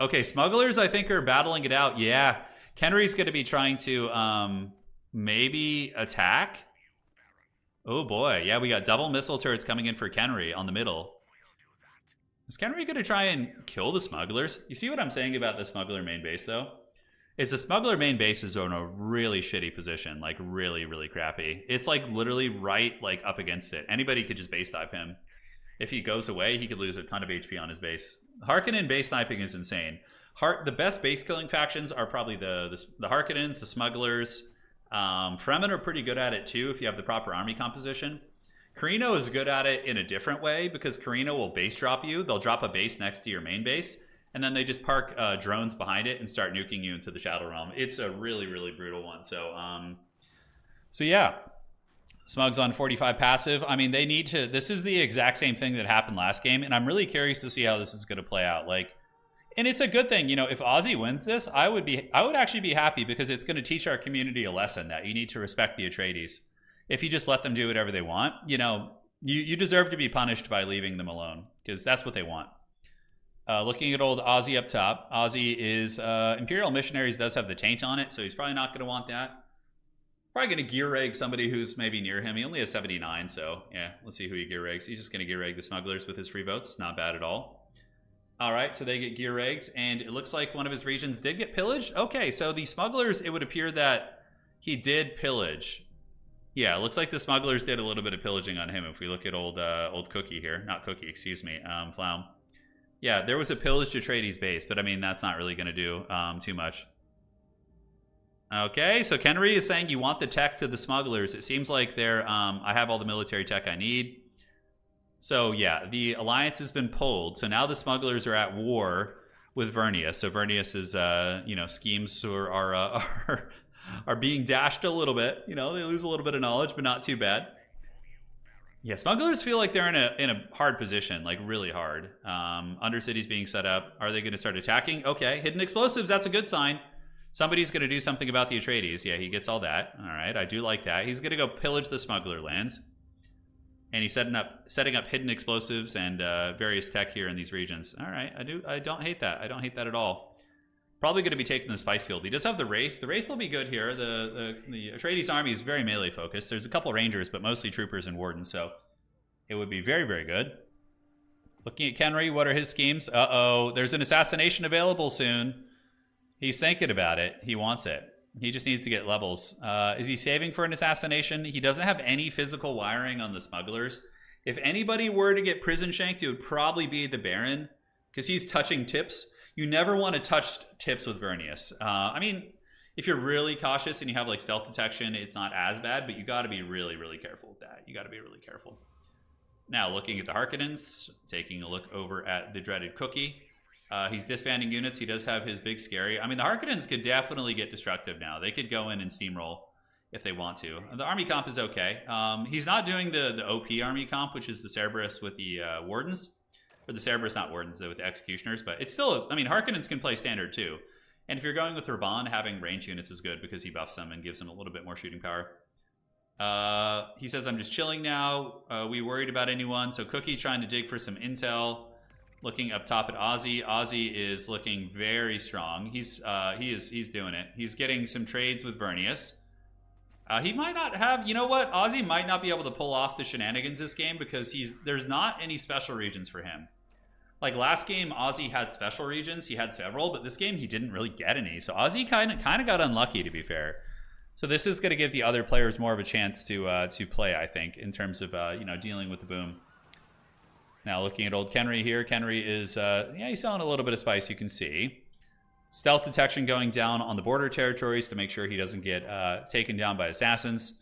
okay, smugglers I think are battling it out. Yeah. Kenry's going to be trying to maybe attack. Oh boy. Yeah, we got double missile turrets coming in for Kenry on the middle. Is Kenry going to try and kill the smugglers? You see what I'm saying about the smuggler main base though? Is the smuggler main base is in a really shitty position, really, really crappy. It's literally right up against it. Anybody could just base dive him. If he goes away, he could lose a ton of HP on his base. Harkonnen base sniping is insane. The best base killing factions are probably the Harkonnens, the smugglers. Fremen are pretty good at it too if you have the proper army composition. Carino is good at it in a different way because Carino will base drop you. They'll drop a base next to your main base. And then they just park drones behind it and start nuking you into the Shadow Realm. It's a really, really brutal one. So yeah. Smugs on 45 passive. I mean, they need to... This is the exact same thing that happened last game, and I'm really curious to see how this is going to play out. And it's a good thing. If Ozzy wins this, I would actually be happy because it's going to teach our community a lesson that you need to respect the Atreides. If you just let them do whatever they want, you deserve to be punished by leaving them alone because that's what they want. Looking at old Ozzy up top. Ozzy is Imperial Missionaries does have the taint on it, so he's probably not going to want that. Probably going to gear reg somebody who's maybe near him. He only has 79, so yeah, let's see who he gear regs. He's just going to gear reg the smugglers with his free votes. Not bad at all. All right, so they get gear regs, and it looks like one of his regions did get pillaged. Okay, so the smugglers, it would appear that he did pillage. Yeah, it looks like the smugglers did a little bit of pillaging on him. If we look at old Cookie here, not Cookie, excuse me, Ploum. Yeah, there was a pillage to Atreides base, but I mean, that's not really going to do too much. Okay, so Kenry is saying you want the tech to the smugglers. It seems like they're, I have all the military tech I need. So yeah, the alliance has been pulled. So now the smugglers are at war with Vernia. So Vernius's, schemes are are being dashed a little bit. You know, they lose a little bit of knowledge, but not too bad. Yeah, smugglers feel like they're in a hard position, like really hard. Undercity's being set up. Are they going to start attacking? Okay, hidden explosives. That's a good sign. Somebody's going to do something about the Atreides. Yeah, he gets all that. All right, I do like that. He's going to go pillage the smuggler lands, and he's setting up hidden explosives and various tech here in these regions. All right, I don't hate that. I don't hate that at all. Probably going to be taking the spice field. He does have the Wraith. The Wraith will be good here. The Atreides army is very melee focused. There's a couple Rangers, but mostly Troopers and Wardens, so it would be very, very good. Looking at Kenry, what are his schemes? Uh-oh, there's an assassination available soon. He's thinking about it. He wants it. He just needs to get levels. Is he saving for an assassination? He doesn't have any physical wiring on the smugglers. If anybody were to get prison shanked, it would probably be the Baron, because he's touching tips. You never want to touch tips with Vernius. I mean, if you're really cautious and you have like stealth detection, it's not as bad, but you got to be really, really careful with that. You got to be really careful. Now, looking at the Harkonnens, taking a look over at the dreaded Cookie. He's disbanding units. He does have his big scary. I mean, the Harkonnens could definitely get destructive now. They could go in and steamroll if they want to. The army comp is okay. He's not doing the OP army comp, which is the Cerberus with the Wardens. Or the Cerberus, not Wardens, with the Executioners. But it's still, I mean, Harkonnens can play standard too. And if you're going with Raban, having range units is good because he buffs them and gives them a little bit more shooting power. He says, I'm just chilling now. We worried about anyone? So Cookie trying to dig for some intel. Looking up top at Ozzy. Ozzy is looking very strong. He's doing it. He's getting some trades with Vernius. He might not have, you know what? Ozzy might not be able to pull off the shenanigans this game because there's not any special regions for him. Like last game, Ozzy had special regions. He had several, but this game he didn't really get any. So Ozzy kind of got unlucky, to be fair. So this is going to give the other players more of a chance to play, I think, in terms of dealing with the boom. Now looking at old Kenry here, Kenry is he's selling a little bit of spice. You can see stealth detection going down on the border territories to make sure he doesn't get taken down by assassins.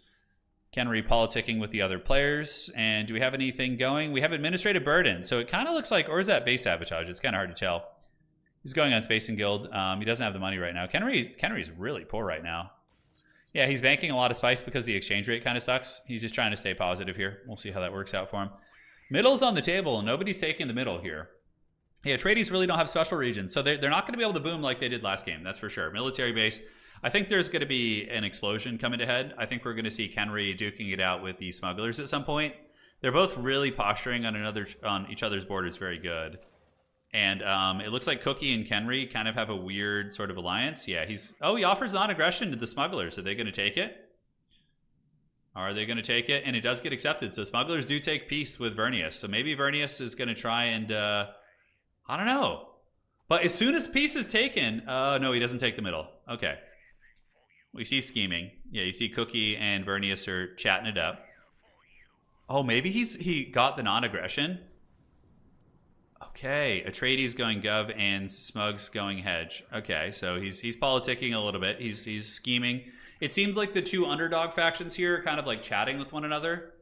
Kenry politicking with the other players. And do we have anything going? We have administrative burden. So it kind of looks like, or is that base sabotage? It's kind of hard to tell. He's going on Space and Guild. He doesn't have the money right now. Kenry's really poor right now. Yeah, he's banking a lot of spice because the exchange rate kind of sucks. He's just trying to stay positive here. We'll see how that works out for him. Middle's on the table. Nobody's taking the middle here. Yeah, Atreides really don't have special regions, so they're not going to be able to boom like they did last game. That's for sure. Military base. I think there's going to be an explosion coming to head. I think we're going to see Kenry duking it out with the smugglers at some point. They're both really posturing on each other's borders very good. And it looks like Cookie and Kenry kind of have a weird sort of alliance. Yeah, he offers non-aggression to the smugglers. Are they going to take it? Are they going to take it? And it does get accepted. So smugglers do take peace with Vernius. So maybe Vernius is going to try and, I don't know. But as soon as peace is taken, no, he doesn't take the middle. Okay. We see scheming. Yeah, you see Cookie and Vernius are chatting it up. Oh, maybe he got the non-aggression. Okay, Atreides going Gov and Smugs going Hedge. Okay, so he's politicking a little bit. He's scheming. It seems like the two underdog factions here are kind of like chatting with one another.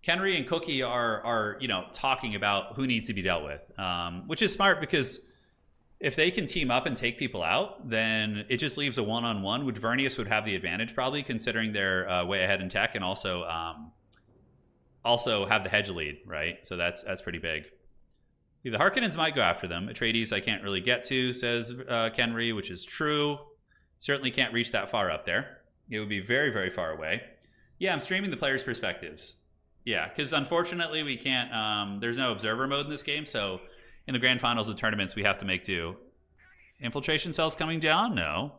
Kenry and Cookie are talking about who needs to be dealt with, which is smart because if they can team up and take people out, then it just leaves a one-on-one, which Vernius would have the advantage probably, considering they're way ahead in tech and also have the hedge lead, right? So that's pretty big. The Harkonnens might go after them. Atreides I can't really get to, says Kenry, which is true. Certainly can't reach that far up there. It would be very, very far away. Yeah, I'm streaming the players' perspectives. Yeah, because unfortunately we can't, there's no observer mode in this game, so in the grand finals of tournaments we have to make do. Infiltration cells coming down? No.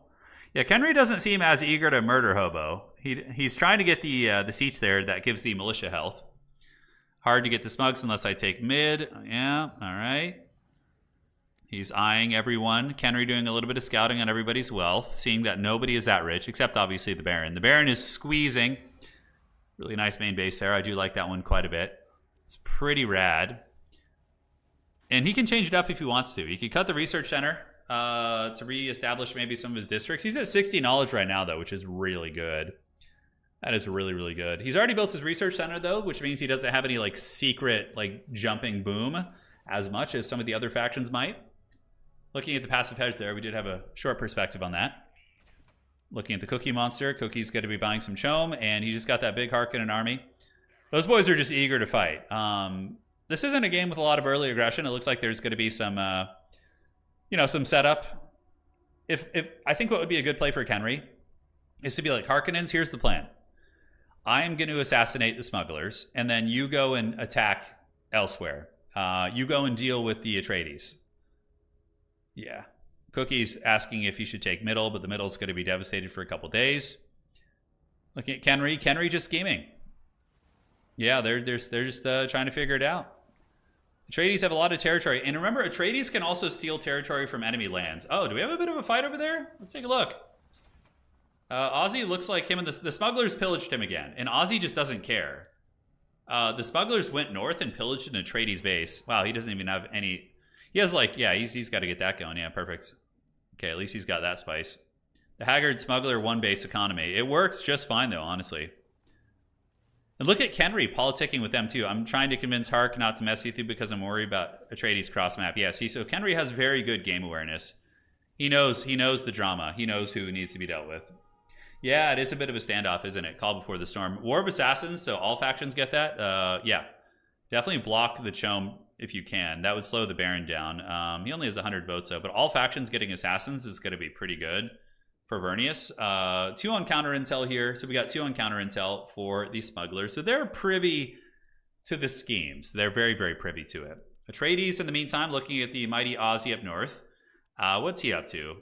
Yeah, Kenry doesn't seem as eager to murder Hobo. He's trying to get the seats there that gives the militia health. Hard to get the smugs unless I take mid. Yeah, all right. He's eyeing everyone. Kenry doing a little bit of scouting on everybody's wealth, seeing that nobody is that rich, except obviously the Baron. The Baron is squeezing. Really nice main base there. I do like that one quite a bit. It's pretty rad. And he can change it up if he wants to. He could cut the research center to reestablish maybe some of his districts. He's at 60 knowledge right now, though, which is really good. That is really, really good. He's already built his research center, though, which means he doesn't have any like secret like jumping boom as much as some of the other factions might. Looking at the passive hedge there, we did have a short perspective on that. Looking at the Cookie Monster, Cookie's going to be buying some Chome, and he just got that big Harkonnen army. Those boys are just eager to fight. This isn't a game with a lot of early aggression. It looks like there's going to be some, some setup. If I think what would be a good play for Kenry is to be like, Harkonnens, here's the plan. I am going to assassinate the smugglers, and then you go and attack elsewhere. You go and deal with the Atreides. Yeah. Cookie's asking if he should take middle, but the middle's going to be devastated for a couple days. Looking at Kenry just scheming. Yeah, they're just trying to figure it out. Atreides have a lot of territory. And remember, Atreides can also steal territory from enemy lands. Oh, do we have a bit of a fight over there? Let's take a look. Ozzy looks like him and the smugglers pillaged him again. And Ozzy just doesn't care. The smugglers went north and pillaged an Atreides base. Wow, he doesn't even have any... He has he's got to get that going. Yeah, perfect. Okay, at least he's got that spice. The Haggard smuggler one base economy. It works just fine though, honestly. And look at Kenry politicking with them too. I'm trying to convince Hark not to mess with you because I'm worried about Atreides cross map. Yes, so Kenry has very good game awareness. He knows the drama. He knows who needs to be dealt with. Yeah, it is a bit of a standoff, isn't it? Call before the storm. War of Assassins, so all factions get that. Yeah, definitely block the Chome if you can. That would slow the Baron down. He only has 100 votes though, but all factions getting Assassins is going to be pretty good for Vernius. 2 on counter intel here. So we got 2 on counter intel for the smugglers. So they're privy to the schemes. They're very, very privy to it. Atreides, in the meantime, looking at the mighty Ozzy up north. What's he up to?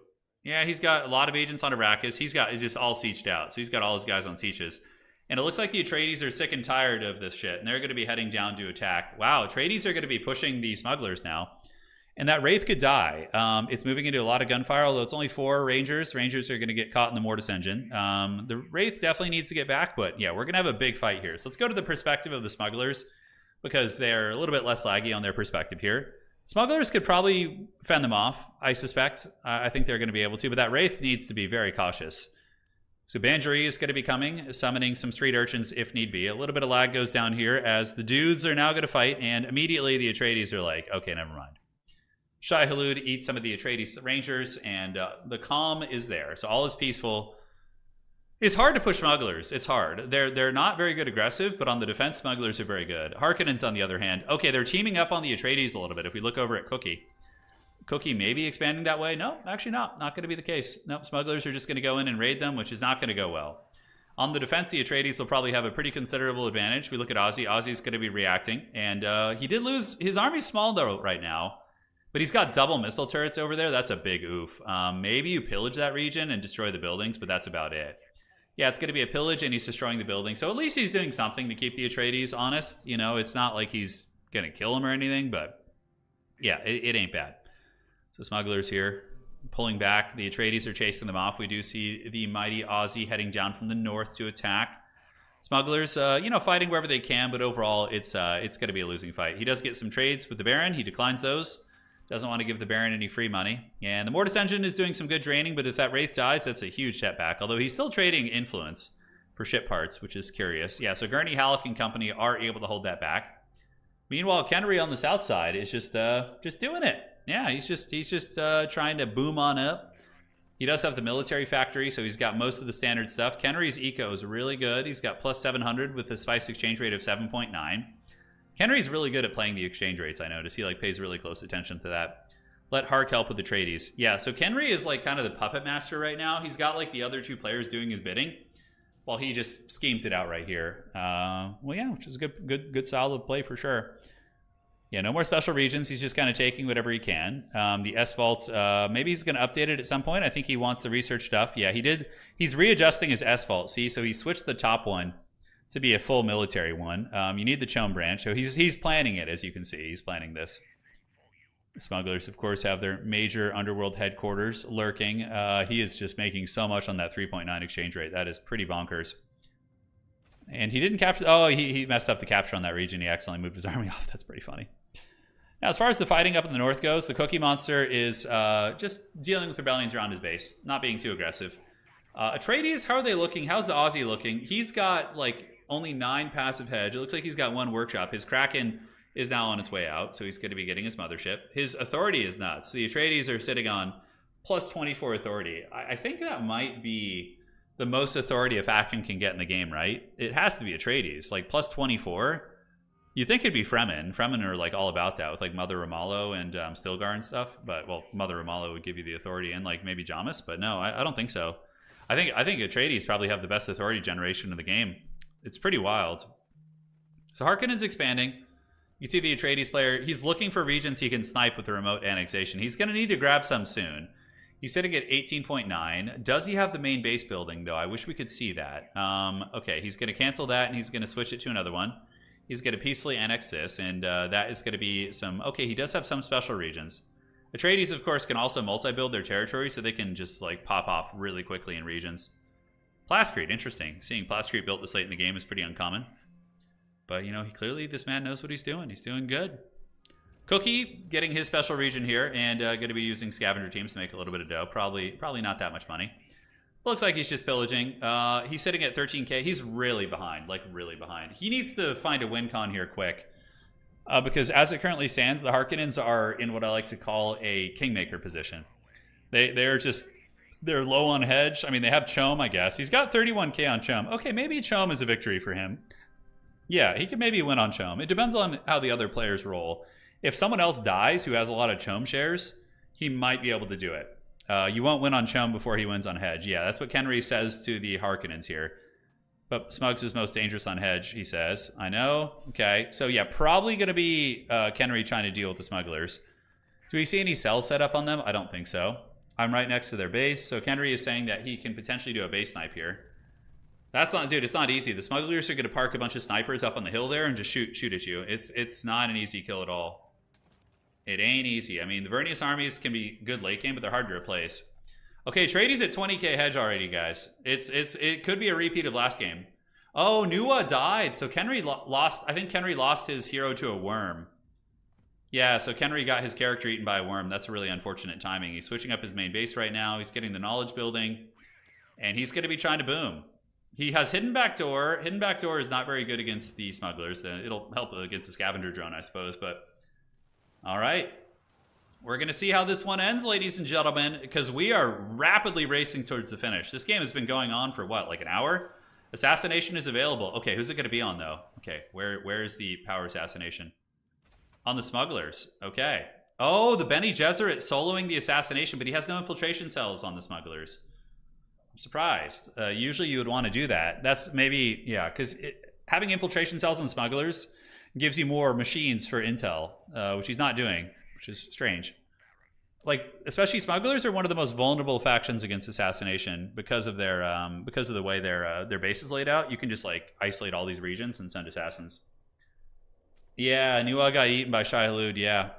Yeah, he's got a lot of agents on Arrakis. He's got it just all sieged out. So he's got all his guys on sieges. And it looks like the Atreides are sick and tired of this shit. And they're going to be heading down to attack. Wow, Atreides are going to be pushing the smugglers now. And that Wraith could die. It's moving into a lot of gunfire, although it's only 4 Rangers. Rangers are going to get caught in the Mortis engine. The Wraith definitely needs to get back, but yeah, we're going to have a big fight here. So let's go to the perspective of the smugglers, because they're a little bit less laggy on their perspective here. Smugglers could probably fend them off, I suspect. I think they're going to be able to, but that Wraith needs to be very cautious. So Banjari is going to be coming, summoning some street urchins if need be. A little bit of lag goes down here as the dudes are now going to fight, and immediately the Atreides are like, okay, never mind. Shai Halud eats some of the Atreides Rangers, and the calm is there. So all is peaceful. It's hard to push smugglers. It's hard. They're not very good aggressive, but on the defense, smugglers are very good. Harkonnens, on the other hand, okay, they're teaming up on the Atreides a little bit. If we look over at Cookie maybe expanding that way. No, actually not. Not going to be the case. Nope, smugglers are just going to go in and raid them, which is not going to go well. On the defense, the Atreides will probably have a pretty considerable advantage. We look at Ozzy. Ozzy's going to be reacting, and he did lose. His army's small though right now. But he's got double missile turrets over there. That's a big oof. Maybe you pillage that region and destroy the buildings, but that's about it. Yeah, it's going to be a pillage, and he's destroying the building. So at least he's doing something to keep the Atreides honest. You know, it's not like he's going to kill him or anything, but yeah, it ain't bad. So smugglers here pulling back. The Atreides are chasing them off. We do see the mighty Ozzy heading down from the north to attack. Smugglers, fighting wherever they can, but overall, it's going to be a losing fight. He does get some trades with the Baron. He declines those. Doesn't want to give the Baron any free money. And the Mortis engine is doing some good draining, but if that Wraith dies, that's a huge setback. Although he's still trading influence for ship parts, which is curious. Yeah, so Gurney, Halleck, and company are able to hold that back. Meanwhile, Kenry on the south side is just doing it. Yeah, he's just trying to boom on up. He does have the military factory, so he's got most of the standard stuff. Kenry's eco is really good. He's got plus 700 with a spice exchange rate of 7.9. Henry's really good at playing the exchange rates, I notice. He pays really close attention to that. Let Hark help with the Atreides. Yeah, so Kenry is kind of the puppet master right now. He's got the other 2 players doing his bidding, while he just schemes it out right here. Well, yeah, which is a good solid play for sure. Yeah, no more special regions. He's just kind of taking whatever he can. The S-Vault, maybe he's going to update it at some point. I think he wants the research stuff. Yeah, he did. He's readjusting his S-Vault. See, so he switched the top one to be a full military one. You need the Chome branch. So he's planning it, as you can see. He's planning this. The smugglers, of course, have their major underworld headquarters lurking. He is just making so much on that 3.9 exchange rate. That is pretty bonkers. And he didn't capture... Oh, he messed up the capture on that region. He accidentally moved his army off. That's pretty funny. Now, as far as the fighting up in the north goes, the Cookie Monster is just dealing with rebellions around his base. Not being too aggressive. Atreides, how are they looking? How's the Aussie looking? He's got, only 9 passive hedge. It looks like he's got 1 workshop. His Kraken is now on its way out, so he's going to be getting his mothership. His authority is nuts. The Atreides are sitting on plus 24 authority. I think that might be the most authority a faction can get in the game, right? It has to be Atreides. Like, plus 24. You think it'd be Fremen. Fremen are like all about that with like Mother Ramallo and Stilgar and stuff. But well, Mother Ramallo would give you the authority and like maybe Jamis, but no, I don't think so. I think Atreides probably have the best authority generation in the game. It's pretty wild. So Harkonnen's expanding. You can see the Atreides player. He's looking for regions he can snipe with the remote annexation. He's going to need to grab some soon. He's sitting at 18.9. Does he have the main base building though? I wish we could see that. Okay, he's going to cancel that and he's going to switch it to another one. He's going to peacefully annex this, and that is going to be some... Okay, he does have some special regions. Atreides, of course, can also multi-build their territory, so they can just, like, pop off really quickly in regions. Plascrete, interesting. Seeing Plascrete built this late in the game is pretty uncommon. But, you know, clearly this man knows what he's doing. He's doing good. Cookie getting his special region here, and going to be using scavenger teams to make a little bit of dough. Probably not that much money. Looks like he's just pillaging. He's sitting at 13k. He's really behind, like really behind. He needs to find a win con here quick. Because as it currently stands, the Harkonnens are in what I like to call a kingmaker position. They're low on hedge. I mean, they have Chom, I guess. He's got 31k on Chom. Okay, maybe Chom is a victory for him. Yeah, he could maybe win on Chom. It depends on how the other players roll. If someone else dies who has a lot of Chom shares, he might be able to do it. You won't win on Chum before he wins on Hedge. Yeah, that's what Kenry says to the Harkonnens here. But Smugs is most dangerous on Hedge, he says. I know. Okay. So, yeah, probably going to be Kenry trying to deal with the smugglers. Do we see any cells set up on them? I don't think so. I'm right next to their base. So, Kenry is saying that he can potentially do a base snipe here. That's not... Dude, it's not easy. The smugglers are going to park a bunch of snipers up on the hill there and just shoot at you. It's not an easy kill at all. It ain't easy. I mean, the Vernius armies can be good late game, but they're hard to replace. Okay, Atreides at 20k hedge already, guys. It could be a repeat of last game. Oh, Nuwa died. So Kenry lost... I think Kenry lost his hero to a worm. Yeah, so Kenry got his character eaten by a worm. That's really unfortunate timing. He's switching up his main base right now. He's getting the knowledge building. And he's going to be trying to boom. He has Hidden Backdoor. Hidden Backdoor is not very good against the smugglers. It'll help against the scavenger drone, I suppose, but... All right. We're going to see how this one ends, ladies and gentlemen, because we are rapidly racing towards the finish. This game has been going on for, what, like an hour? Assassination is available. Okay, who's it going to be on, though? Okay, where is the power assassination? On the smugglers. Okay. Oh, the Bene Gesserit soloing the assassination, but he has no infiltration cells on the smugglers. I'm surprised. Usually you would want to do that. That's maybe, yeah, because having infiltration cells on smugglers gives you more machines for intel, which he's not doing, which is strange. Like, especially smugglers are one of the most vulnerable factions against assassination because of their because of the way their base is laid out. You can just like isolate all these regions and send assassins. Yeah, Nuwa got eaten by Shai Hulud. Yeah,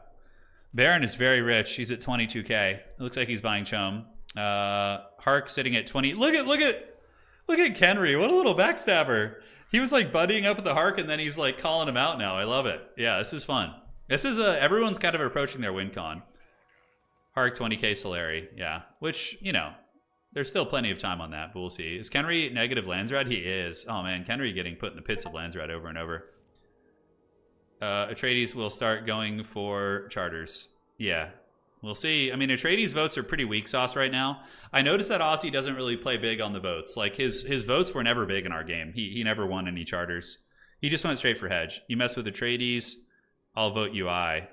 Baron is very rich. He's at 22k. It looks like he's buying Chom. Hark sitting at 20. Look at Kenry. What a little backstabber. He was like buddying up with the Hark, and then he's like calling him out now. I love it. Yeah, this is fun. This is everyone's kind of approaching their win con. Hark 20k Solari, yeah. Which, you know, there's still plenty of time on that, but we'll see. Is Kenry negative Landsrat? He is. Oh man, Kenry getting put in the pits of Landsrat over and over. Atreides will start going for charters. Yeah, we'll see. I mean, Atreides' votes are pretty weak sauce right now. I noticed that Ozzy doesn't really play big on the votes. Like, his votes were never big in our game. He never won any charters. He just went straight for hedge. You mess with Atreides, I'll vote UI.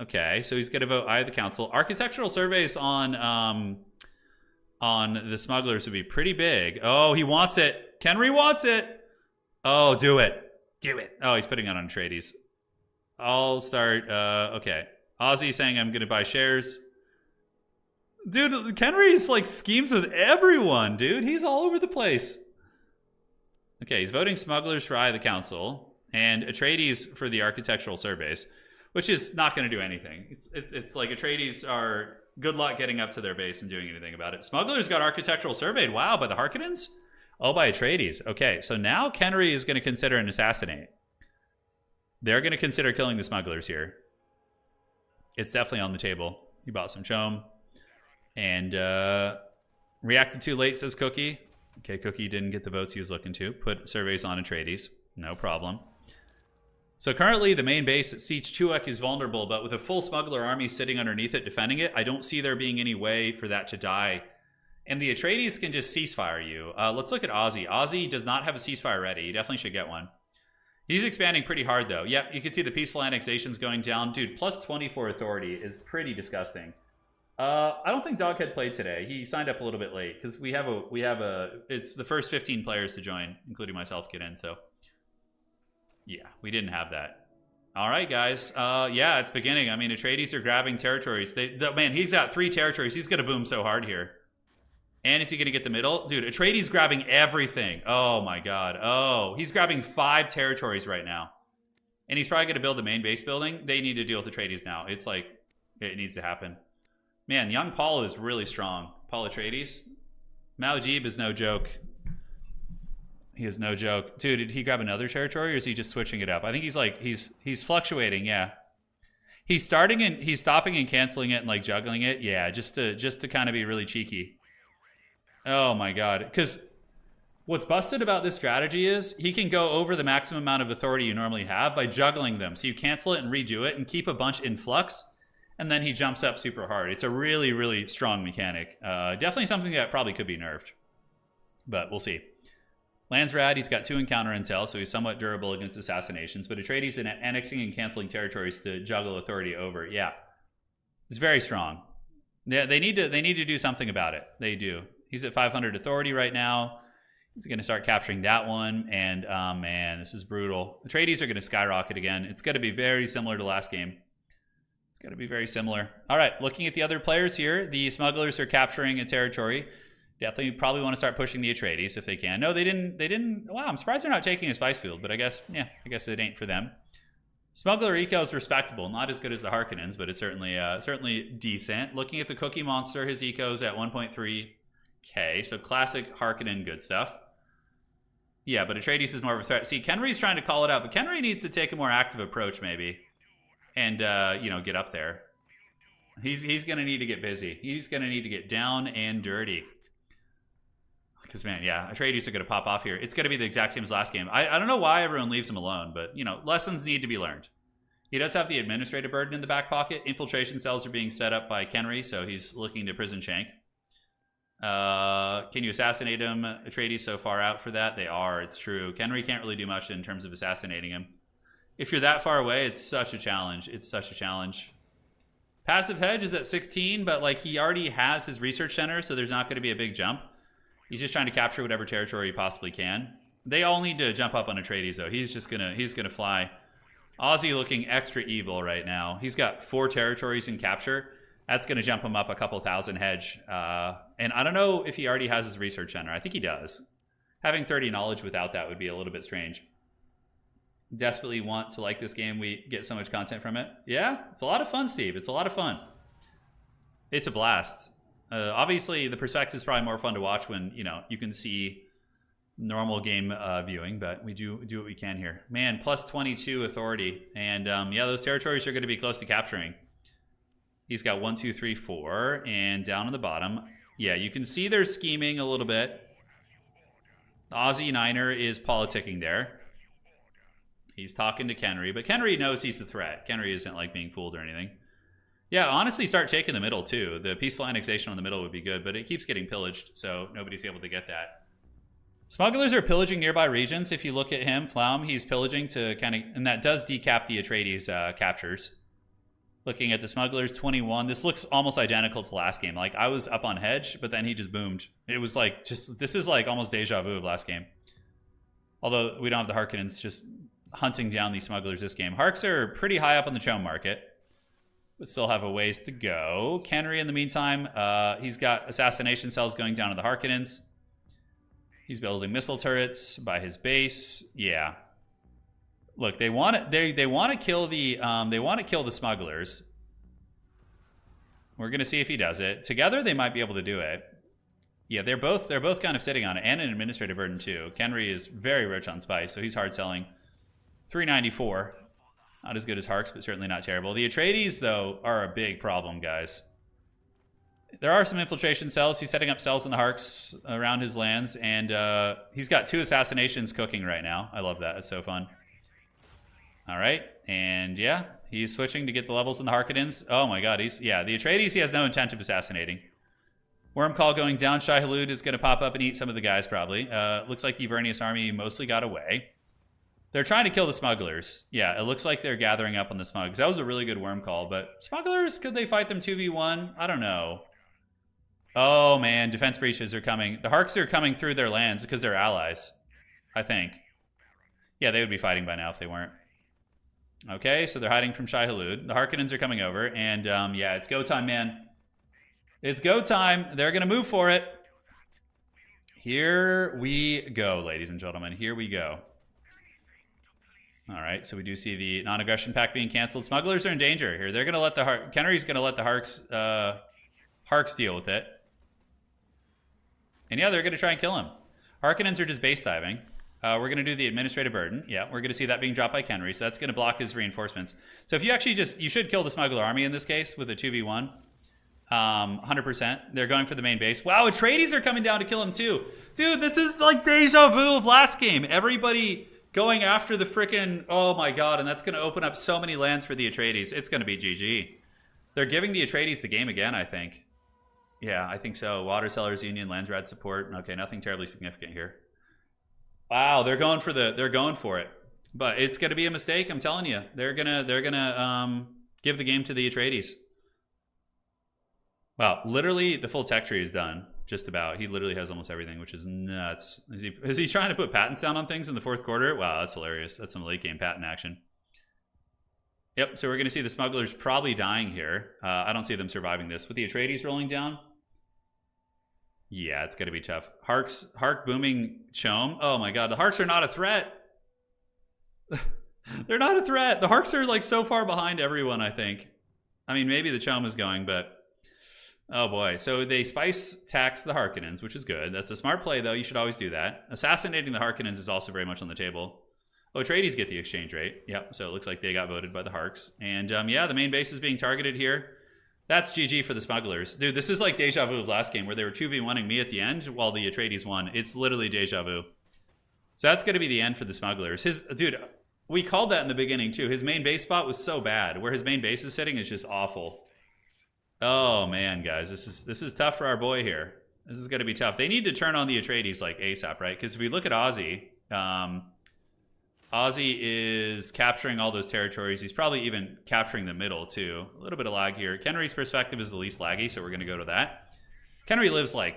Okay, so he's going to vote Eye of the Council. Architectural surveys on the smugglers would be pretty big. Oh, he wants it. Kenry wants it. Oh, do it. Do it. Oh, he's putting it on Atreides. I'll start. Okay. Ozzy saying I'm going to buy shares. Dude, Kenry's like schemes with everyone, dude. He's all over the place. Okay, he's voting smugglers for Eye of the Council and Atreides for the architectural surveys, which is not going to do anything. It's like Atreides are good luck getting up to their base and doing anything about it. Smugglers got architectural surveyed. Wow, by the Harkonnens? Oh, by Atreides. Okay, so now Kenry is going to consider an assassinate. They're going to consider killing the smugglers here. It's definitely on the table. He bought some Chom. And reacted too late, says Cookie. Okay, Cookie didn't get the votes he was looking to. Put surveys on Atreides. No problem. So currently the main base at Siege Tuek is vulnerable, but with a full smuggler army sitting underneath it defending it, I don't see there being any way for that to die And the Atreides can just ceasefire you. Let's look at Ozzy. Ozzy does not have a ceasefire ready. He definitely should get one. He's expanding pretty hard, though. Yeah, you can see the peaceful annexations going down. Dude, plus 24 authority is pretty disgusting. I don't think Doghead played today. He signed up a little bit late because it's the first 15 players to join, including myself, get in. So yeah, we didn't have that. All right, guys. Yeah, it's beginning. I mean, Atreides are grabbing territories. Man, he's got 3 territories. He's gonna boom so hard here. And is he going to get the middle? Dude, Atreides grabbing everything. Oh, my God. Oh, he's grabbing 5 territories right now. And he's probably going to build the main base building. They need to deal with Atreides now. It's like, it needs to happen. Man, young Paul is really strong. Paul Atreides. Maljeeb is no joke. He is no joke. Dude, did he grab another territory or is he just switching it up? I think he's fluctuating, yeah. He's stopping and canceling it and like juggling it. Yeah, just to kind of be really cheeky. Oh my God. Because what's busted about this strategy is he can go over the maximum amount of authority you normally have by juggling them. So you cancel it and redo it and keep a bunch in flux, and then he jumps up super hard. It's a really, really strong mechanic. Definitely something that probably could be nerfed, but we'll see. Landsrad, he's got 2 encounter intel, so he's somewhat durable against assassinations, but Atreides in annexing and canceling territories to juggle authority over. Yeah. It's very strong. Yeah, they need to do something about it. They do. He's at 500 authority right now. He's going to start capturing that one. And, oh man, this is brutal. The Atreides are going to skyrocket again. It's going to be very similar to last game. It's going to be very similar. All right, looking at the other players here, the smugglers are capturing a territory. Definitely probably want to start pushing the Atreides if they can. No, they didn't. Wow, I'm surprised they're not taking a spice field, but I guess it ain't for them. Smuggler eco is respectable. Not as good as the Harkonnens, but it's certainly decent. Looking at the Cookie Monster, his eco's at 1.3K, so classic Harkonnen good stuff. Yeah, but Atreides is more of a threat. See, Kenry's trying to call it out, but Kenry needs to take a more active approach maybe and, get up there. He's going to need to get busy. He's going to need to get down and dirty. Because, man, yeah, Atreides are going to pop off here. It's going to be the exact same as last game. I don't know why everyone leaves him alone, but, lessons need to be learned. He does have the administrative burden in the back pocket. Infiltration cells are being set up by Kenry, so he's looking to prison Shank. Can you assassinate him? Atreides so far out for that? They are. It's true. Kenry can't really do much in terms of assassinating him. If you're that far away, it's such a challenge. It's such a challenge. Passive hedge is at 16, but he already has his research center, so there's not going to be a big jump. He's just trying to capture whatever territory he possibly can. They all need to jump up on Atreides, though. He's gonna fly. Ozzy looking extra evil right now. He's got 4 territories in capture. That's gonna jump him up a couple thousand hedge. And I don't know if he already has his research center. I think he does. Having 30 knowledge without that would be a little bit strange. Desperately want to like this game. We get so much content from it. Yeah, it's a lot of fun, Steve. It's a lot of fun. It's a blast. Obviously, the perspective is probably more fun to watch when, you can see normal game viewing, but we do what we can here. Man, plus 22 authority. And, yeah, those territories are going to be close to capturing. He's got 1, 2, 3, 4. And down on the bottom, yeah, you can see they're scheming a little bit. The Aussie Niner is politicking there. He's talking to Kenry, but Kenry knows he's the threat. Kenry isn't, being fooled or anything. Yeah, honestly, start taking the middle, too. The peaceful annexation on the middle would be good, but it keeps getting pillaged, so nobody's able to get that. Smugglers are pillaging nearby regions. If you look at him, Flaum, he's pillaging to kind of... And that does decap the Atreides captures. Looking at the smugglers, 21. This looks almost identical to last game. I was up on hedge, but then he just boomed. It was this is almost deja vu of last game. Although we don't have the Harkonnens just hunting down these smugglers this game. Harks are pretty high up on the Chome market. But still have a ways to go. Kenry, in the meantime, he's got assassination cells going down to the Harkonnens. He's building missile turrets by his base. Yeah. Look, they want to kill the smugglers. We're gonna see if he does it. Together, they might be able to do it. Yeah, they're both kind of sitting on it, and an administrative burden too. Kenry is very rich on spice, so he's hard selling. 394. Not as good as Harks, but certainly not terrible. The Atreides, though, are a big problem, guys. There are some infiltration cells. He's setting up cells in the Harks around his lands, and he's got 2 assassinations cooking right now. I love that. It's so fun. All right, and yeah, he's switching to get the levels in the Harkonnens. Oh my god, the Atreides he has no intent of assassinating. Worm Call going down. Shai Halud is going to pop up and eat some of the guys probably. Looks like the Vernius army mostly got away. They're trying to kill the smugglers. Yeah, it looks like they're gathering up on the smugs. That was a really good Worm Call, but smugglers, could they fight them 2v1? I don't know. Oh man, defense breaches are coming. The Harks are coming through their lands because they're allies, I think. Yeah, they would be fighting by now if they weren't. Okay, so they're hiding from Shai Halud. The Harkonnens are coming over, and yeah, it's go time, man. It's go time. They're going to move for it. Here we go, ladies and gentlemen. Here we go. All right, so we do see the non-aggression pact being canceled. Smugglers are in danger here. They're going to let the Kennery's going to let the Harks deal with it. And yeah, they're going to try and kill him. Harkonnens are just base diving. We're going to do the administrative burden. Yeah, we're going to see that being dropped by Kenry, so that's going to block his reinforcements. So if you actually you should kill the smuggler army in this case with a 2v1. 100%. They're going for the main base. Wow, Atreides are coming down to kill him too. Dude, this is like deja vu of last game. Everybody going after the frickin', oh my god, and that's going to open up so many lands for the Atreides. It's going to be GG. They're giving the Atreides the game again, I think. Yeah, I think so. Water Sellers Union, Landsrad support. Okay, nothing terribly significant here. Wow, they're going for it. But it's going to be a mistake, I'm telling you. They're going to give the game to the Atreides. Wow, literally the full tech tree is done. Just about. He literally has almost everything, which is nuts. Is he trying to put patents down on things in the fourth quarter? Wow, that's hilarious. That's some late game patent action. Yep, so we're going to see the smugglers probably dying here. I don't see them surviving this. With the Atreides rolling down, yeah, it's going to be tough. Hark booming Chome. Oh my god, the Harks are not a threat. They're not a threat. The Harks are like so far behind everyone, I think. I mean, maybe the Chome is going, but oh boy. So they spice tax the Harkonnens, which is good. That's a smart play, though. You should always do that. Assassinating the Harkonnens is also very much on the table. Oh, Atreides get the exchange rate. Yep, so it looks like they got voted by the Harks. And yeah, the main base is being targeted here. That's GG for the smugglers. Dude, this is like deja vu of last game where they were 2v1ing me at the end while the Atreides won. It's literally deja vu. So that's going to be the end for the smugglers. Dude, we called that in the beginning too. His main base spot was so bad. Where his main base is sitting is just awful. Oh man, guys, this is tough for our boy here. This is going to be tough. They need to turn on the Atreides like ASAP, right? Because if we look at Ozzy, Ozzy is capturing all those territories. He's probably even capturing the middle too. A little bit of lag here. Kenry's perspective is the least laggy, so we're going to go to that. Kenry lives like,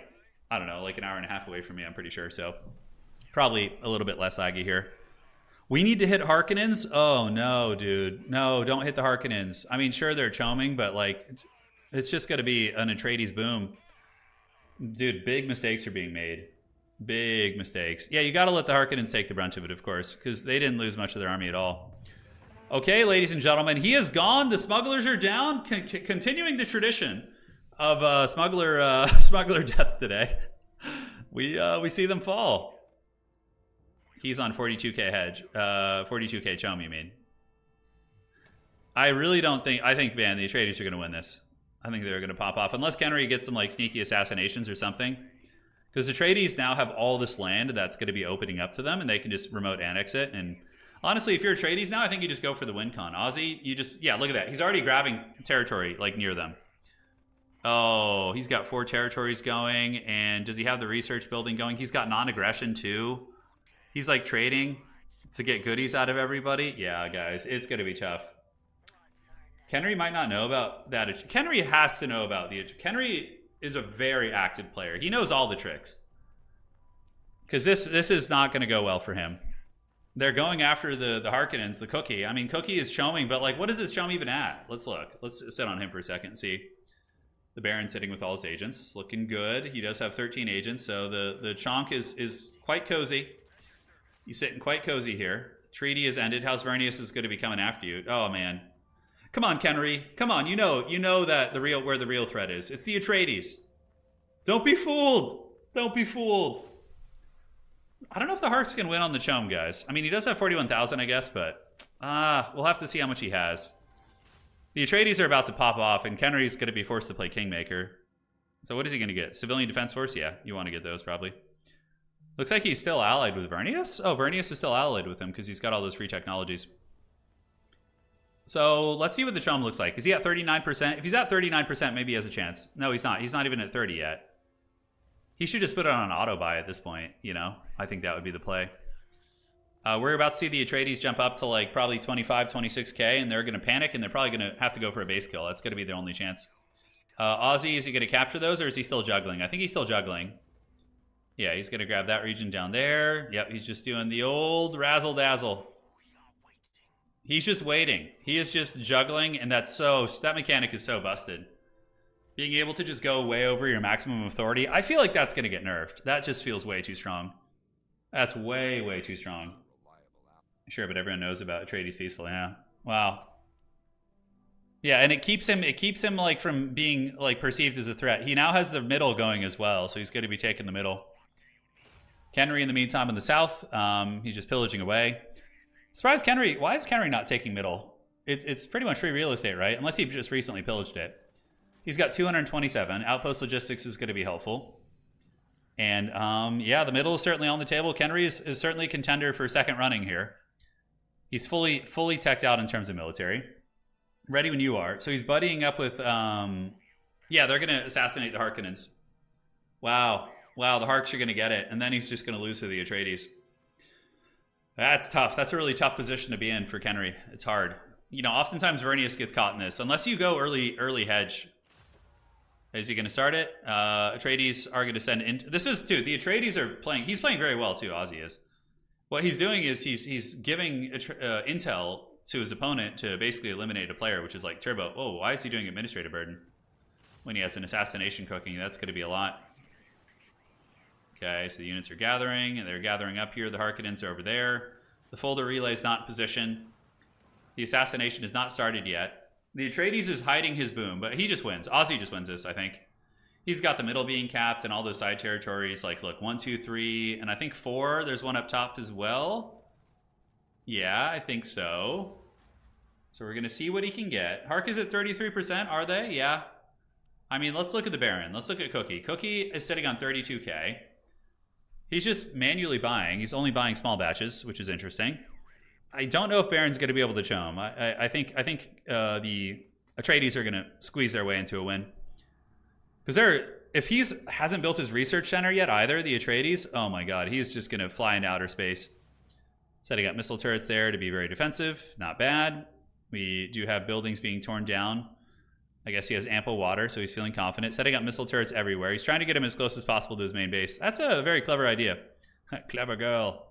I don't know, like an hour and a half away from me, I'm pretty sure. So probably a little bit less laggy here. We need to hit Harkonnens? Oh no, dude. No, don't hit the Harkonnens. I mean, sure, they're choming, but like, it's just going to be an Atreides boom. Dude, big mistakes are being made. Big mistakes. Yeah, you got to let the Harkonnens take the brunt of it, of course, because they didn't lose much of their army at all. Okay, ladies and gentlemen, he is gone. The smugglers are down. Continuing the tradition of smuggler deaths today. We see them fall. He's on 42k hedge. 42k chum, you mean? I really don't think... I think, man, the Atreides are going to win this. I think they're going to pop off. Unless Kenry gets some like sneaky assassinations or something. Because the Atreides now have all this land that's going to be opening up to them, and they can just remote annex it. And honestly, if you're Atreides now, I think you just go for the win con. Ozzy, you just... Yeah, look at that. He's already grabbing territory like near them. Oh, he's got 4 territories going. And does he have the research building going? He's got non-aggression too. He's like trading to get goodies out of everybody. Yeah, guys, it's going to be tough. Kenry might not know about that. Kenry has to know about the... Kenry is a very active player. He knows all the tricks. Because this is not going to go well for him. They're going after the Harkonnens, the Cookie. I mean, Cookie is choming, but like, what is this chom even at? Let's look. Let's sit on him for a second and see. The Baron sitting with all his agents. Looking good. He does have 13 agents, so the chonk is quite cozy. He's sitting quite cozy here. Treaty is ended. House Vernius is going to be coming after you. Oh, man. Come on, Kenry. Come on. You know that where the real threat is. It's the Atreides. Don't be fooled. Don't be fooled. I don't know if the Harks can win on the Chome, guys. I mean, he does have 41,000, I guess, but we'll have to see how much he has. The Atreides are about to pop off, and Kenry's going to be forced to play Kingmaker. So what is he going to get? Civilian Defense Force? Yeah, you want to get those, probably. Looks like he's still allied with Vernius. Oh, Vernius is still allied with him because he's got all those free technologies. So let's see what the Chome looks like. Is he at 39%? If he's at 39%, maybe he has a chance. No, he's not. He's not even at 30 yet. He should just put it on auto buy at this point, you know? I think that would be the play. We're about to see the Atreides jump up to like probably 25, 26k, and they're going to panic, and they're probably going to have to go for a base kill. That's going to be their only chance. Ozzy, is he going to capture those, or is he still juggling? I think he's still juggling. Yeah, he's going to grab that region down there. Yep, he's just doing the old razzle-dazzle. He's just waiting. He is just juggling, and that mechanic is so busted. Being able to just go way over your maximum authority, I feel like that's going to get nerfed. That just feels way too strong. That's way, way too strong. Sure, but everyone knows about Atreides Peaceful, yeah. Wow. Yeah, and it keeps him like from being like perceived as a threat. He now has the middle going as well, so he's going to be taking the middle. Kenry, in the meantime, in the south, he's just pillaging away. Surprised Kenry. Why is Kenry not taking middle? It's pretty much free real estate, right? Unless he just recently pillaged it. He's got 227. Outpost logistics is going to be helpful. And yeah, the middle is certainly on the table. Kenry is certainly a contender for second running here. He's fully teched out in terms of military. Ready when you are. So he's buddying up with, yeah, they're going to assassinate the Harkonnens. Wow. Wow, the Harks are going to get it. And then he's just going to lose to the Atreides. That's tough. That's a really tough position to be in for Kenry. It's hard. You know, oftentimes Vernius gets caught in this. Unless you go early hedge. Is he going to start it? Atreides are going to send in. This is, dude, the Atreides are playing. He's playing very well, too, Ozzy is. What he's doing is he's giving intel to his opponent to basically eliminate a player, which is like turbo. Oh, why is he doing administrative burden? When he has an assassination cooking, that's going to be a lot. Okay, so the units are gathering, and they're gathering up here. The Harkonnens are over there. The folder relay is not in position. The assassination is not started yet. The Atreides is hiding his boom, but he just wins. Ozzy just wins this, I think. He's got the middle being capped and all those side territories. Like, look, 1, 2, 3, and I think 4. There's one up top as well. Yeah, I think so. So we're going to see what he can get. Hark is at 33%, are they? Yeah. I mean, let's look at the Baron. Let's look at Cookie. Cookie is sitting on 32k. He's just manually buying. He's only buying small batches, which is interesting. I don't know if Baron's going to be able to chome. I think the Atreides are going to squeeze their way into a win. Because if he hasn't built his research center yet either, the Atreides, oh my god, he's just going to fly into outer space. Setting up missile turrets there to be very defensive. Not bad. We do have buildings being torn down. I guess he has ample water, so he's feeling confident. Setting up missile turrets everywhere. He's trying to get him as close as possible to his main base. That's a very clever idea. Clever girl.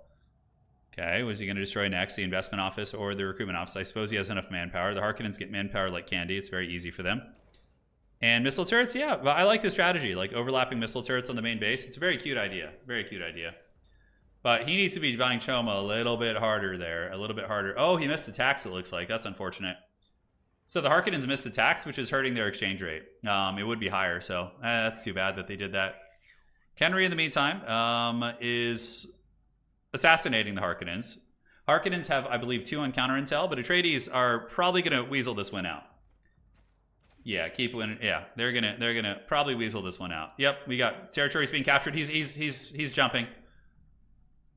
Okay, what is he going to destroy next? The investment office or the recruitment office? I suppose he has enough manpower. The Harkonnens get manpower like candy. It's very easy for them. And missile turrets, yeah. But I like the strategy, like overlapping missile turrets on the main base. It's a very cute idea. Very cute idea. But he needs to be buying Choma a little bit harder there. A little bit harder. Oh, he missed the tax, it looks like. That's unfortunate. So the Harkonnens missed the tax, which is hurting their exchange rate. It would be higher, so that's too bad that they did that. Kenry, in the meantime, is assassinating the Harkonnens. Harkonnens have, I believe, 2 on counter intel, but Atreides are probably going to weasel this one out. Yeah, keep winning. Yeah, they're gonna probably weasel this one out. Yep, we got territories being captured. He's jumping.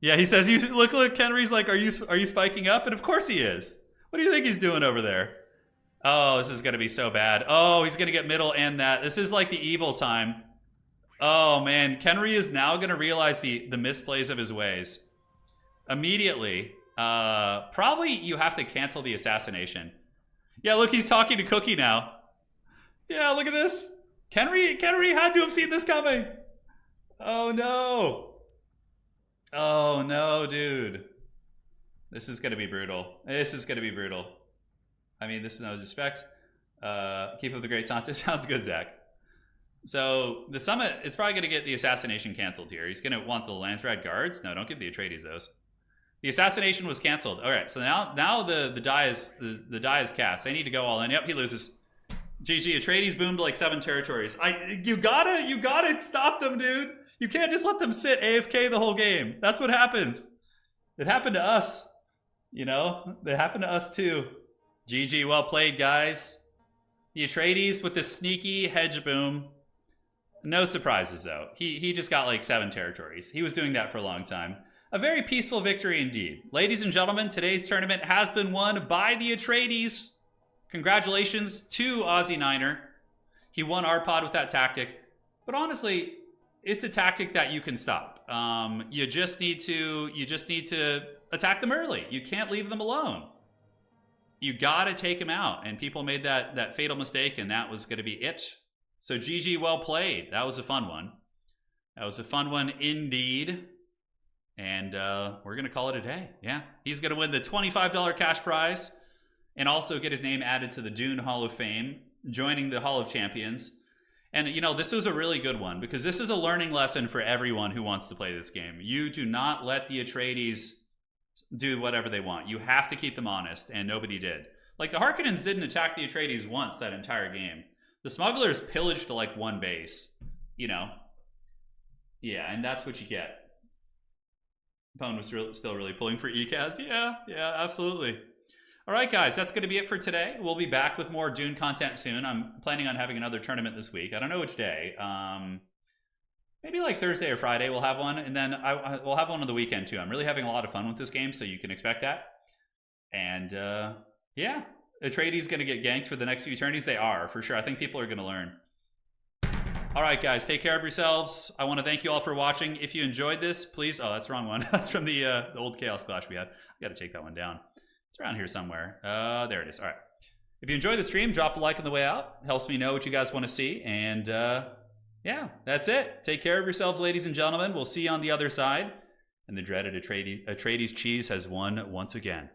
Yeah, he says, "You look." Kenry's like, "Are you spiking up?" And of course he is. What do you think he's doing over there? Oh, this is going to be so bad. Oh, he's going to get middle and that. This is like the evil time. Oh, man. Kenry is now going to realize the misplays of his ways. Immediately. Probably you have to cancel the assassination. Yeah, look, he's talking to Cookie now. Yeah, look at this. Kenry had to have seen this coming. Oh, no. Oh, no, dude. This is going to be brutal. This is going to be brutal. I mean, this is no disrespect. Keep up the great taunt. This sounds good, Zach. So the summit is probably going to get the assassination canceled here. He's going to want the Landsrad guards. No, don't give the Atreides those. The assassination was canceled. All right, so now the die is cast. They need to go all in. Yep, he loses. GG. Atreides boomed like 7 territories. You gotta stop them, dude. You can't just let them sit AFK the whole game. That's what happens. It happened to us. You know, it happened to us too. GG, well played, guys. The Atreides with the sneaky hedge boom. No surprises, though. He just got like 7 territories. He was doing that for a long time. A very peaceful victory indeed. Ladies and gentlemen, today's tournament has been won by the Atreides. Congratulations to Ozzy Niner. He won our pod with that tactic. But honestly, it's a tactic that you can stop. You just need to attack them early. You can't leave them alone. You gotta take them out. And people made that fatal mistake, and that was gonna be it. So GG, well played. That was a fun one. That was a fun one indeed. And we're gonna call it a day. Yeah, he's gonna win the $25 cash prize, and also get his name added to the Dune Hall of Fame, joining the Hall of Champions. And, you know, this was a really good one, because this is a learning lesson for everyone who wants to play this game. You do not let the Atreides do whatever they want. You have to keep them honest, and nobody did. Like, the Harkonnens didn't attack the Atreides once that entire game. The smugglers pillaged, like, one base, you know? Yeah, and that's what you get. Pone was still really pulling for ECAS. Yeah, absolutely. All right, guys, that's going to be it for today. We'll be back with more Dune content soon. I'm planning on having another tournament this week. I don't know which day. Maybe like Thursday or Friday we'll have one, and then we'll have one on the weekend too. I'm really having a lot of fun with this game, so you can expect that. And yeah, Atreides going to get ganked for the next few tourneys. They are, for sure. I think people are going to learn. All right, guys, take care of yourselves. I want to thank you all for watching. If you enjoyed this, please... Oh, that's the wrong one. That's from the old Chaos Clash we had. I got to take that one down. It's around here somewhere. There it is. All right. If you enjoyed the stream, drop a like on the way out. Helps me know what you guys want to see. And yeah, that's it. Take care of yourselves, ladies and gentlemen. We'll see you on the other side. And the dreaded Atreides cheese has won once again.